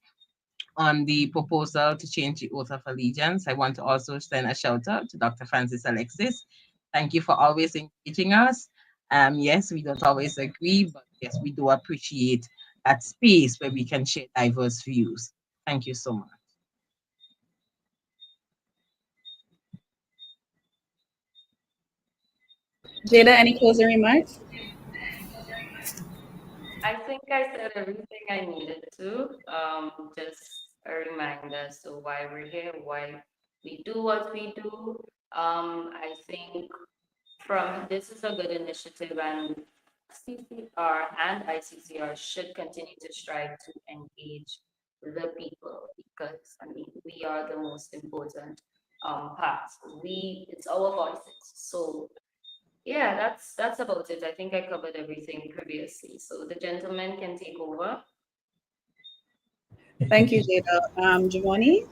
on the proposal to change the oath of allegiance. I want to also send a shout out to Dr. Francis Alexis. Thank you for always engaging us. Yes, we don't always agree, but yes, we do appreciate that space where we can share diverse views. Thank you so much. Jada, any closing remarks? I think I said everything I needed to. Just a reminder as to why we're here, why we do what we do. I think this is a good initiative, and CCR and ICCR should continue to strive to engage the people because I mean we are the most important part. It's our voices. So yeah, that's about it. I think I covered everything previously. So the gentleman can take over. Thank you, Jada. Jevonie?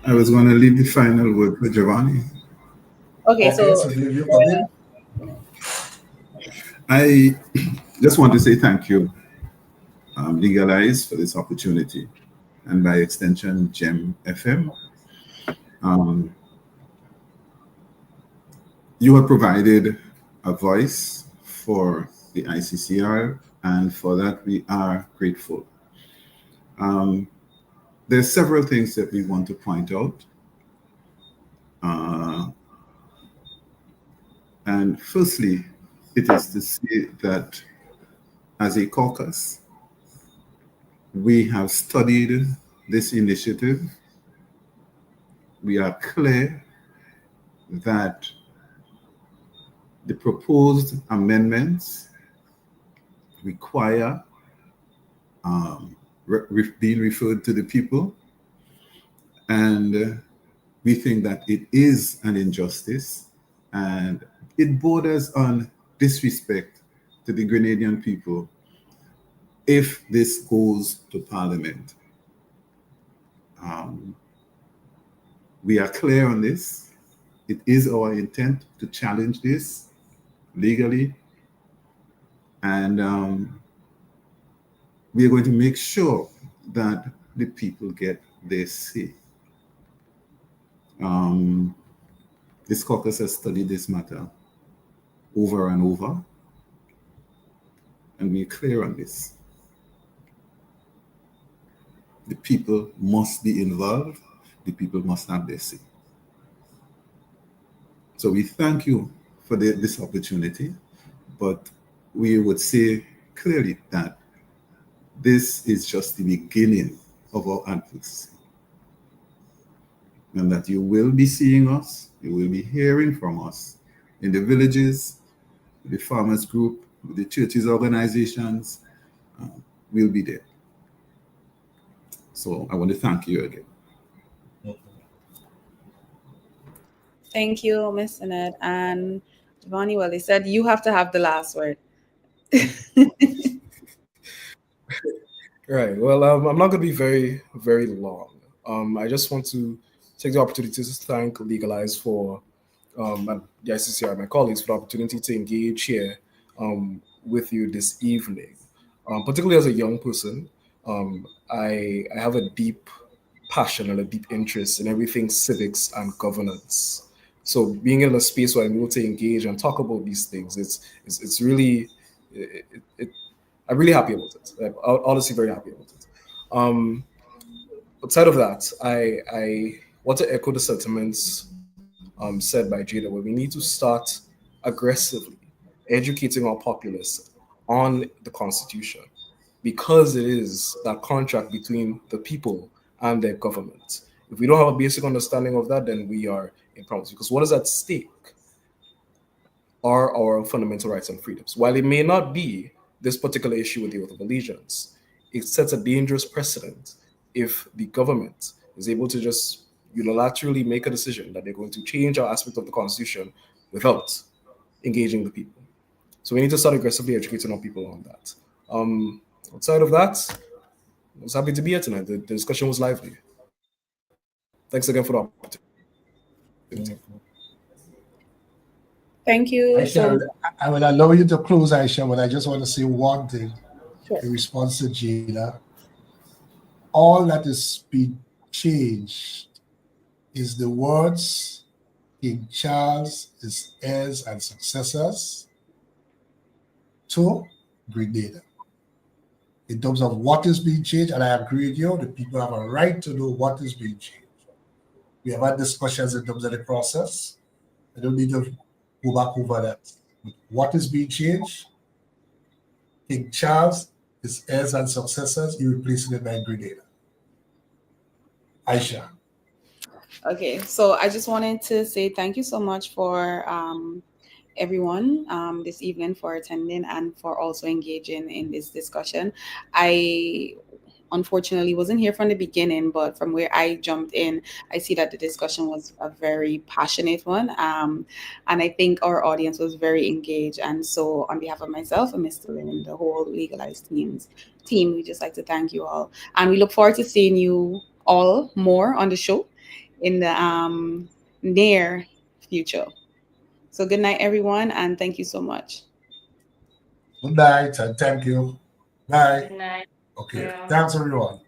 I was going to leave the final word for Jevonie. Okay, so Dave, you come in. I just want to say thank you, Legalize, for this opportunity, and by extension, GEM FM. You have provided a voice for the ICCR, and for that we are grateful. There's several things that we want to point out. And firstly, it is to say that as a caucus, we have studied this initiative. We are clear that the proposed amendments require being referred to the people, and we think that it is an injustice and it borders on disrespect to the Grenadian people if this goes to Parliament. We are clear on this. It is our intent to challenge this legally, and we are going to make sure that the people get their say. This caucus has studied this matter over and over, and we're clear on this. The people must be involved. The people must have their say. So we thank you for this opportunity, but we would say clearly that this is just the beginning of our advocacy, and that you will be seeing us, you will be hearing from us in the villages, the farmers group, the churches organizations. We'll be there. So I want to thank you again. Thank you, Mr. Nedd. And Jevonie, well, they said you have to have the last word. Right. Well, I'm not going to be very, very long. I just want to take the opportunity to thank Legalize for and the ICCR, my colleagues, for the opportunity to engage here with you this evening. Particularly as a young person, I have a deep passion and a deep interest in everything civics and governance. So being in a space where I'm able to engage and talk about these things, it's really, I'm really happy about it. I'm honestly very happy about it. Outside of that, I want to echo the sentiments said by Jada, where we need to start aggressively educating our populace on the Constitution, because it is that contract between the people and their government. If we don't have a basic understanding of that, then we are in problems, because what is at stake are our fundamental rights and freedoms. While it may not be this particular issue with the oath of allegiance, it sets a dangerous precedent if the government is able to just unilaterally make a decision that they're going to change our aspect of the Constitution without engaging the people. So we need to start aggressively educating our people on that. Outside of that, I was happy to be here tonight. The discussion was lively. Thanks again for the opportunity. Thank you. Aisha, I will allow you to close, Aisha, but I just want to say one thing in response to Jada. All that is being changed is the words King Charles, his heirs and successors to Grenada. In terms of what is being changed, and I agree with you, the people have a right to know what is being changed. We have had discussions in terms of the process. I don't need to go back over that. But what is being changed? King Charles, his heirs and successors, you replacing it by Grenada. Aisha. Okay, so I just wanted to say thank you so much for everyone this evening for attending and for also engaging in this discussion. I unfortunately wasn't here from the beginning, but from where I jumped in, I see that the discussion was a very passionate one. And I think our audience was very engaged. And so on behalf of myself and Mr. Layne and the whole Legalized team, we just like to thank you all. And we look forward to seeing you all more on the show in the near future. So good night, everyone, and thank you so much. Good night, and thank you. Bye. Good night. Okay, Yeah. thanks everyone.